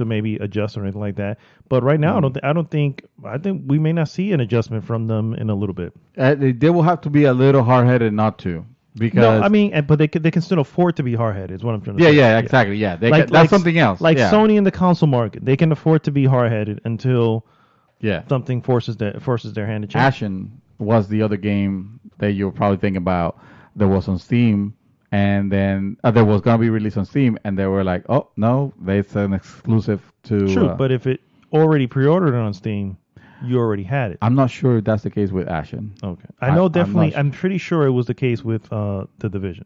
maybe adjust or anything like that. But right now, I think we may not see an adjustment from them in a little bit. They will have to be a little hard-headed not to. Because no, I mean, but they can still afford to be hard-headed. Is what I'm trying to say. Yeah, exactly. Yeah, that's something else. Like Sony in the console market, they can afford to be hard-headed until something forces their hand to change. Ashen was the other game that you were probably thinking about that was on Steam, and then there was gonna be released on Steam, and they were like, oh no, it's an exclusive to. True, but if it already pre-ordered on Steam, you already had it. I'm not sure if that's the case with Ashen. Okay. I know definitely. I'm pretty sure it was the case with the Division.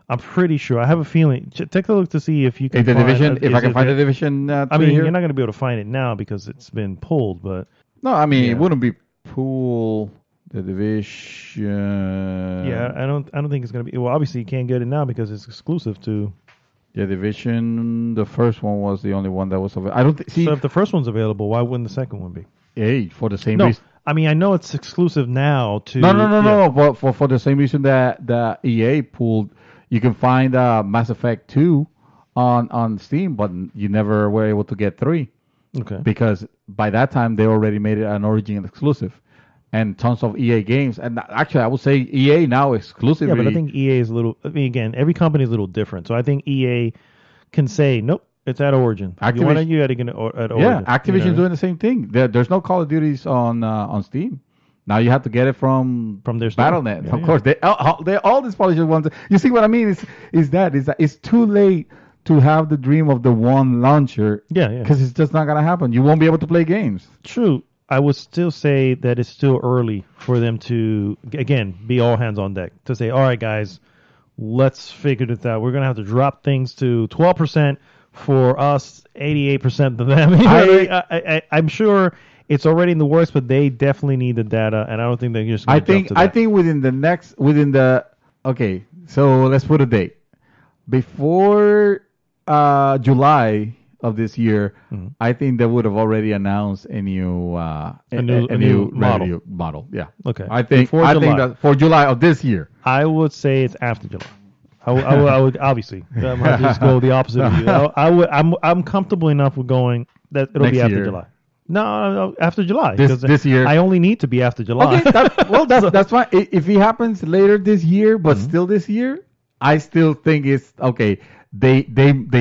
I'm pretty sure. I have a feeling. Take a look to see if you can find Division. If I can find the Division. I mean, you're not going to be able to find it now because it's been pulled. But no, I mean it wouldn't be pulled. The Division. Yeah, I don't think it's going to be. Well, obviously you can't get it now because it's exclusive to. Yeah, Division. The first one was the only one that was available. I don't think. So if the first one's available, why wouldn't the second one be? Hey, for the same reason. I mean, I know it's exclusive now to. No. But for the same reason that the EA pulled, you can find Mass Effect 2 on Steam, but you never were able to get 3. Okay. Because by that time they already made it an Origin exclusive, and tons of EA games. And actually, I would say EA now exclusively. Yeah, but I think EA is a little. I mean, again, every company is a little different. So I think EA can say, nope, it's at Origin. You want it, you got to get it at Origin. Yeah, Activision's doing the same thing. There's no Call of Duties on Steam. Now you have to get it from their store. Battle.net. Of course, they all these publishers want to. You see what I mean? Is that it's too late to have the dream of the one launcher. Yeah. Because it's just not gonna happen. You won't be able to play games. True. I would still say that it's still early for them to, again, be all hands on deck. To say, all right, guys, let's figure this out. We're going to have to drop things to 12% for us, 88% to them. I'm sure it's already in the works, but they definitely need the data, and I don't think they're just going to jump to that. I think okay, so let's put a date. Before July of this year, I think they would have already announced a new model. Yeah. Okay. I think that for July of this year. I would say it's after July. I would obviously just go the opposite of you. I'm comfortable enough with going that it'll Next be after year. July. No, after July. This year. I only need to be after July. Okay, that's fine. If it happens later this year, but still this year, I still think it's okay. They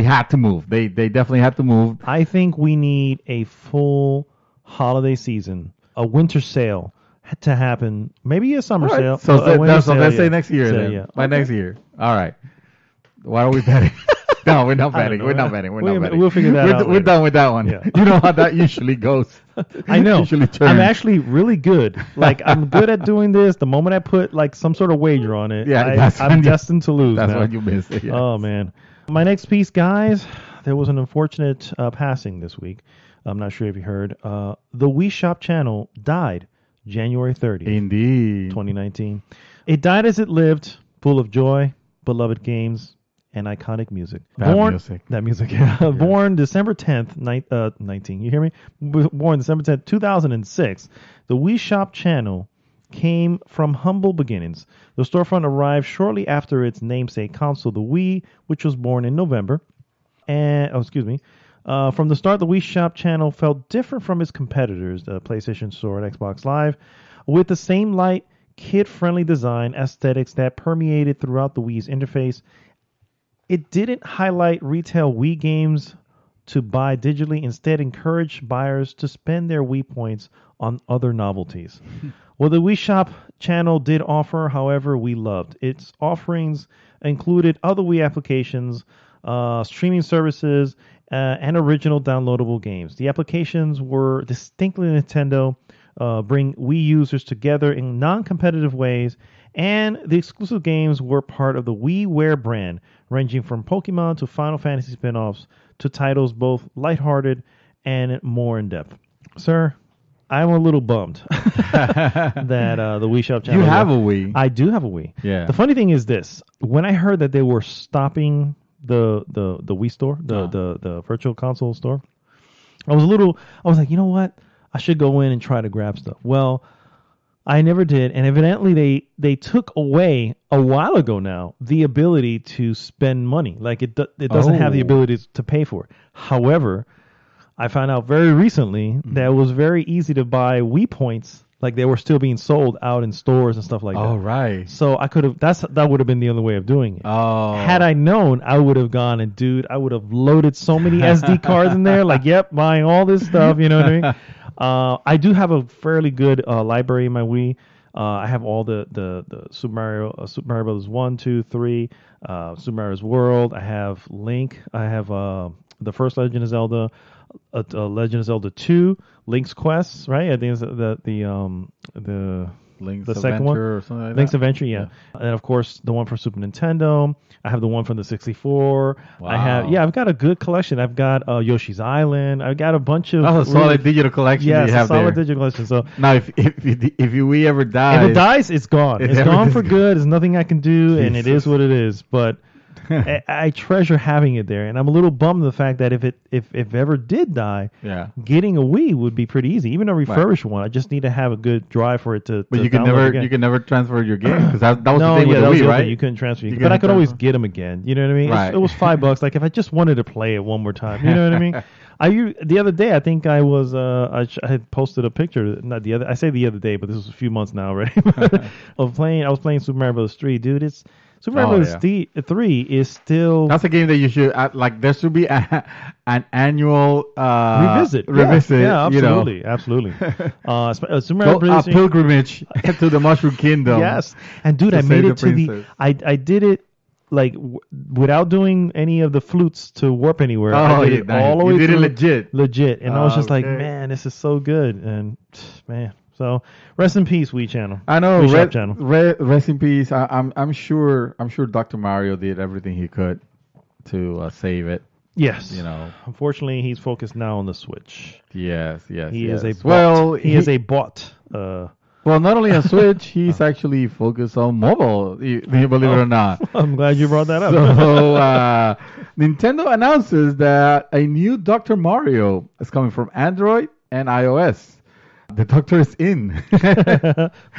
had to move. They definitely had to move. I think we need a full holiday season, a winter sale to happen. Maybe a summer sale. So let's say next year So, then. yeah. By next year. All right. Why are we betting? No, we're not betting. We're not betting. We'll figure that out. We're done with that one. Yeah. You know how that usually goes. I know. Usually turns. I'm actually really good. Like, I'm good at doing this. The moment I put like some sort of wager on it, I'm destined to lose. That's now. what you missed. Yeah. Oh man. My next piece, guys, there was an unfortunate passing this week. I'm not sure if you heard. The Wii Shop Channel died January 30th, Indeed. 2019. It died as it lived, full of joy, beloved games, and iconic music. That music, yeah. Yes. Born December 10th, 19. You hear me? Born December 10th, 2006. The Wii Shop Channel came from humble beginnings. The storefront arrived shortly after its namesake console, the Wii, which was born in November. From the start, the Wii Shop Channel felt different from its competitors, the PlayStation Store and Xbox Live, with the same light, kid-friendly design aesthetics that permeated throughout the Wii's interface. It didn't highlight retail Wii games to buy digitally, instead encouraged buyers to spend their Wii points on other novelties. What the Wii Shop Channel did offer, however, we loved. Its offerings included other Wii applications, streaming services, and original downloadable games. The applications were distinctly Nintendo, bring Wii users together in non-competitive ways, and the exclusive games were part of the WiiWare brand, ranging from Pokemon to Final Fantasy spin-offs to titles both lighthearted and more in-depth. Sir, I'm a little bummed that the Wii Shop Channel... You have a Wii. I do have a Wii. Yeah. The funny thing is this. When I heard that they were stopping the Wii store, the virtual console store, I was like, you know what? I should go in and try to grab stuff. Well, I never did, and evidently they took away a while ago now the ability to spend money. Like it doesn't have the ability to pay for it. However, I found out very recently that it was very easy to buy Wii points. Like they were still being sold out in stores and stuff like that. Oh, right. So I could have. That would have been the only way of doing it. Oh. Had I known, I would have gone and I would have loaded so many SD cards in there. Like, yep, buying all this stuff. You know what I mean? I do have a fairly good library in my Wii. I have all the Super Mario Bros. 1, 2, 3, Super Mario's World. I have Link. I have the first Legend of Zelda, Legend of Zelda 2, Link's Quest. Right? I think it's the Link's the Adventure second one, or something like Link's that? Adventure, yeah. And of course the one for Super Nintendo. I have the one from the 64. Wow. I've got a good collection. I've got Yoshi's Island. I've got a bunch of That's a solid digital collection yeah, you have solid there. digital collection. So Now, if Wii ever dies, if it dies, it's gone. It's gone for good. There's nothing I can do, and it is Jesus. what it is. But I treasure having it there, and I'm a little bummed the fact that if it ever did die, yeah. getting a Wii would be pretty easy. Even a refurbished one, I just need to have a good drive for it to. But to you can download again. never transfer your game because that was No, the thing with that the was Wii, the other right? thing. You couldn't transfer. You But I couldn't could always transfer. get them again. You know what I mean? Right. It was $5. Like if I just wanted to play it one more time. You know what I mean? The other day, I think I was I had posted a picture. Not the other. I say the other day, but this was a few months now, right? Of playing. I was playing Super Mario Bros. 3, dude. It's Super Mario Bros. 3 is still. That's a game that you should like. There should be an annual revisit. Yeah, absolutely, absolutely. Super Mario Bros. Pilgrimage to the Mushroom Kingdom. Yes, and dude, I made it to the. I did it. Like without doing any of the flutes to warp anywhere. I did it all the way through. You did it legit, and I was just like, man, this is so good, and man. So rest in peace, Wii Channel. I know. Wii Shop Channel. Rest in peace. I'm sure Dr. Mario did everything he could to save it. Yes. You know. Unfortunately, he's focused now on the Switch. Yes. He is a bot. Well, he is a bot. Well, not only on Switch, he's actually focused on mobile, you believe it or not. I'm glad you brought that up. So, Nintendo announces that a new Dr. Mario is coming from Android and iOS. The Doctor is in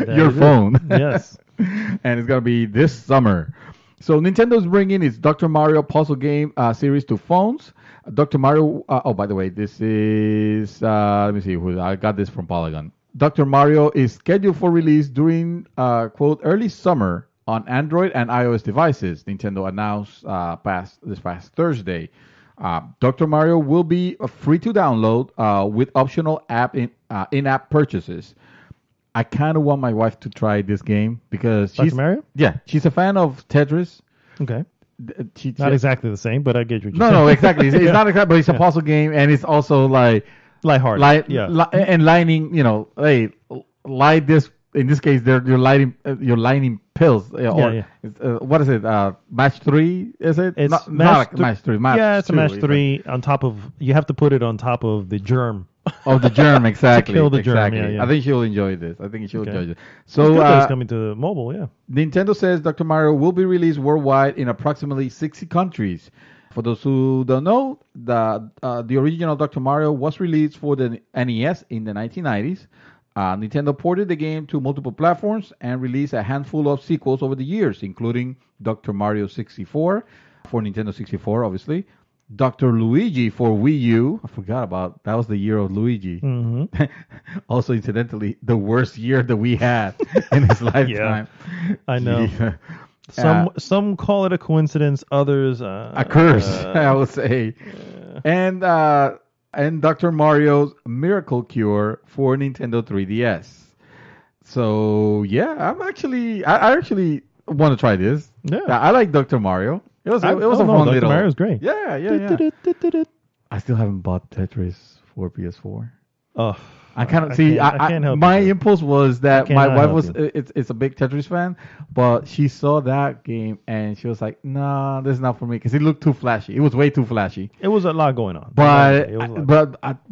your phone. Yes. And it's going to be this summer. So, Nintendo's bringing its Dr. Mario puzzle game series to phones. Dr. Mario, by the way, this is, let me see, I got this from Polygon. Dr. Mario is scheduled for release during, quote, early summer on Android and iOS devices, Nintendo announced this past Thursday. Dr. Mario will be free to download with optional in-app purchases. I kind of want my wife to try this game because Dr. Mario? Yeah, she's a fan of Tetris. Okay. Not exactly the same, but I get what you're saying. No, exactly. It's not exactly, but it's a puzzle game, and it's also like lighthearted. And lining, light this. In this case, you're lining pills. What is it? Match 3? Is it? It's not like match 3. It's a match 3 on top of. You have to put it on top of the germ. Of the germ, exactly. To kill the germ. Exactly. Yeah. I think she'll enjoy this. So it's coming to mobile. Yeah. Nintendo says Dr. Mario will be released worldwide in approximately 60 countries. For those who don't know, the original Dr. Mario was released for the NES in the 1990s. Nintendo ported the game to multiple platforms and released a handful of sequels over the years, including Dr. Mario 64 for Nintendo 64, obviously. Dr. Luigi for Wii U. I forgot about that was the year of Luigi. Mm-hmm. Also, incidentally, the worst year that we had in his lifetime. Yeah, I know. Yeah. Some call it a coincidence, others a curse, I would say. And Dr. Mario's Miracle Cure for Nintendo 3DS. So yeah, I actually want to try this. Yeah, I like Dr. Mario. It was a fun Dr. little. Mario's great. Yeah. I still haven't bought Tetris for PS4. Oh. I can't help my impulse was that my wife was it's a big Tetris fan, but she saw that game and she was like, "Nah, this is not for me," because it looked too flashy. It was way too flashy. It was a lot going on.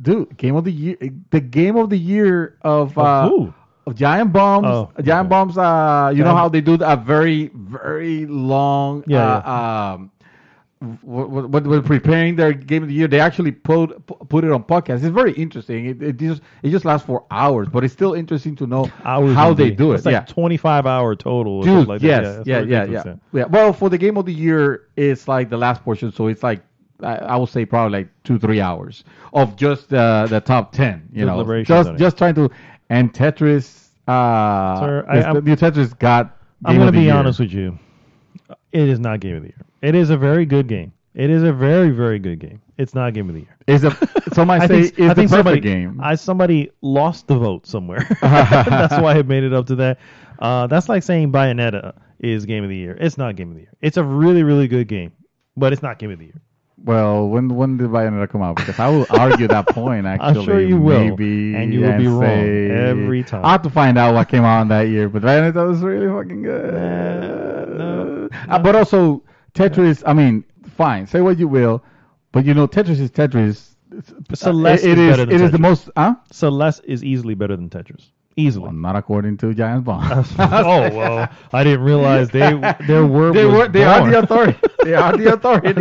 Dude, game of the year, the game of the year of Giant Bombs. Giant Bombs. You know how they do a very very long. When preparing their game of the year, they actually put it on podcast. It's very interesting. It just lasts for hours, but it's still interesting to know how they do it. It's like 25-hour total. Dude, like yes, yeah. Well, for the game of the year, it's like the last portion, so it's like I would say probably like 2-3 hours of just the top 10. Just trying to and Tetris. Sir, the new Tetris got. I'm going to be honest with you. It is not game of the year. It is a very good game. It is a very, very good game. It's not game of the year. Some might say it's the perfect game. Somebody lost the vote somewhere. That's why it made it up to that. That's like saying Bayonetta is game of the year. It's not game of the year. It's a really, really good game, but it's not game of the year. Well, when did Bayonetta come out? Because I will argue that point, actually. I'm sure you will. Maybe, and you will be wrong every time. I have to find out what came out that year, but Bayonetta was really fucking good. No. But also, Tetris, I mean, fine, say what you will, but Tetris is Tetris. Celeste is better than Tetris. It is the most, Celeste is easily better than Tetris. Easily. Well, not according to Giant Bomb. Oh, well, I didn't realize they are the authority. They are the authority.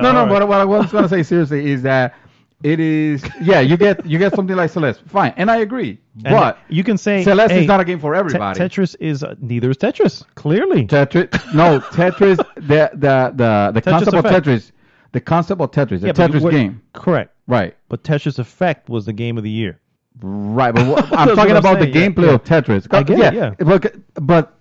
No, but what I was going to say seriously is that it is, you get something like Celeste. Fine, and I agree. But you can say Celeste is not a game for everybody. Tetris is, neither is Tetris, clearly. Tetris, the concept of Tetris. The concept of Tetris, the Yeah, but Tetris game. Correct. Right. But Tetris Effect was the game of the year. Right, but I'm That's talking what I'm about the saying, gameplay of Tetris. I get it, yeah. But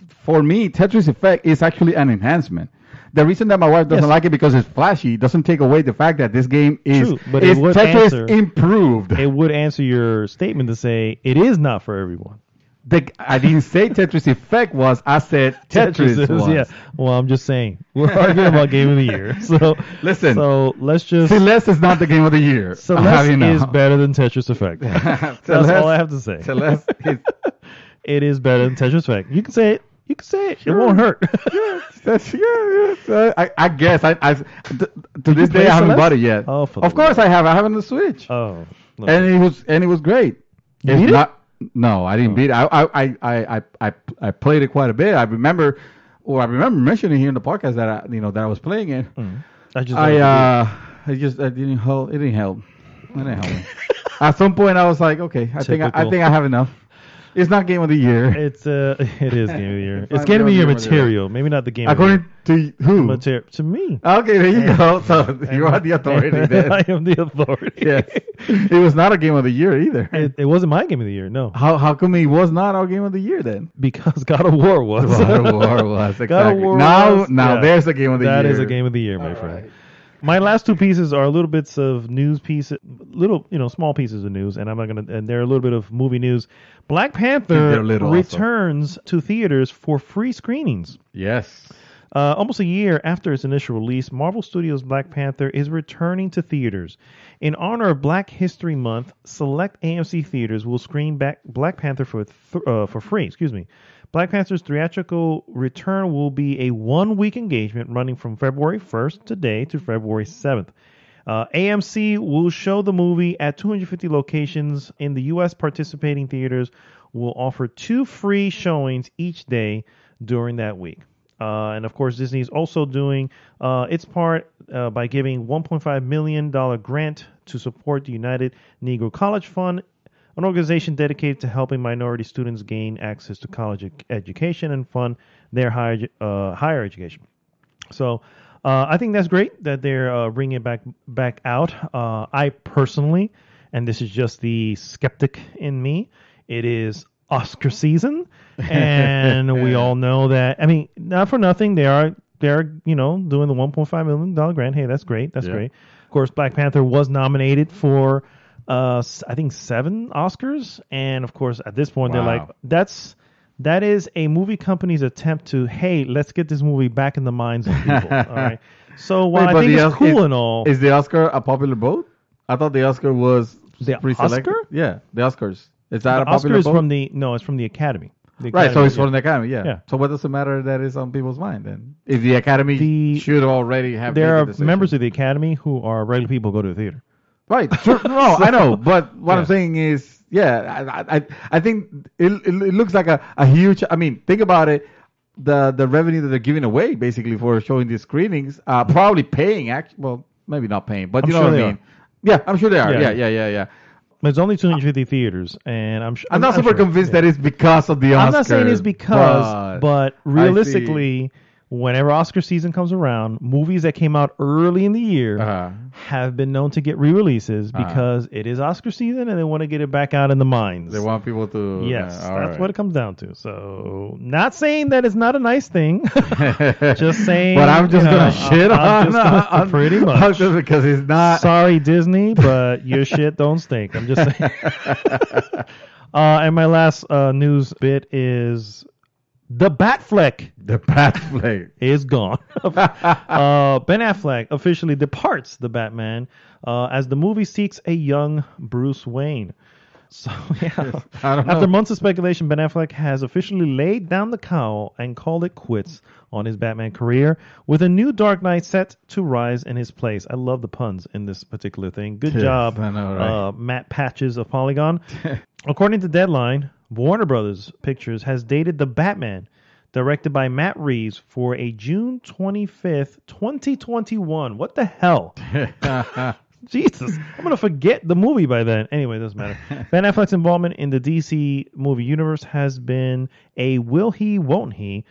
for me, Tetris Effect is actually an enhancement. The reason that my wife doesn't Yes. like it because it's flashy doesn't take away the fact that this game is, True, but it is would Tetris answer- improved. It would answer your statement to say it is not for everyone. I didn't say Tetris Effect was. I said Tetris is, was. yeah. Well, I'm just saying we're arguing about game of the year. So Listen. So let's just. Celeste is not the game of the year. Celeste You know. is better than Tetris Effect. That's all I have to say. Celeste is. It is better than Tetris Effect. You can say it. You can say it. Sure. It won't hurt. I guess to this play day I haven't Celeste? bought it yet. Oh, for of the course I have. I have it on the Switch. Oh. look. And it was great. You It's beat it? not. No, I didn't beat it. I played it quite a bit. I remember mentioning here in the podcast that I was playing it. I just. It didn't help. It didn't help. Me. At some point, I was like, okay, I think I have enough. It's not game of the year. It is game of the year. It's It's not game of the year game of the year. material. Maybe not the game. According to who? of the year. To me. Okay, there you go. So you are the authority then. I am the authority. Yes. It was not a game of the year either. It wasn't my game of the year. No. How come it was not our game of the year then? Because God of War was. God of War was exactly. God of War now was, now yeah. there's a game of the year. That is a game of the year, my All friend. right. My last two pieces are little bits of news pieces, small pieces of news, and and they're a little bit of movie news. Black Panther They're little returns to theaters for free screenings. Yes. Almost a year after its initial release, Marvel Studios' Black Panther is returning to theaters. In honor of Black History Month, select AMC theaters will screen Black Panther for free. Black Panther's theatrical return will be a 1-week engagement running from February 1st today to February 7th. AMC will show the movie at 250 locations in the U.S. Participating theaters will offer 2 free showings each day during that week. And of course, Disney is also doing its part by giving $1.5 million grant to support the United Negro College Fund, an organization dedicated to helping minority students gain access to college education and fund their higher education. So I think that's great that they're bringing it back out. I personally, and this is just the skeptic in me, it is Oscar season, and we all know that. I mean, not for nothing, they're doing the $1.5 million grant. Hey, that's great. That's great. Of course, Black Panther was nominated for I think 7 Oscars, and of course at this point they're like, that is a movie company's attempt to, hey, let's get this movie back in the minds of people. All right. So while I think it's cool and all, is the Oscar a popular vote? I thought the Oscar was the pre-selected. Oscar? Yeah, the Oscars. Is that the a popular Oscar is vote? it's from the Academy. The Right, so Academy, it's from the Academy, yeah. Yeah. So what does it matter that is on people's mind then? If the Academy should already have there made are the decision. members of the Academy who are regular people who go to the theater. Right. Sure. No, I know. But what I'm saying is, I think it looks like a huge. I mean, think about it. The revenue that they're giving away basically for showing these screenings, probably paying. Well, maybe not paying, but you know what I mean. Yeah, I'm sure they are. Yeah. But it's only 250 theaters, and I'm not super convinced that it's because of the Oscars. I'm not saying it's because, but realistically, whenever Oscar season comes around, movies that came out early in the year have been known to get re-releases because it is Oscar season and they want to get it back out in the minds. They want people to... Yes, that's what it comes down to. So, not saying that it's not a nice thing. Just saying... But I'm just going to shit on... Pretty much. Because it's not... Sorry, Disney, but your shit don't stink. I'm just saying. And my last news bit is... The Batfleck. The Batfleck is gone. Ben Affleck officially departs the Batman as the movie seeks a young Bruce Wayne. So, yeah. After months of speculation, Ben Affleck has officially laid down the cowl and called it quits on his Batman career, with a new Dark Knight set to rise in his place. I love the puns in this particular thing. Good job, I know, right? Matt Patches of Polygon. According to Deadline, Warner Brothers Pictures has dated The Batman, directed by Matt Reeves, for a June 25th, 2021. What the hell? Jesus, I'm gonna forget the movie by then. Anyway, it doesn't matter. Ben Affleck's involvement in the DC movie universe has been a will he, won't he,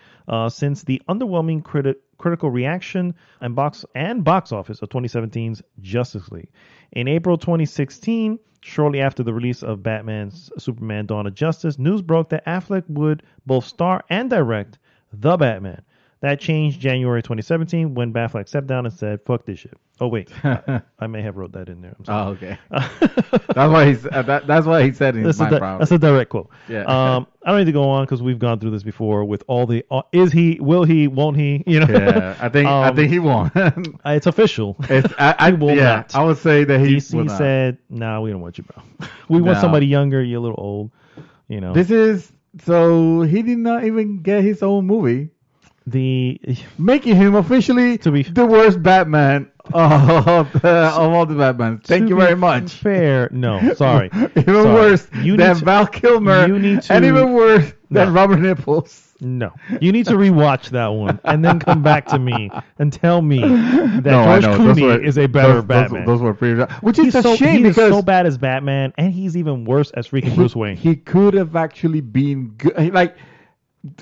since the underwhelming critical reaction and box office of 2017's Justice League. In April 2016, shortly after the release of Batman's Superman: Dawn of Justice, news broke that Affleck would both star and direct The Batman. That changed January 2017 when Affleck stepped down and said, "Fuck this shit." Oh wait, I may have wrote that in there. I'm sorry. Oh, okay. That's why he said it's my problem. That's a direct quote. Yeah. I don't need to go on because we've gone through this before with all the is he, will he, won't he? You know. Yeah, I think he won't. It's official. I will not. I would say that he DC said, "Nah, we don't want you, bro. We want somebody younger. You're a little old." You know. So he did not even get his own movie. Making him officially the worst Batman of all the Batmans. Thank you very much. Fair, no, sorry. Even worse than Val Kilmer, and even worse than Robert Nipples. No, you need to rewatch that one and then come back to me and tell me that George Clooney is a better Batman. Those were pretty. Which is a shame because he's so bad as Batman, and he's even worse as freaking Bruce Wayne. He could have actually been good. Like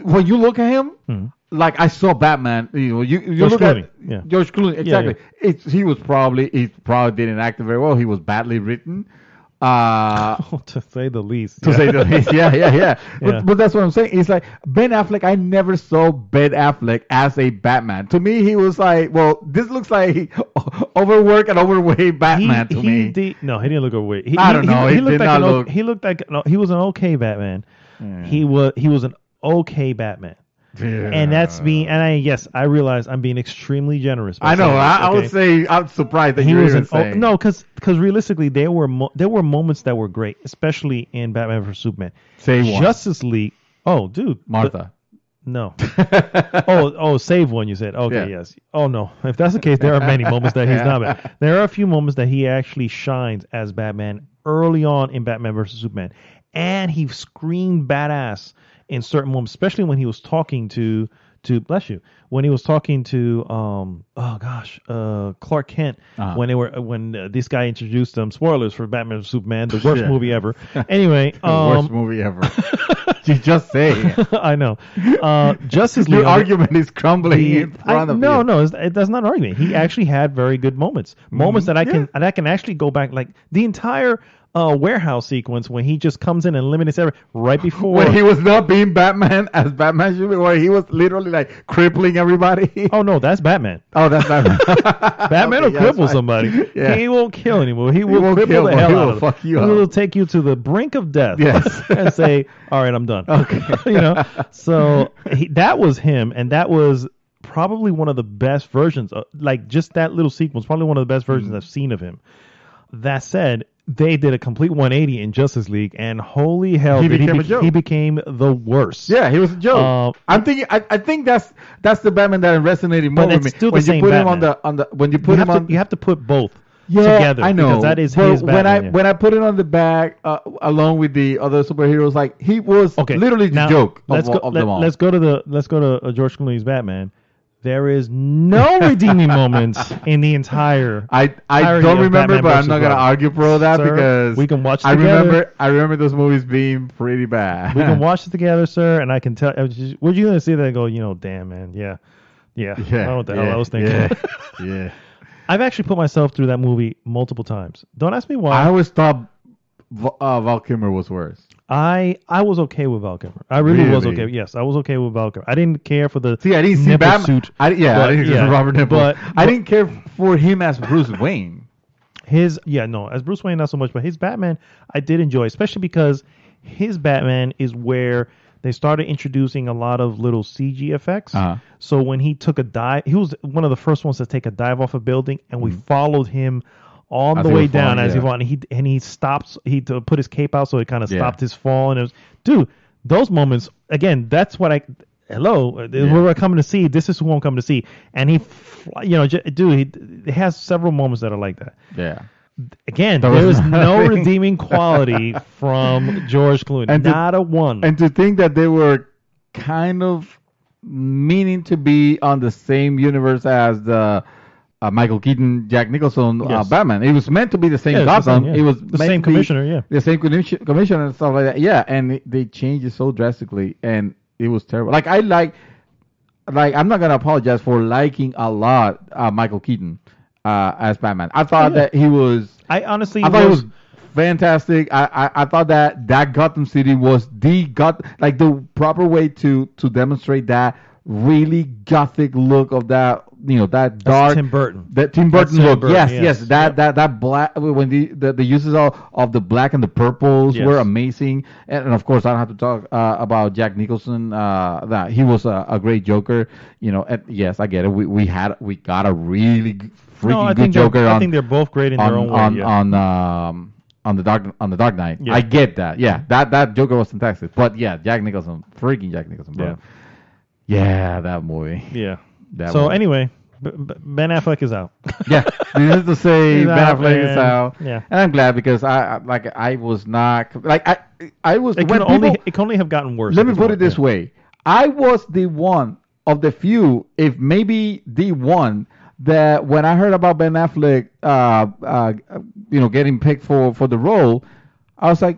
when you look at him. Like I saw Batman, you look Clooney. at George Clooney, exactly. Yeah. He probably didn't act very well. He was badly written, to say the least. Yeah. But that's what I'm saying. It's like Ben Affleck. I never saw Ben Affleck as a Batman. To me, he was like, well, this looks like overworked and overweight Batman to me. He didn't look overweight. I don't know. He looked like he was an okay Batman. Yeah. He was an okay Batman. Yeah. And that's me. And I realize I'm being extremely generous. I know. I would say I'm surprised that you're even saying. No, because realistically, there were moments that were great, especially in Batman vs Superman. Say one. Justice League. Oh, dude. Martha. No. Save one. You said. Okay. Yeah. Yes. Oh no. If that's the case, there are many moments that he's not bad. There are a few moments that he actually shines as Batman early on in Batman vs Superman, and he screamed badass in certain moments, especially when he was talking to when he was talking to Clark Kent when this guy introduced them. Spoilers for Batman vs Superman, the worst movie ever. Anyway, worst movie ever. You just say. I know. Justice League. Your argument is crumbling in front of you. No, that's not an argument. He actually had very good moments that I can actually go back, like the entire warehouse sequence when he just comes in and eliminates everything right before. When he was not being Batman as Batman should be, where he was literally like crippling everybody. Oh no, that's Batman. Oh, that's Batman. Batman will cripple somebody. Yeah. He won't kill anymore. He will cripple the hell out of them. He will take you to the brink of death. Yes. And say, "All right, I'm done." Okay. So that was him, and that was probably one of the best versions. Like just that little sequence, probably one of the best versions I've seen of him. That said, they did a complete 180 in Justice League, and holy hell, he became the worst. Yeah, he was a joke. I think that's the Batman that resonated more with me. Still when you put him on, you have to put both together. I know, because that is his Batman. When I put it on the back along with the other superheroes, like he was literally the joke of them all. Let's go to George Clooney's Batman. There is no redeeming moments in the entire. I don't remember, but I'm not gonna argue pro that because we can watch. I remember those movies being pretty bad. We can watch it together, sir, and I can tell. Were you gonna see that and go? Damn man, yeah. I don't know what the hell I was thinking. Yeah. I've actually put myself through that movie multiple times. Don't ask me why. I always thought Val Kilmer was worse. I was okay with Val Kilmer. I really was okay. Yes, I was okay with Val Kilmer. I didn't care for the I didn't see Batman suit. I didn't care for Robert Nipple. But I didn't care for him as Bruce Wayne. As Bruce Wayne not so much, but his Batman I did enjoy, especially because his Batman is where they started introducing a lot of little CG effects. So when he took a dive, he was one of the first ones to take a dive off a building, and we followed him on the way down as he falling, and he stops. He put his cape out, so it kind of stopped his fall. And it was, those moments again. That's what we're coming to see. This is who I'm coming to see. And he has several moments that are like that. Yeah. Again, there was no redeeming quality from George Clooney. Not a one. And to think that they were kind of meaning to be on the same universe as the Michael Keaton, Jack Nicholson, Yes. Batman. It was meant to be the same Yeah, it's the Gotham. same, yeah. It was The meant same to be commissioner, yeah. the same commissioner and stuff like that. Yeah, and they changed it so drastically, and it was terrible. Like I'm not gonna apologize for liking a lot Michael Keaton as Batman. I thought that he was. I honestly I thought it was fantastic. I thought that Gotham City was the proper way to demonstrate that really gothic look of that, that dark Tim Burton. That Tim Burton Tim look. Burton, Yes, yes. that black, when the uses of the black and the purples Yes. were amazing. And of course I don't have to talk about Jack Nicholson, that he was a great Joker, and yes, I get it. We got a really freaking good Joker I think they're both great in their own way. on the Dark Knight. Yeah. I get that. Yeah, that Joker was fantastic. But yeah, Jack Nicholson, freaking Jack Nicholson, bro. Yeah, that movie. Yeah. That So movie. anyway, Ben Affleck is out. Yeah, needless to say, He's Ben out, Affleck is man. out. Yeah. And I'm glad because I was not like I was. It when can people, only have gotten worse. let at me this put point. it this Yeah. way: I was the one of the few, if maybe the one, that when I heard about Ben Affleck, getting picked for the role, I was like,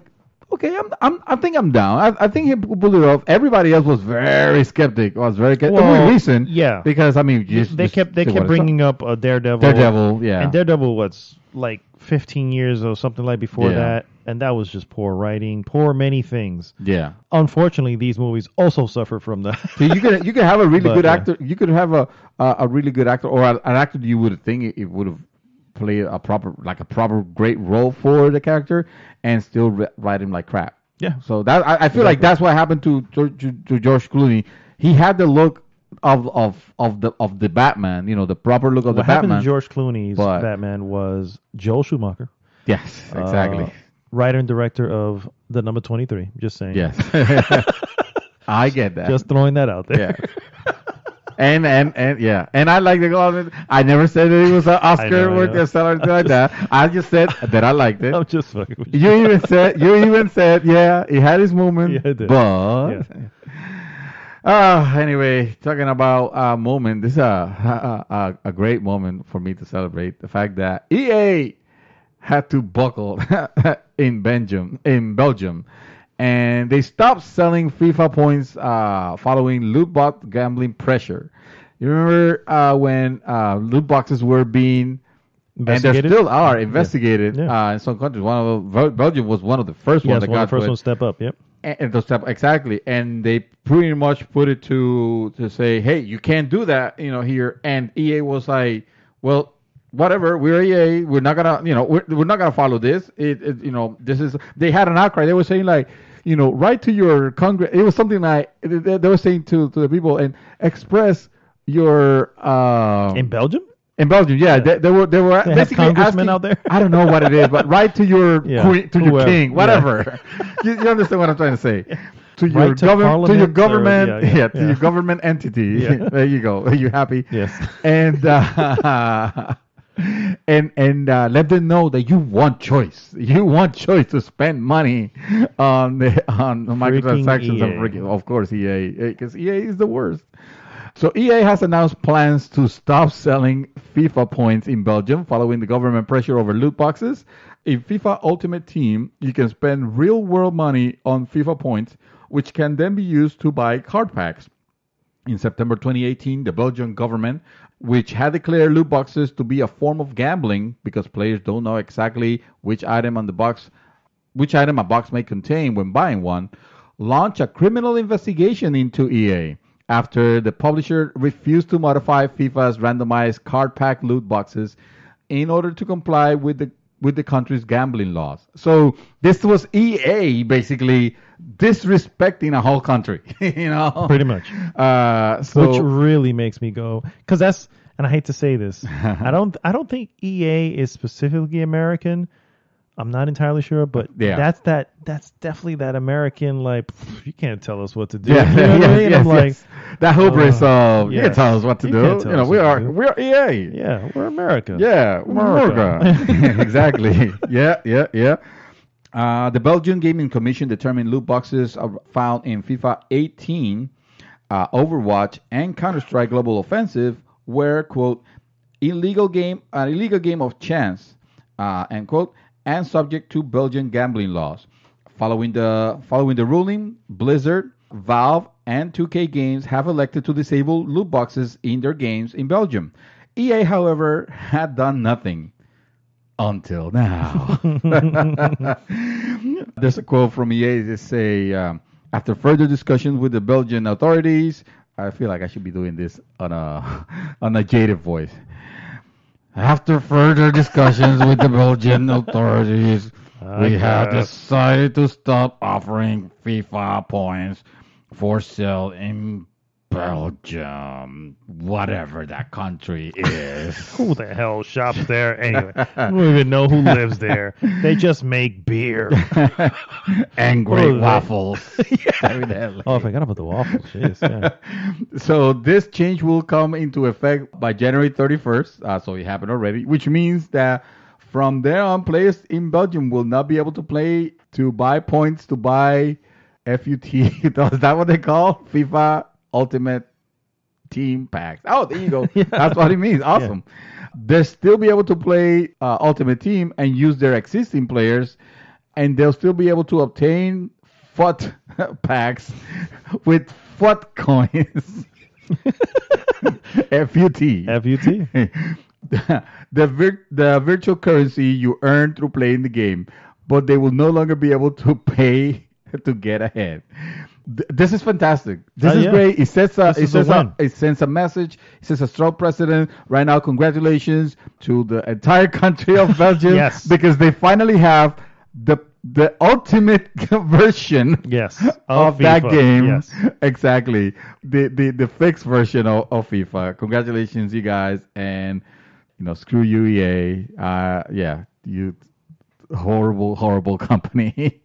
okay, I think I'm down. I think he pulled it off. Everybody else was very skeptic. Was very skeptic. Well, With reason. yeah. Because I mean, They kept bringing up Daredevil. Daredevil. Yeah. And Daredevil was like 15 years or something like before Yeah. that, and that was just poor writing, poor many things. Yeah. Unfortunately, these movies also suffer from that. So you could have a really But, good yeah. actor. You could have a really good actor, or an actor you would think it would have played a proper great role for the character, and still write him like crap. Yeah. So that I feel like that's what happened to George Clooney. He had the look of the Batman, the proper look of What the happened Batman. to George Clooney's But- Batman was Joel Schumacher, Yes, exactly. writer and director of The Number 23. Just saying. Yes. I get that. Just throwing that out there. Yeah. And yeah, and I like the go. I never said that he was an I Oscar know. or something like that. I just said that I liked it. I'm just fucking with you. You even said, yeah, he had his moment, Yeah, it did. but Yeah. anyway, talking about moment. This is a great moment for me to celebrate the fact that EA had to buckle in Belgium, and they stopped selling FIFA points following loot box gambling pressure. You remember when loot boxes were being and they Investigated? still are investigated Yeah. in some countries. Belgium was one of the first Yes, ones that one got of the first to it. ones step up. Yep. And those step exactly, and they pretty much put it to say, hey, you can't do that, here. And EA was like, well, whatever, we're EA, we're not gonna, we're not gonna follow this. This is. They had an outcry. They were saying like, write to your Congress. It was something like they were saying to the people and express your In Belgium? in Belgium, yeah, they were They have basically congressmen asking, out there? I don't know what it is, but write to your Yeah, queen, to your whoever. king, whatever. You understand what I'm trying to say? To your Write to government, to your Parliament or- government, yeah, to your government entity. Yeah. There you go. Are you happy? Yes. And and let them know that you want choice. You want choice to spend money on microtransactions. EA. Of course, EA, because EA is the worst. So EA has announced plans to stop selling FIFA points in Belgium following the government pressure over loot boxes. In FIFA Ultimate Team, you can spend real-world money on FIFA points, which can then be used to buy card packs. In September 2018, the Belgian government, which had declared loot boxes to be a form of gambling because players don't know exactly which item a box may contain when buying one, launched a criminal investigation into EA after the publisher refused to modify FIFA's randomized card pack loot boxes in order to comply with the country's gambling laws. So this was EA basically disrespecting a whole country, Pretty much. So Which really makes me go, because that's, and I hate to say this, I don't think EA is specifically American. I'm not entirely sure, but Yeah. that's definitely that American, like, you can't tell us what to do. yeah, You know what I mean? yes, I'm like, yes. That hubris of you yes. can't tell us what to You do. can't tell us what to do. We're EA. yeah, we're America. Yeah, America. America. Exactly. Yeah. The Belgian Gaming Commission determined loot boxes are found in FIFA 18, Overwatch, and Counter-Strike Global Offensive were, quote, illegal game of chance, end quote, and subject to Belgian gambling laws. Following the ruling, Blizzard, Valve, and 2K Games have elected to disable loot boxes in their games in Belgium. EA, however, had done nothing until now. There's a quote from EA that say, after further discussions with the Belgian authorities, I feel like I should be doing this on a jaded voice. After further discussions with the Belgian authorities, we have decided to stop offering FIFA points for sale in Belgium, whatever that country is. Who the hell shops there anyway? I don't even know who lives there. They just make beer and great waffles. Oh, I forgot about the waffles. Jeez, yeah. So this change will come into effect by January 31st. So it happened already, which means that from there on, players in Belgium will not be able to buy points to buy FUT. Is that what they call FIFA Ultimate Team Packs? Oh, there you go. Yeah. That's what it means. Awesome. Yeah. They'll still be able to play Ultimate Team and use their existing players, and they'll still be able to obtain FUT packs with FUT coins. FUT. The virtual currency you earn through playing the game, but they will no longer be able to pay to get ahead. This is fantastic. This is great. It sends a message. It sends a strong precedent. Right now, congratulations to the entire country of Belgium. Yes. Because they finally have the ultimate version of that game. Yes. Exactly. The fixed version of FIFA. Congratulations, you guys. And screw you, EA. You horrible company.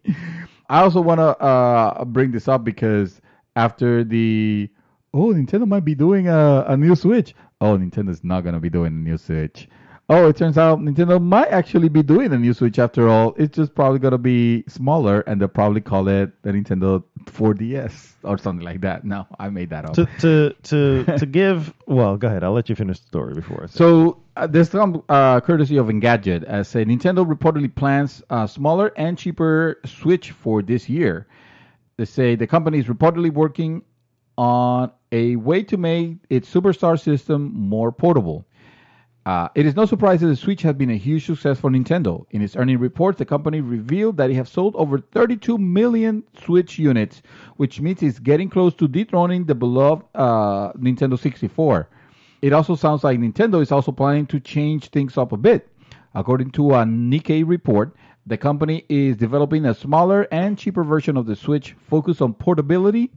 I also want to bring this up because after Nintendo might be doing a new Switch. Oh, Nintendo's not going to be doing a new Switch. Oh, it turns out Nintendo might actually be doing a new Switch after all. It's just probably going to be smaller, and they'll probably call it the Nintendo 4DS or something like that. No, I made that up. To give... Well, go ahead. I'll let you finish the story before. So there's some courtesy of Engadget. As say, Nintendo reportedly plans a smaller and cheaper Switch for this year. They say the company is reportedly working on a way to make its Superstar system more portable. It is no surprise that the Switch has been a huge success for Nintendo. In its earnings report, the company revealed that it has sold over 32 million Switch units, which means it's getting close to dethroning the beloved Nintendo 64. It also sounds like Nintendo is also planning to change things up a bit. According to a Nikkei report, the company is developing a smaller and cheaper version of the Switch focused on portability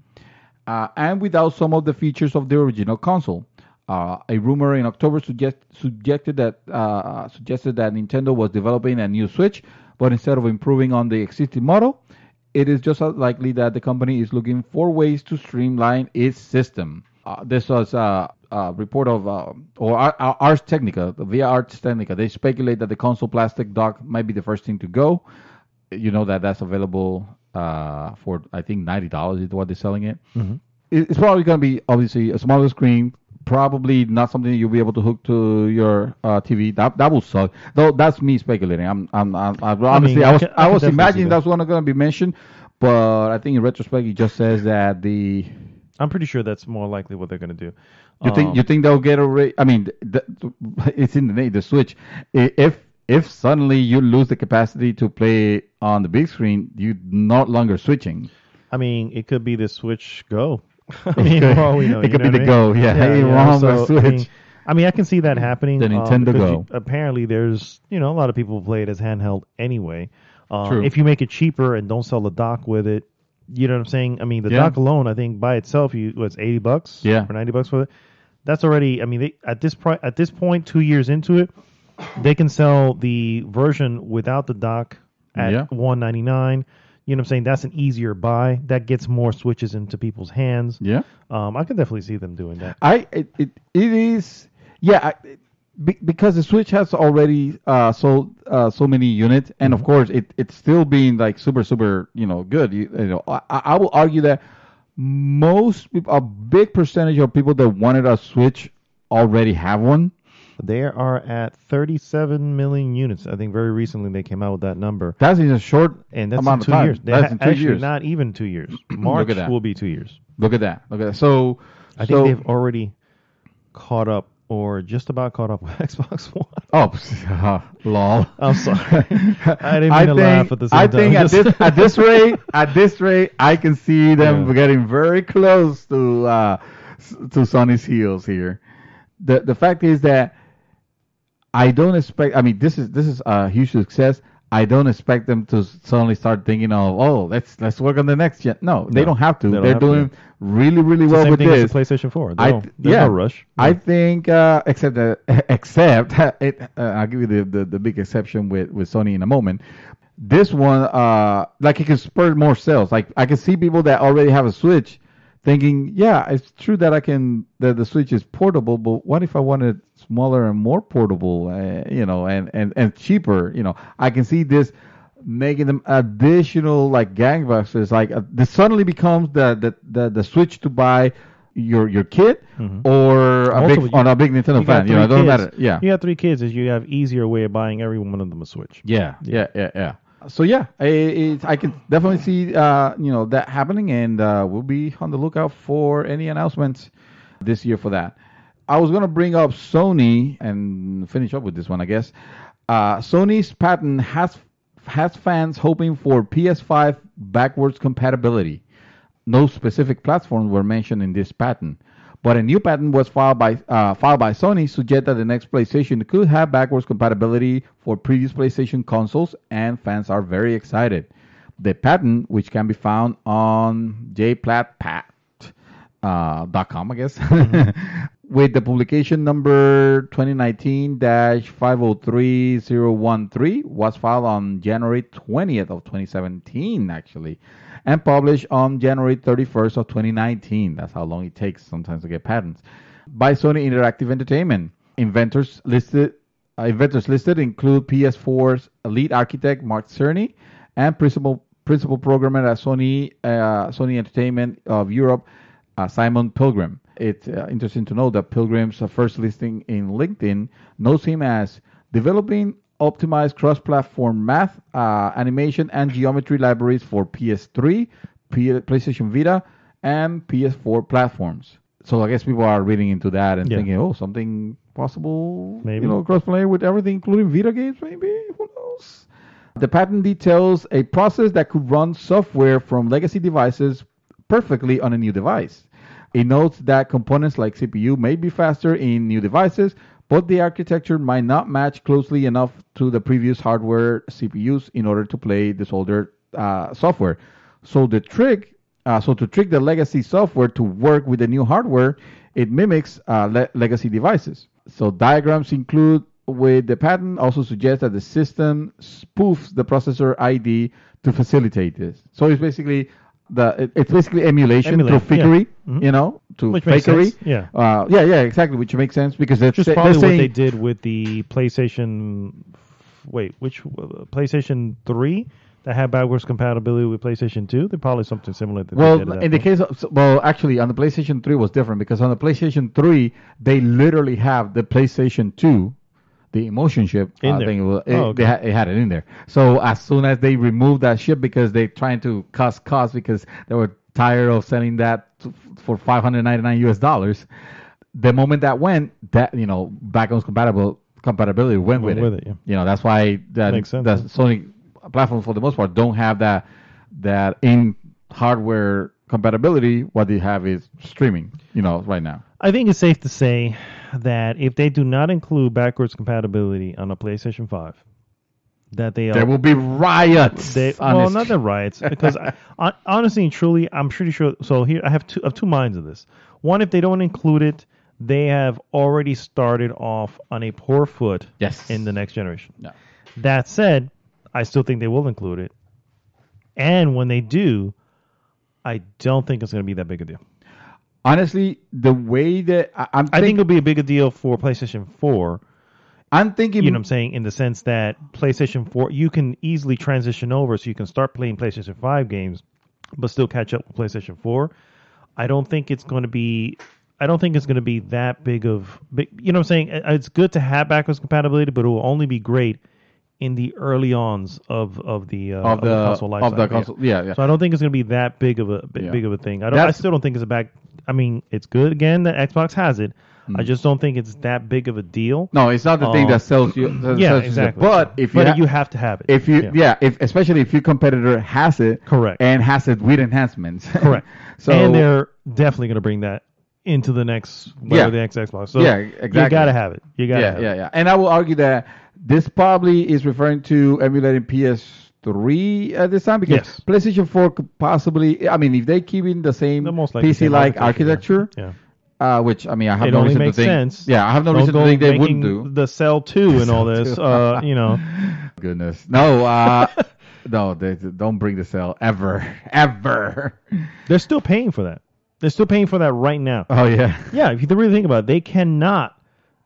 and without some of the features of the original console. A rumor in October suggested that Nintendo was developing a new Switch, but instead of improving on the existing model, it is just as likely that the company is looking for ways to streamline its system. This was a report of Ars Technica, via Ars Technica. They speculate that the console plastic dock might be the first thing to go. You know that's available for, I think, $90 is what they're selling it. Mm-hmm. It's probably going to be, obviously, a smaller screen. Probably not something you'll be able to hook to your TV. That will suck. Though that's me speculating. I was imagining that's one going to be mentioned, but I think in retrospect it just says that I'm pretty sure that's more likely what they're going to do. You think they'll get a? I mean, it's in the name, the Switch. If suddenly you lose the capacity to play on the big screen, you're no longer switching. I mean, it could be the Switch Go. I mean, for all we know, it could be the Go. Switch. I mean, I can see that happening. The Nintendo Go. Apparently, there's a lot of people who play it as handheld anyway. True. If you make it cheaper and don't sell the dock with it, you know what I'm saying? I mean, the dock alone, I think by itself, it's $80 or $90 for it. That's already. I mean, at this point, 2 years into it, they can sell the version without the dock at $199. You know what I'm saying? That's an easier buy. That gets more Switches into people's hands. Yeah. I can definitely see them doing that. It is. Yeah. Because the Switch has already sold so many units, and of course it's still being like super good. I will argue that a big percentage of people that wanted a Switch already have one. They are at 37 million units. I think very recently they came out with that number. That's in a short And that's amount in 2 of time. years. That's in 2 actually years. not even 2 years. March at that. will be 2 years. Look at that. Look at that. So I think they've already caught up or just about caught up with Xbox One. Oh, lol. I'm sorry. I didn't mean to laugh at the same time. I think at this rate, I can see them getting very close to Sony's heels here. The fact is that I don't expect. I mean, this is a huge success. I don't expect them to suddenly start thinking of, let's work on the next gen. No, they don't have to. They're doing really, really well with this. It's the PlayStation 4. There's no rush. I think, except I'll give you the big exception with Sony in a moment. This one, like it can spur more sales. Like I can see people that already have a Switch thinking, yeah, it's true that the Switch is portable, but what if I wanted smaller and more portable, and cheaper? I can see this making them additional like gangbusters. Like this suddenly becomes the Switch to buy your kid or a big Nintendo fan. It doesn't matter. Yeah, you have 3 kids, is you have easier way of buying every one of them a Switch. Yeah. So I can definitely see that happening, and we'll be on the lookout for any announcements this year for that. I was going to bring up Sony and finish up with this one, I guess. Sony's patent has fans hoping for PS5 backwards compatibility. No specific platforms were mentioned in this patent, but a new patent was filed by Sony suggests that the next PlayStation could have backwards compatibility for previous PlayStation consoles, and fans are very excited. The patent, which can be found on jplatpat.com, I guess, with the publication number 2019-503013, was filed on January 20th of 2017, actually, and published on January 31st of 2019. That's how long it takes sometimes to get patents. By Sony Interactive Entertainment. Inventors listed include PS4's lead architect Mark Cerny and principal programmer at Sony Entertainment of Europe, Simon Pilgrim. It's interesting to know that Pilgrim's first listing in LinkedIn knows him as developing optimized cross-platform math, animation, and geometry libraries for PS3, PlayStation Vita, and PS4 platforms. So I guess people are reading into that and thinking, something possible, maybe cross-play with everything, including video games, maybe. Who knows? The patent details a process that could run software from legacy devices perfectly on a new device. It notes that components like CPU may be faster in new devices, but the architecture might not match closely enough to the previous hardware CPUs in order to play this older software. So to trick the legacy software to work with the new hardware, it mimics legacy devices. So diagrams include with the patent also suggest that the system spoofs the processor ID to facilitate this. So it's basically emulation through fakery, to which fakery. Exactly. Which makes sense because that's just probably what they did with the PlayStation. PlayStation 3 that had backwards compatibility with PlayStation 2. They're probably something similar. Actually, on the PlayStation 3 was different because on the PlayStation 3 they literally have the PlayStation 2. The emotion chip, in there. It had it in there. So as soon as they removed that chip because they're trying to cut costs because they were tired of selling that for $599, the moment that went, backwards compatibility went with it. That's why that Sony platforms for the most part don't have that in hardware compatibility. What they have is streaming. Right now. I think it's safe to say that if they do not include backwards compatibility on a PlayStation 5, that there will be riots. Not the riots, because honestly and truly, I'm pretty sure. So here I have two minds of this. One, if they don't include it, they have already started off on a poor foot. In the next generation. No. That said, I still think they will include it, and when they do, I don't think it's going to be that big a deal. Honestly, the way that I think it'll be a bigger deal for PlayStation 4. I'm thinking, you know what I'm saying, in the sense that PlayStation 4, you can easily transition over so you can start playing PlayStation 5 games, but still catch up with PlayStation 4. I don't think it's going to be I don't think it's going to be that big. You know what I'm saying? It's good to have backwards compatibility, but it will only be great in the early ons of the console life cycle. Of the console, yeah. So I don't think it's going to be that big of a thing. I still don't think it's a back. I mean, it's good again that Xbox has it. I just don't think it's that big of a deal. No, it's not the thing that sells you. Exactly. But you have to have it. Especially if your competitor has it, correct, and has it with enhancements, correct. So and they're definitely going to bring that into the next the next Xbox. So exactly. You got to have it. You got to have it. And I will argue that this probably is referring to emulating PS3 at this time, because PlayStation 4 could possibly. I mean, if they keep in the same PC-like architecture. Which, I mean, I have no reason to think. Sense. Yeah, I have no reason to think they wouldn't do. The Cell 2 and all this, you know. Goodness. No, no, they don't bring the Cell ever. They're still paying for that. They're still paying for that right now. Oh, yeah. Yeah, if you really think about it, they cannot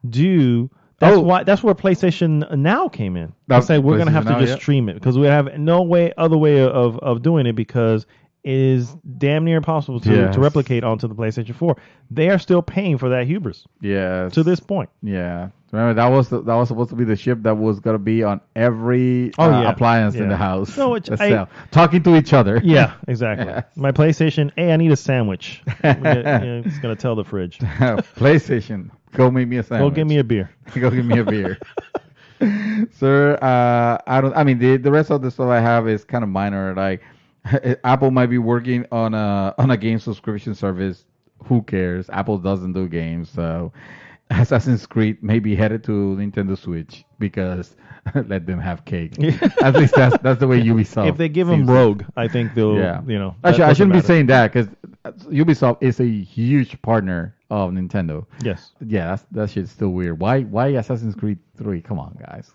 do... That's where PlayStation Now came in. They said we're going to have to just stream it because we have no other way of doing it, because it is damn near impossible to replicate onto the PlayStation 4. They are still paying for that hubris. Yeah. To this point. Yeah. Remember, that was supposed to be the chip that was going to be on every appliance in the house. No, talking to each other. Yeah, exactly. My PlayStation, hey, I need a sandwich. It's going to tell the fridge. PlayStation, go make me a sandwich. Go give me a beer. Go give me a beer. Sir, the rest of the stuff I have is kind of minor. Like, Apple might be working on a game subscription service. Who cares? Apple doesn't do games, so Assassin's Creed may be headed to Nintendo Switch, because let them have cake. At least that's the way Ubisoft. If they give them Rogue, I think they'll. Actually, I shouldn't be saying that, because Ubisoft is a huge partner of Nintendo. Yes. Yeah, that shit's still weird. Why Assassin's Creed 3? Come on, guys.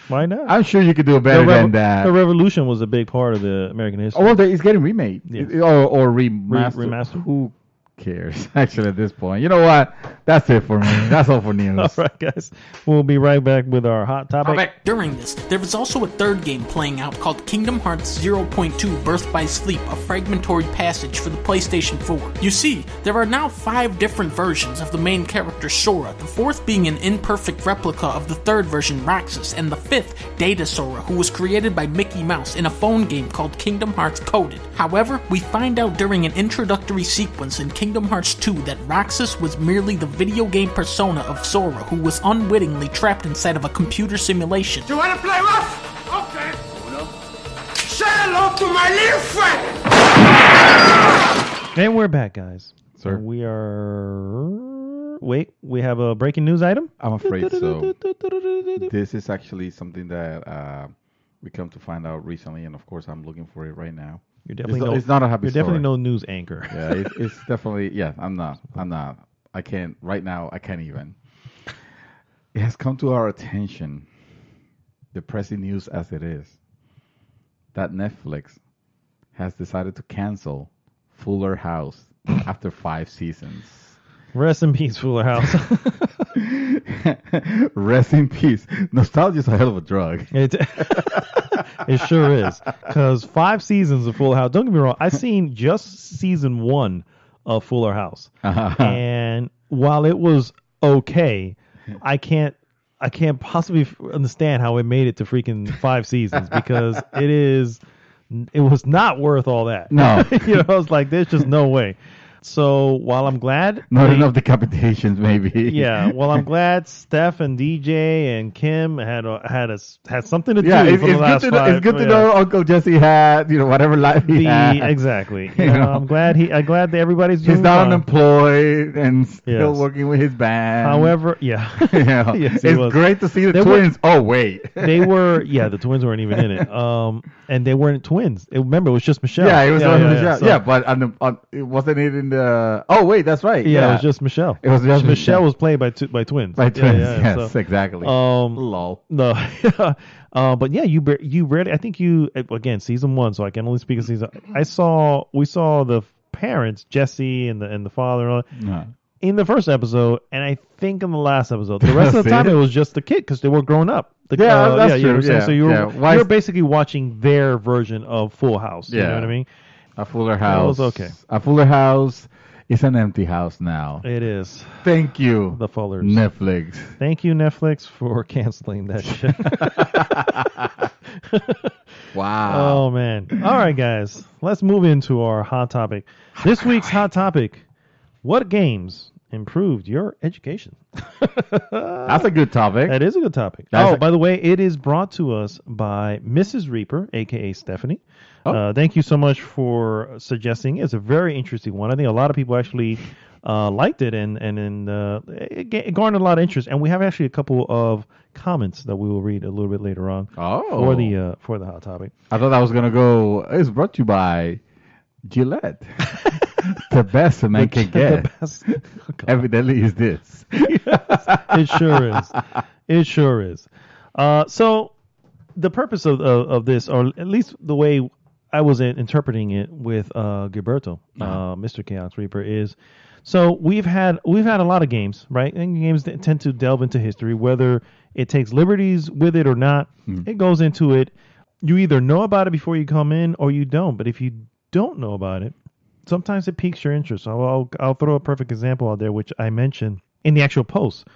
Why not? I'm sure you could do better than that. The Revolution was a big part of the American history. Oh, well, it's getting remade. Or remastered. Remastered. Who cares, actually, at this point? You know what? That's it for me. That's all for news. All right, guys. We'll be right back with our hot topic. During this, there was also a third game playing out called Kingdom Hearts 0.2 Birth by Sleep, a fragmentary passage for the PlayStation 4. You see, there are now 5 different versions of the main character Sora, the 4th being an imperfect replica of the 3rd version Roxas, and the 5th, Data Sora, who was created by Mickey Mouse in a phone game called Kingdom Hearts Coded. However, we find out during an introductory sequence in Kingdom Hearts 2 that Roxas was merely the video game persona of Sora, who was unwittingly trapped inside of a computer simulation. You wanna play rough? Okay. Say hello to my little friend! And we're back, guys. Sir. We are... Wait, we have a breaking news item? I'm afraid so. This is actually something that we come to find out recently, and of course I'm looking for it right now. You're definitely it's not a happy story. You're definitely no news anchor. Yeah, it's definitely... Yeah, I'm not. I can't... Right now, I can't even. It has come to our attention, depressing news as it is, that Netflix has decided to cancel Fuller House after 5 seasons. Rest in peace, Fuller House. Rest in peace. Nostalgia's a hell of a drug. It sure is. Because 5 seasons of Fuller House. Don't get me wrong. I've seen just season 1 of Fuller House, and while it was okay, I can't possibly understand how it made it to freaking 5 seasons, because it was not worth all that. No, I was like, there's just no way. So while I'm glad... Not enough decapitations, maybe. Yeah, well, I'm glad Steph and DJ and Kim had something to do for the last 5. It's good to know Uncle Jesse had, whatever life he had. Exactly. I'm glad that everybody's doing He's not fine. unemployed and still working with his band. However, yes, it's great to see the twins. The twins weren't even in it. And they weren't twins. Remember, it was just Michelle. Yeah, it was Michelle. So, but it wasn't it in the... Oh, wait, that's right. Yeah, it was just Michelle. It was just Michelle was played by twins. By twins, yes, exactly. Lol. No. But yeah, you rarely... I think again, season 1, so I can only speak of season... We saw the parents, Jesse and the father, in the first episode, and I think in the last episode. The rest of the time, it was just the kid, because they were grown up. That's true. So you're basically watching their version of Full House. You know what I mean? A Fuller House. It was okay. A Fuller House It's an empty house now. It is. Thank you, The Fullers. Netflix. Thank you, Netflix, for canceling that shit. Wow. Oh, man. All right, guys. Let's move into our hot topic. This week's hot topic: what games improved your education? That's a good topic. That is a good topic. By the way, it is brought to us by Mrs. Reaper, a.k.a. Stephanie. Thank you so much for suggesting. It's a very interesting one. I think a lot of people actually liked it, and it garnered a lot of interest. And we have actually a couple of comments that we will read a little bit later on for the hot topic. I thought I was going to go, it's brought to you by Gillette. The best a man can get. The best. Evidently is this. Yes, it sure is. It sure is. So the purpose of this, or at least the way I was interpreting it with Gilberto, Mr. Chaos Reaper, is so we've had a lot of games, right? And games that tend to delve into history, whether it takes liberties with it or not. It goes into it. You either know about it before you come in, or you don't. But if you don't know about it, sometimes it piques your interest. So I'll throw a perfect example out there, which I mentioned in the actual post.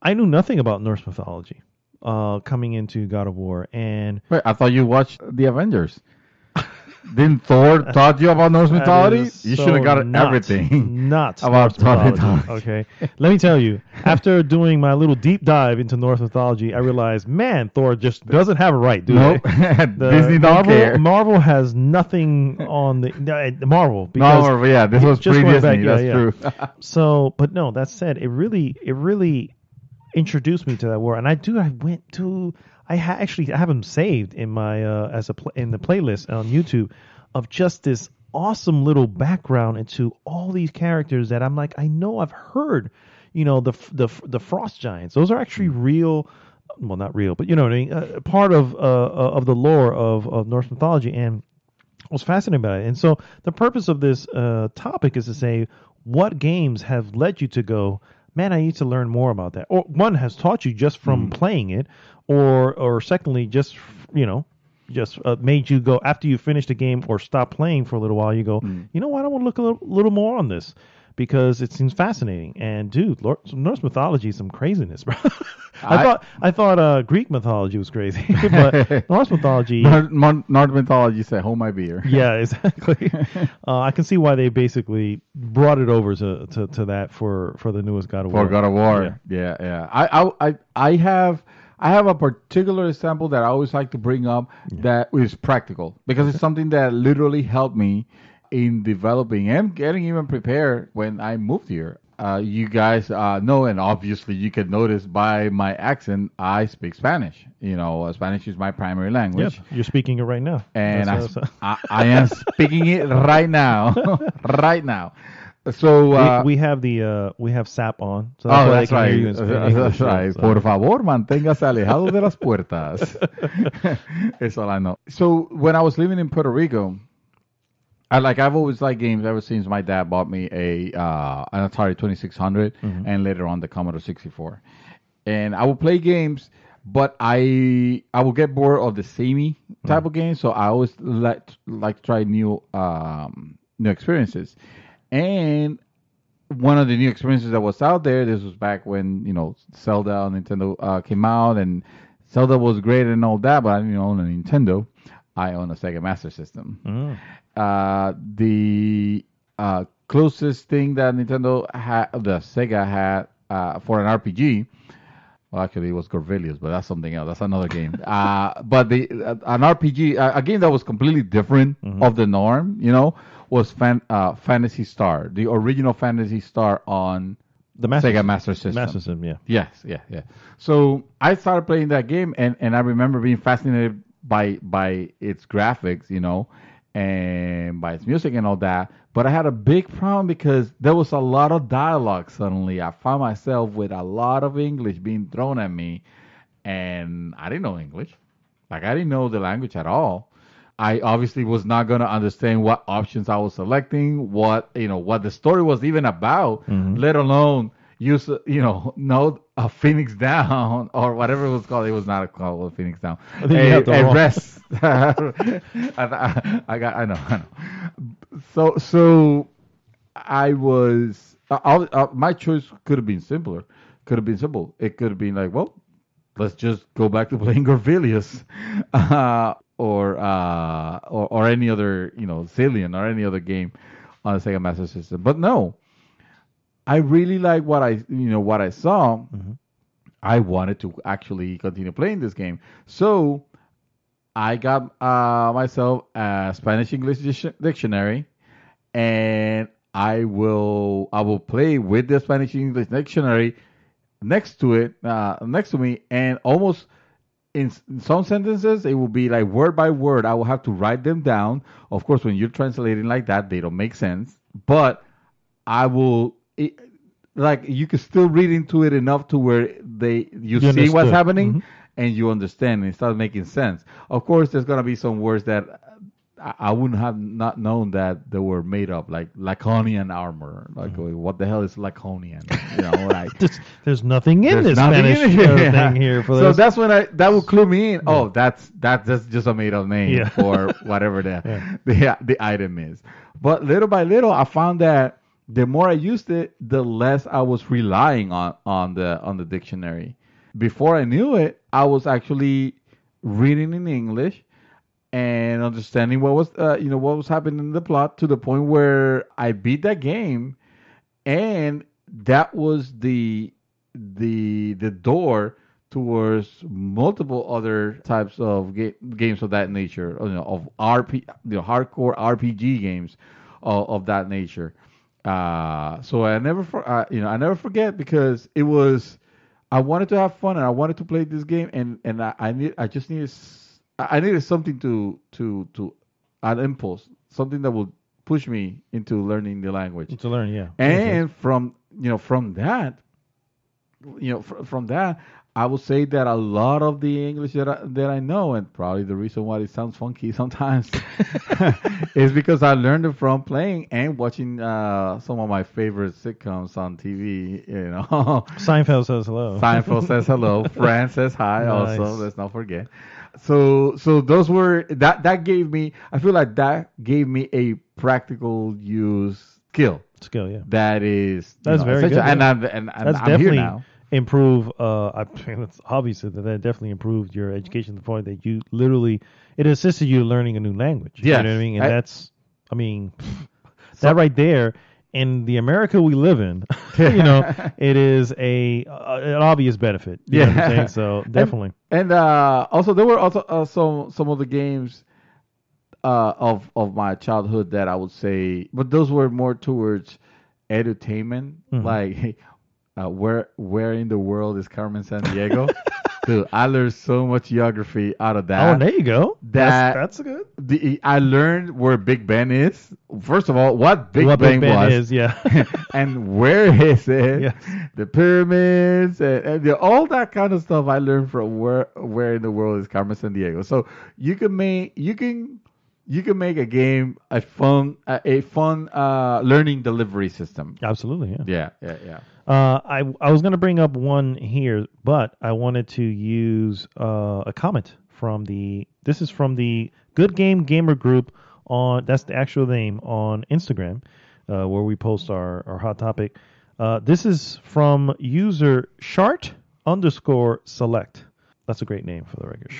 I knew nothing about Norse mythology coming into God of War, and wait, I thought you watched the Avengers. Didn't Thor taught you about Norse mythology? You should have got everything. Not about Norse mythology. Okay, let me tell you. After doing my little deep dive into Norse mythology, I realized, man, Thor just doesn't have it right, dude. Nope. Disney don't care. Marvel has nothing on the Marvel. Because yeah, this was pre-Disney. That's true. So, but no, that said, it really introduced me to that war, and I have them saved in my in the playlist on YouTube of just this awesome little background into all these characters that I'm like, I know I've heard, the frost giants. Those are actually real, well, not real, but you know what I mean, part of the lore of Norse mythology, and I was fascinated by it. And so the purpose of this topic is to say, what games have led you to go, man, I need to learn more about that. Or one has taught you just from playing it, or secondly, just made you go after you finish the game or stop playing for a little while. You go, you know what? I want to look a little more on this because it seems fascinating. And dude, Norse mythology is some craziness, bro. I thought Greek mythology was crazy, but Norse mythology. Norse mythology said, "Hold my beer." Yeah, exactly. I can see why they basically brought it over to that for the newest God of War. For God of War, yeah. I have a particular example that I always like to bring up that is practical because it's something that literally helped me in developing and getting even prepared when I moved here. You guys know, and obviously you can notice by my accent, I speak Spanish. Spanish is my primary language. Yep, you're speaking it right now. And I am speaking it right now. Right now. So we have SAP on. So that's right. That's right. Por favor, manténgase alejado de las puertas. That's all I know. So when I was living in Puerto Rico, I've always liked games ever since my dad bought me an Atari 2600 and later on the Commodore 64. And I would play games, but I would get bored of the samey type of games. So I always like to try new experiences. And one of the new experiences that was out there, this was back when, Zelda on Nintendo came out, and Zelda was great and all that, but I didn't own a Nintendo. I own a Sega Master System. The closest thing that Sega had for an RPG, well, actually it was Corvelius, but that's something else. That's another game. But an RPG, a game that was completely different of the norm, was Phantasy Star, the original Phantasy Star on the Sega Master System. Yeah. Yes, yeah. So I started playing that game, and I remember being fascinated by its graphics, and by its music and all that. But I had a big problem because there was a lot of dialogue suddenly. I found myself with a lot of English being thrown at me, and I didn't know English. I didn't know the language at all. I obviously was not going to understand what options I was selecting, what the story was even about, let alone know a Phoenix Down or whatever it was called. It was not called a Phoenix Down. A rest. I know. So I was my choice could have been simpler. Could have been simple. It could have been like, well, let's just go back to playing Gorvilius, or any other, Zillion or any other game on the Sega Master System. But no, I really like what I saw. Mm-hmm. I wanted to actually continue playing this game, so I got myself a Spanish English dictionary, and I will play with the Spanish English dictionary next to me, and almost in some sentences it will be like word by word. I will have to write them down. Of course, when you're translating like that, they don't make sense, but I will. Like you can still read into it enough to where you see understood. what's happening, Mm-hmm. and you understand, and it starts making sense. Of course, there's gonna be some words that I wouldn't have not known that they were made up, like Laconian armor. Like, what the hell is Laconian? Like There's nothing in this nothing Spanish in it. thing here for so this. that's when that would clue me in. Oh, that's just a made up name Yeah. for whatever the item is. But little by little, I found that the more I used it, the less I was relying on the dictionary. Before I knew it, I was actually reading in English and understanding what was happening in the plot, to the point where I beat that game, and that was the door towards multiple other types of games of that nature, of hardcore RPG games of that nature. So I never forget, because it was, I wanted to have fun and I wanted to play this game, and I needed something to an impulse, something that would push me into learning the language. To learn, yeah. And from that, I would say that a lot of the English that I know, and probably the reason why it sounds funky sometimes, is because I learned it from playing and watching some of my favorite sitcoms on TV. Seinfeld says hello. Seinfeld says hello. Friends says hi. Nice. Also, let's not forget. So those were that gave me. I feel like that gave me a practical use skill. Yeah. That's very good. And Yeah. I'm That's here definitely now. improve. I mean, it's obvious that definitely improved your education to the point that you literally, it assisted you learning a new language. Yes. You know what I mean? And that right there, in the America we live in, it is an obvious benefit. You know what I'm saying? So definitely. And also there were also some of the games of my childhood that I would say, but those were more towards edutainment, like where in the world is Carmen Sandiego? Dude, I learned so much geography out of that. Oh, there you go. That's good. I learned where Big Ben is. First of all, what Big Ben was, is, yeah. and where is it? Yes. The pyramids and all that kind of stuff. I learned from where in the world is Carmen Sandiego. So you can make a game a fun learning delivery system. Absolutely, yeah. Yeah. I was going to bring up one here, but I wanted to use a comment from the Good Game Gamer group that's the actual name on Instagram, where we post our hot topic. This is from user Shart_select. That's a great name for the record.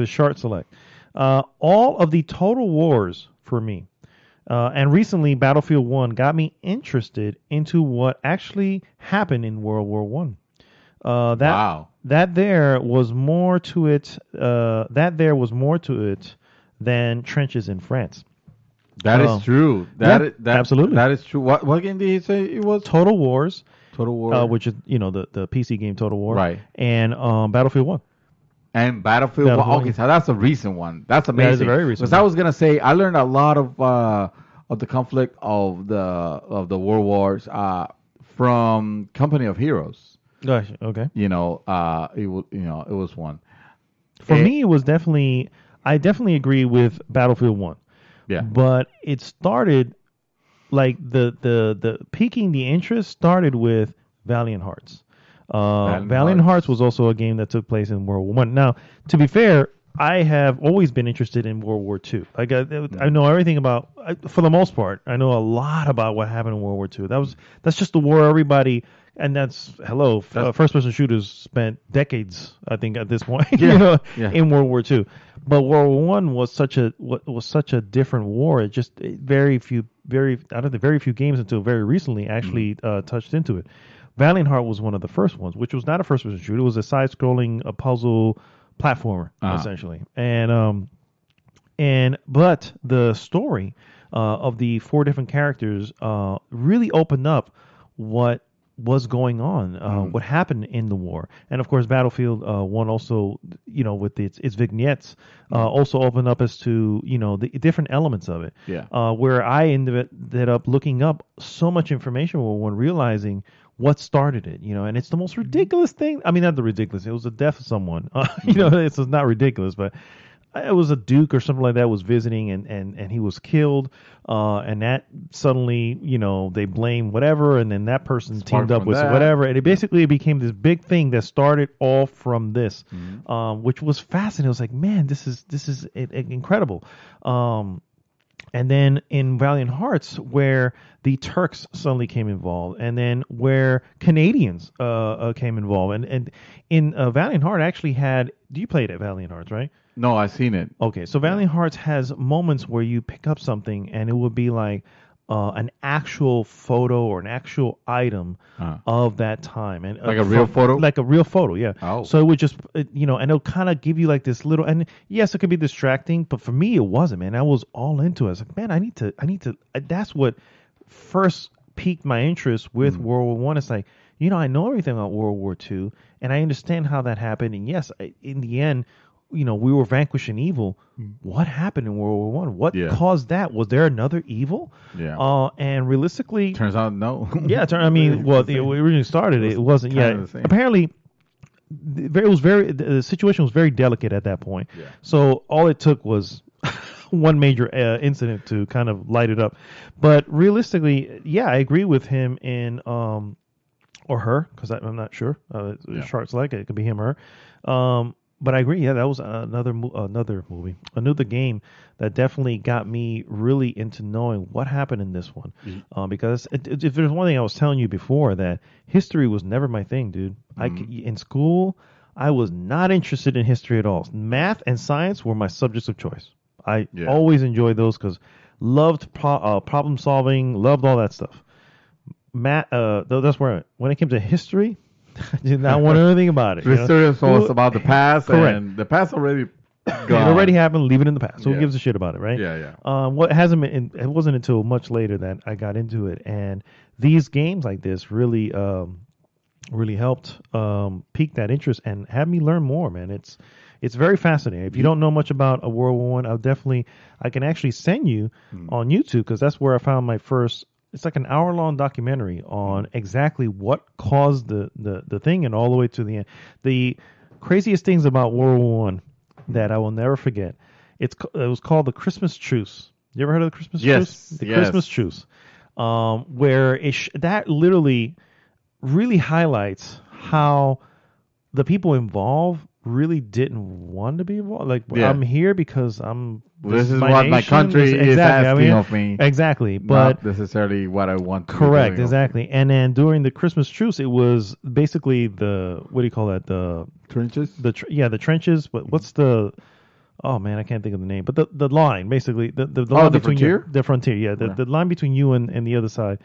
Shart Select. All of the Total Wars for me. And recently, Battlefield 1 got me interested into what actually happened in World War One. Wow. That there was more to it. Than trenches in France. That is true. Absolutely. That is true. What game did he say it was? Total Wars. Total War. Which is the PC game Total War. Right. And Battlefield 1. And Battlefield 1. Okay, so that's a recent one. That's amazing. That is a very recent Because I was gonna say I learned a lot of the conflict of the World Wars from Company of Heroes. Gosh, okay. It was one. For me, it was definitely. I definitely agree with Battlefield 1. Yeah. But it started like the piquing the interest started with Valiant Hearts. Valiant Hearts was also a game that took place in World War One. Now, to be fair, I have always been interested in World War II. I know everything about, for the most part, I know a lot about what happened in World War II. That's just the war everybody, and first-person shooters spent decades, I think, at this point, in World War II. But World War One was such a different war. Very few games until very recently actually touched into it. Valiant Heart was one of the first ones, which was not a first-person shooter. It was a side-scrolling puzzle platformer essentially, but the story of the 4 different characters really opened up what was going on, what happened in the war, and of course, Battlefield 1 also, with its vignettes, also opened up as to the different elements of it. Where I ended up looking up so much information when realizing what started it, and it's the most ridiculous thing. I mean, not the ridiculous. It was the death of someone. It's not ridiculous, but it was a duke or something like that was visiting, and he was killed. And that suddenly, they blame whatever, and then that person teamed up with whatever, and it basically became this big thing that started all from this, which was fascinating. It was like, man, this is incredible. And then in Valiant Hearts, where the Turks suddenly came involved, and then where Canadians came involved, and in Valiant Heart actually had. Do you play it at Valiant Hearts, right? No, I've seen it. Okay, so Valiant Hearts has moments where you pick up something, and it would be like an actual photo or an actual item of that time, and like a real photo, like a real photo, yeah. Oh. So it would just, and it'll kind of give you like this little, and yes, it could be distracting, but for me, it wasn't, man. I was all into it. I was like, man, I need to. That's what first piqued my interest with World War One. It's like, I know everything about World War II, and I understand how that happened, and yes, in the end, we were vanquishing evil. What happened in World War One? What caused that? Was there another evil? Yeah. And realistically, turns out no. Yeah. Well, we originally started it wasn't. Yeah. Apparently, the situation was very delicate at that point. Yeah. So all it took was one major incident to kind of light it up. But realistically, yeah, I agree with him in or her, because I'm not sure. Sharks like it could be him or her. But I agree. Yeah, that was another movie, another game that definitely got me really into knowing what happened in this one. Because if there's one thing I was telling you before, that history was never my thing, dude. In school, I was not interested in history at all. Math and science were my subjects of choice. I always enjoyed those because loved problem solving, loved all that stuff. Math, that's where when it came to history, I did not want anything about it. History is always about the past, correct. And the past already gone. It already happened. Leave it in the past. So who gives a shit about it, right? Yeah. What hasn't been? It wasn't until much later that I got into it, and these games like this really helped pique that interest and have me learn more. Man, it's very fascinating. If you don't know much about a World War I, I can actually send you on YouTube, because that's where I found my first. It's like an hour-long documentary on exactly what caused the thing, and all the way to the end. The craziest things about World War I that I will never forget. It was called the Christmas Truce. You ever heard of the Christmas Truce? The Christmas Truce, where that literally really highlights how the people involved really didn't want to be involved. Like, I'm here because this is what my country is asking of me. Exactly. But not necessarily what I want to correct, exactly. And then during the Christmas truce, it was basically what do you call that? The trenches? The trenches. But what's the... Oh, man, I can't think of the name. But the line, basically. The line between frontier? The frontier, yeah. The line between you and the other side.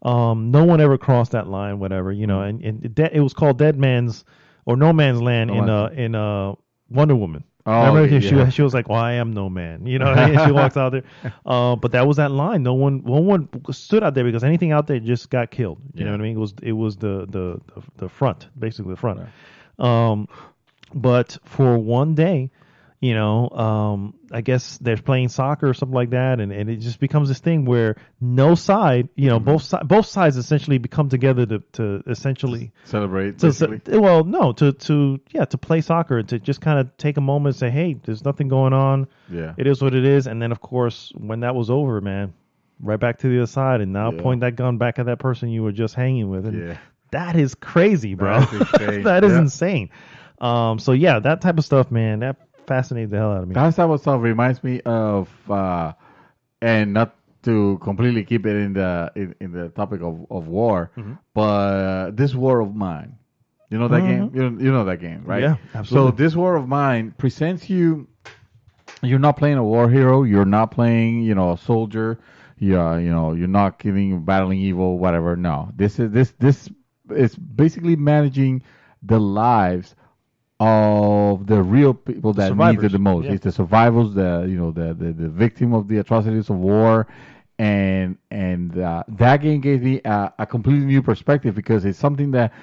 No one ever crossed that line, whatever, and it was called Dead Man's... or No Man's Land in Wonder Woman. Oh, remember she was like, "Well, I am no man," and she walks out there. But that was that line. No one stood out there, because anything out there just got killed. You know what I mean? It was the front, basically the front. Right. But for one day, I guess they're playing soccer or something like that, and it just becomes this thing where no side, both sides essentially become together to essentially celebrate. To play soccer, to just kind of take a moment and say, hey, there's nothing going on. Yeah, it is what it is. And then of course, when that was over, man, right back to the other side, and now point that gun back at that person you were just hanging with. And that is crazy, bro. That is insane. So yeah, that type of stuff, man, that fascinated the hell out of me. That type of stuff reminds me of, and not to completely keep it in the topic of war, but This War of Mine. You know that game? You know that game, right? Yeah, absolutely. So This War of Mine presents you. You're not playing a war hero. You're not playing, a soldier. You're not battling evil, whatever. No, this is basically managing the lives of the real people that need it the most. Yeah. It's the survivors, the victim of the atrocities of war, and that game gave me a completely new perspective because it's something that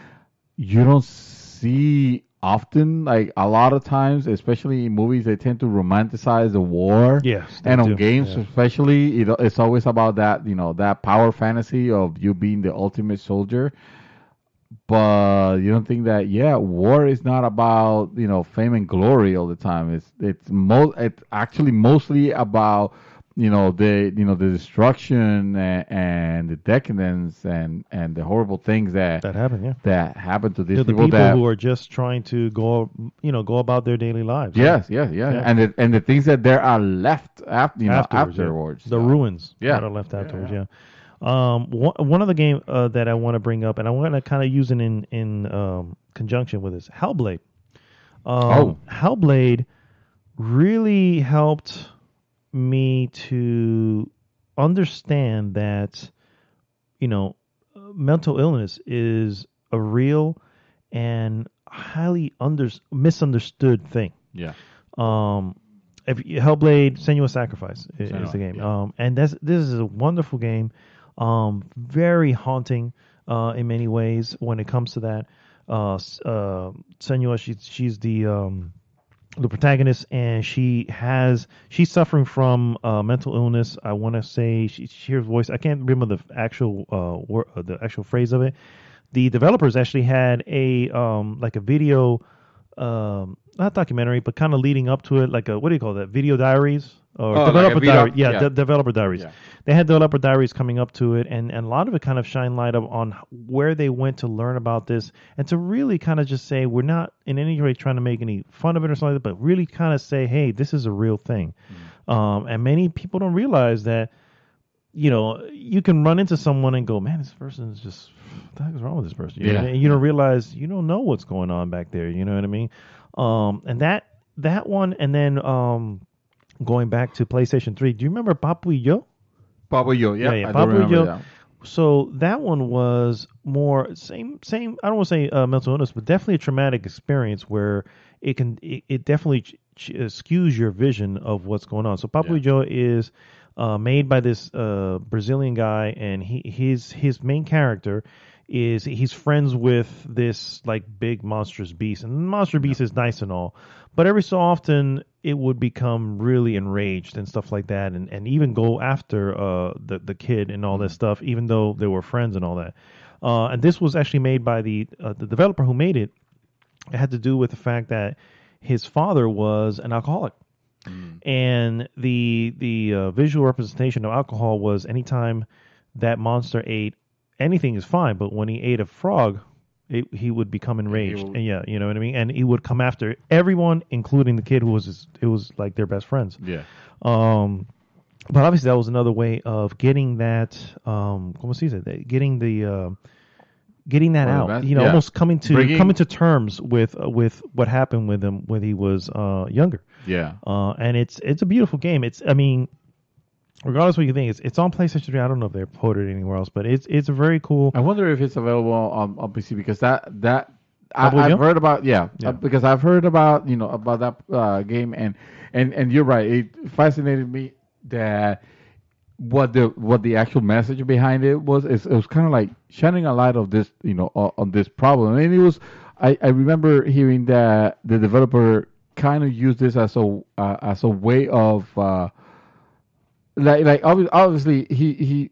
you don't see often. Like a lot of times, especially in movies, they tend to romanticize the war. Yes, and on do. games Yeah. especially, it's always about that that power fantasy of you being the ultimate soldier. But you don't think that war is not about fame and glory all the time. It's actually mostly about the destruction and the decadence and the horrible things that happen. Yeah, that happen to these the people people who are just trying to go about their daily lives. Yes, and the things that there are left afterwards. Yeah. The ruins that are left afterwards. Yeah. One other game that I want to bring up, and I want to kind of use it in conjunction with this, Hellblade. Hellblade really helped me to understand that, mental illness is a real and highly misunderstood thing. Yeah. Hellblade: Senua's Sacrifice is the game. Yeah. And this is a wonderful game. Very haunting in many ways when it comes to that. Senua, she's the protagonist, and she's suffering from mental illness. I want to say she hears voice. I can't remember the actual phrase of it. The developers actually had a video, not documentary, but kind of leading up to it, like what do you call that? Video diaries or developer diaries? Yeah, developer diaries. Yeah. They had developer diaries coming up to it, and a lot of it kind of shine light up on where they went to learn about this, and to really kind of just say we're not in any way trying to make any fun of it or something like that, but really kind of say, hey, this is a real thing. And many people don't realize that, you can run into someone and go, man, this person is just, what the heck is wrong with this person? And you don't realize, you don't know what's going on back there. You know what I mean? And that one, and then going back to PlayStation 3, do you remember Papu y Yo? Papu Yo, yeah. Papu y Yo. So that one was more same. I don't want to say mental illness, but definitely a traumatic experience where it definitely skews your vision of what's going on. So Papu y Yo is made by this Brazilian guy, and his main character is he's friends with this like big monstrous beast, and the monster beast is nice and all, but every so often it would become really enraged and stuff like that, and even go after the kid and all that stuff, even though they were friends and all that. And this was actually made by the developer who made it. It had to do with the fact that his father was an alcoholic. And the visual representation of alcohol was anytime that monster ate anything is fine, but when he ate a frog, he would become enraged. And you know what I mean? And he would come after everyone, including the kid who was it was like their best friends. Yeah. But obviously that was another way of getting that getting that out. Almost coming to terms with what happened with him when he was younger. Yeah. And it's a beautiful game. Regardless of what you think, it's on PlayStation 3. I don't know if they're ported anywhere else, but it's a very cool. I wonder if it's available on PC because I've heard about because I've heard about about that game and you're right. It fascinated me that what the actual message behind it was. It was kind of like shining a light of this on this problem, and it was. I remember hearing that the developer kind of used this as a way of. Like obviously he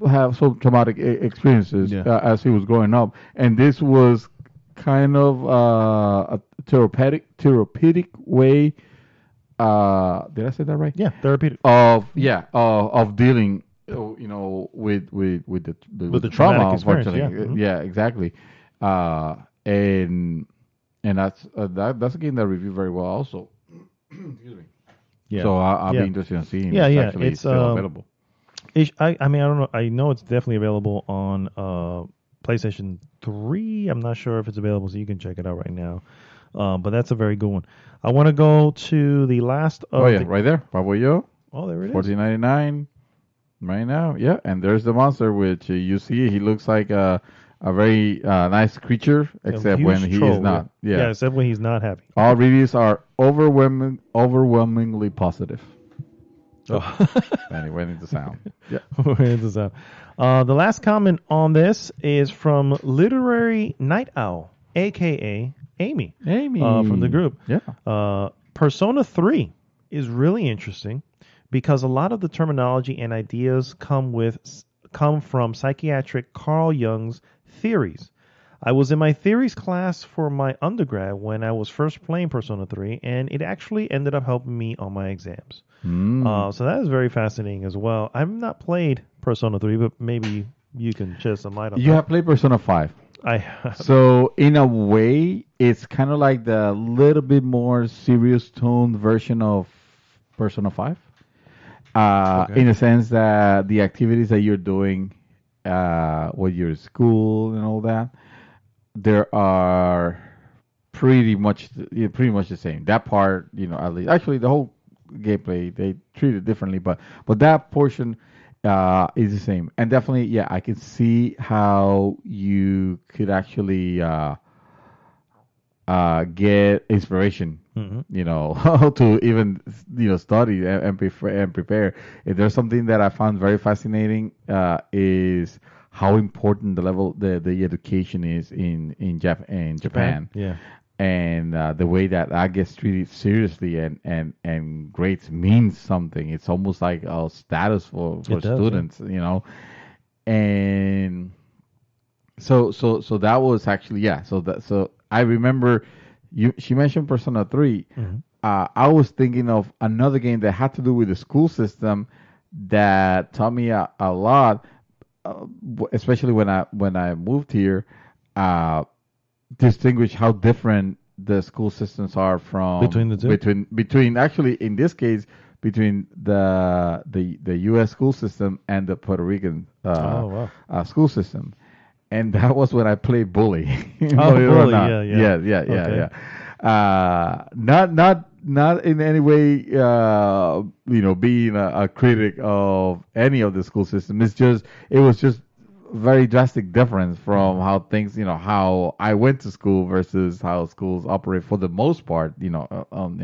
had some traumatic experiences as he was growing up, and this was kind of a therapeutic way. Did I say that right? Yeah, therapeutic. Of dealing, with the trauma, unfortunately. Yeah, exactly. And that's a game that reviewed very well also. Excuse me. Yeah. So I'll Yeah. be interested in seeing Yeah, it's yeah, actually it's, still available. I mean, I don't know. I know it's definitely available on PlayStation 3. I'm not sure if it's available, so you can check it out right now. But that's a very good one. I want to go to the last of Oh, yeah, the- right there. Paboyo, Oh, there it is. $14.99 right now. Yeah, and there's the monster, which you see. He looks like a very nice creature, A except huge when he troll, is not. Yeah, except when he's not happy. All reviews are overwhelmingly positive. Oh. And it went into sound. Yeah. Where is this at? The last comment on this is from Literary Night Owl, a.k.a. Amy. Amy. From the group. Yeah. Persona 3 is really interesting because a lot of the terminology and ideas come from psychiatric Carl Jung's theories. I was in my theories class for my undergrad when I was first playing Persona 3, and it actually ended up helping me on my exams. So that is very fascinating as well. I've not played Persona 3, but maybe you can shed some light on You that. have played Persona 5. I have. So, in a way, it's kind of like the little bit more serious toned version of Persona 5. Okay. In the sense that the activities that you're doing when you're at school and all that, there are pretty much the same. That part, at least. Actually, the whole gameplay, they treat it differently, but that portion is the same. And definitely, yeah, I can see how you could actually get inspiration, to even study and prepare. If there's something that I found very fascinating, is how important the education is in Japan. Yeah. And the way that gets treated seriously and grades means something. It's almost like a status for It does, students, And so that was actually So I remember she mentioned Persona 3. Mm-hmm. I was thinking of another game that had to do with the school system that taught me a lot, especially when I moved here. Distinguish how different the school systems are from Between the two? between actually in this case between the U.S. school system and the Puerto Rican school system, and that was when I played Bully. Bully, yeah. Not in any way being a critic of any of the school system. It was just very drastic difference from how things, how I went to school versus how schools operate for the most part,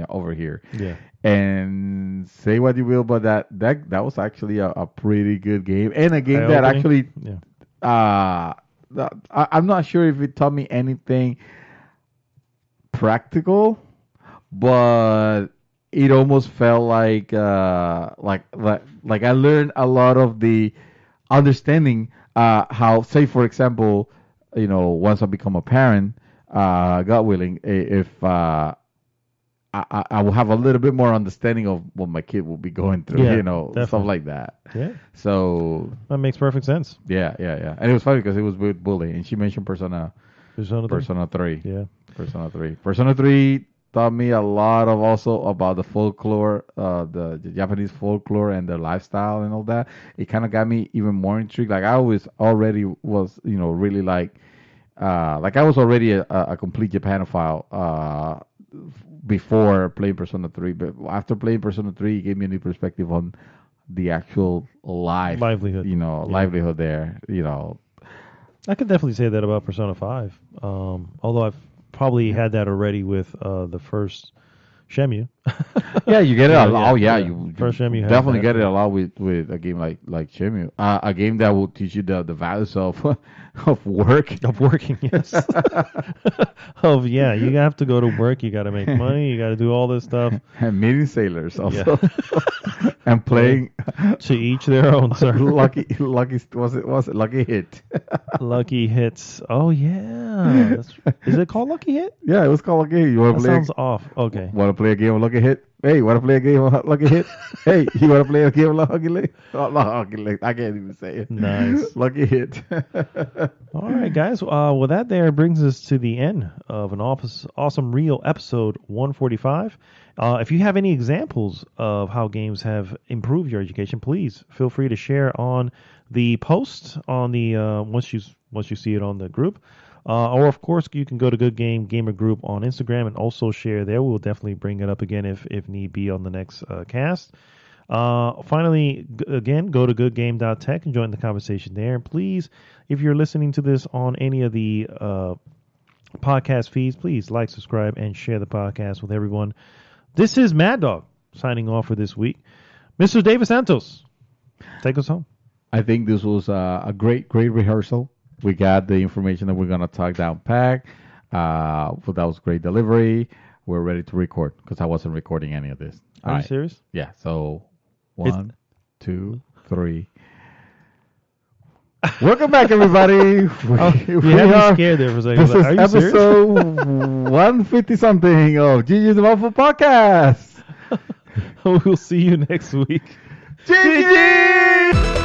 over here. Yeah. And say what you will, but that was actually a pretty good game, and a game that Eye-opening? actually, I'm not sure if it taught me anything practical, but it almost felt like I learned a lot of the understanding. How, say, for example, once I become a parent, God willing, if I will have a little bit more understanding of what my kid will be going through, definitely. stuff like that. Yeah. So That makes perfect sense. yeah. And it was funny because it was with Bully, and she mentioned Persona 3. Yeah. Persona 3. Persona 3 taught me a lot of also about the folklore, the Japanese folklore and their lifestyle and all that. It kind of got me even more intrigued. Like I always already was, really like I was already a complete Japanophile before playing Persona 3. But after playing Persona 3, it gave me a new perspective on the actual livelihood there. I could definitely say that about Persona 5. Although I've probably had that already with the first Shenmue. Yeah, you get it a lot. Yeah, Oh yeah, yeah. you First Shenmue has definitely that. get it a lot with a game like Shenmue. A game that will teach you the values of work. Of working, yes. You have to go to work. You got to make money. You got to do all this stuff. And meeting sailors also, and playing To each their own, sir. lucky was it Lucky Hit? Lucky Hits. Oh yeah, is it called Lucky Hit? Yeah, it was called Lucky Hit. You want That to play? sounds off. Okay. Want to play a game of Lucky Hit? Hey, want to play a game of Lucky Hit? Hey, you want to play a game of Lucky Leg? Oh, Lucky Leg. I can't even say it. Nice. Lucky Hit. All right, guys. Well, that there brings us to the end of an awesome reel episode 145. If you have any examples of how games have improved your education, please feel free to share on the post on the once you see it on the group. Or, of course, you can go to Good Game Gamer Group on Instagram and also share there. We'll definitely bring it up again if need be on the next cast. Finally, again, go to goodgame.tech and join the conversation there. And please, if you're listening to this on any of the podcast feeds, please like, subscribe, and share the podcast with everyone. This is Mad Dog signing off for this week. Mr. David Santos, take us home. I think this was a great rehearsal. We got the information that we're going to talk down pack. That was great delivery. We're ready to record because I wasn't recording any of this. Are you serious? Yeah. So 1, 2, 3. Welcome back, everybody. You had me scared there for a second. This is episode 150 something of GG's Mouthful Podcast. We'll see you next week. GG!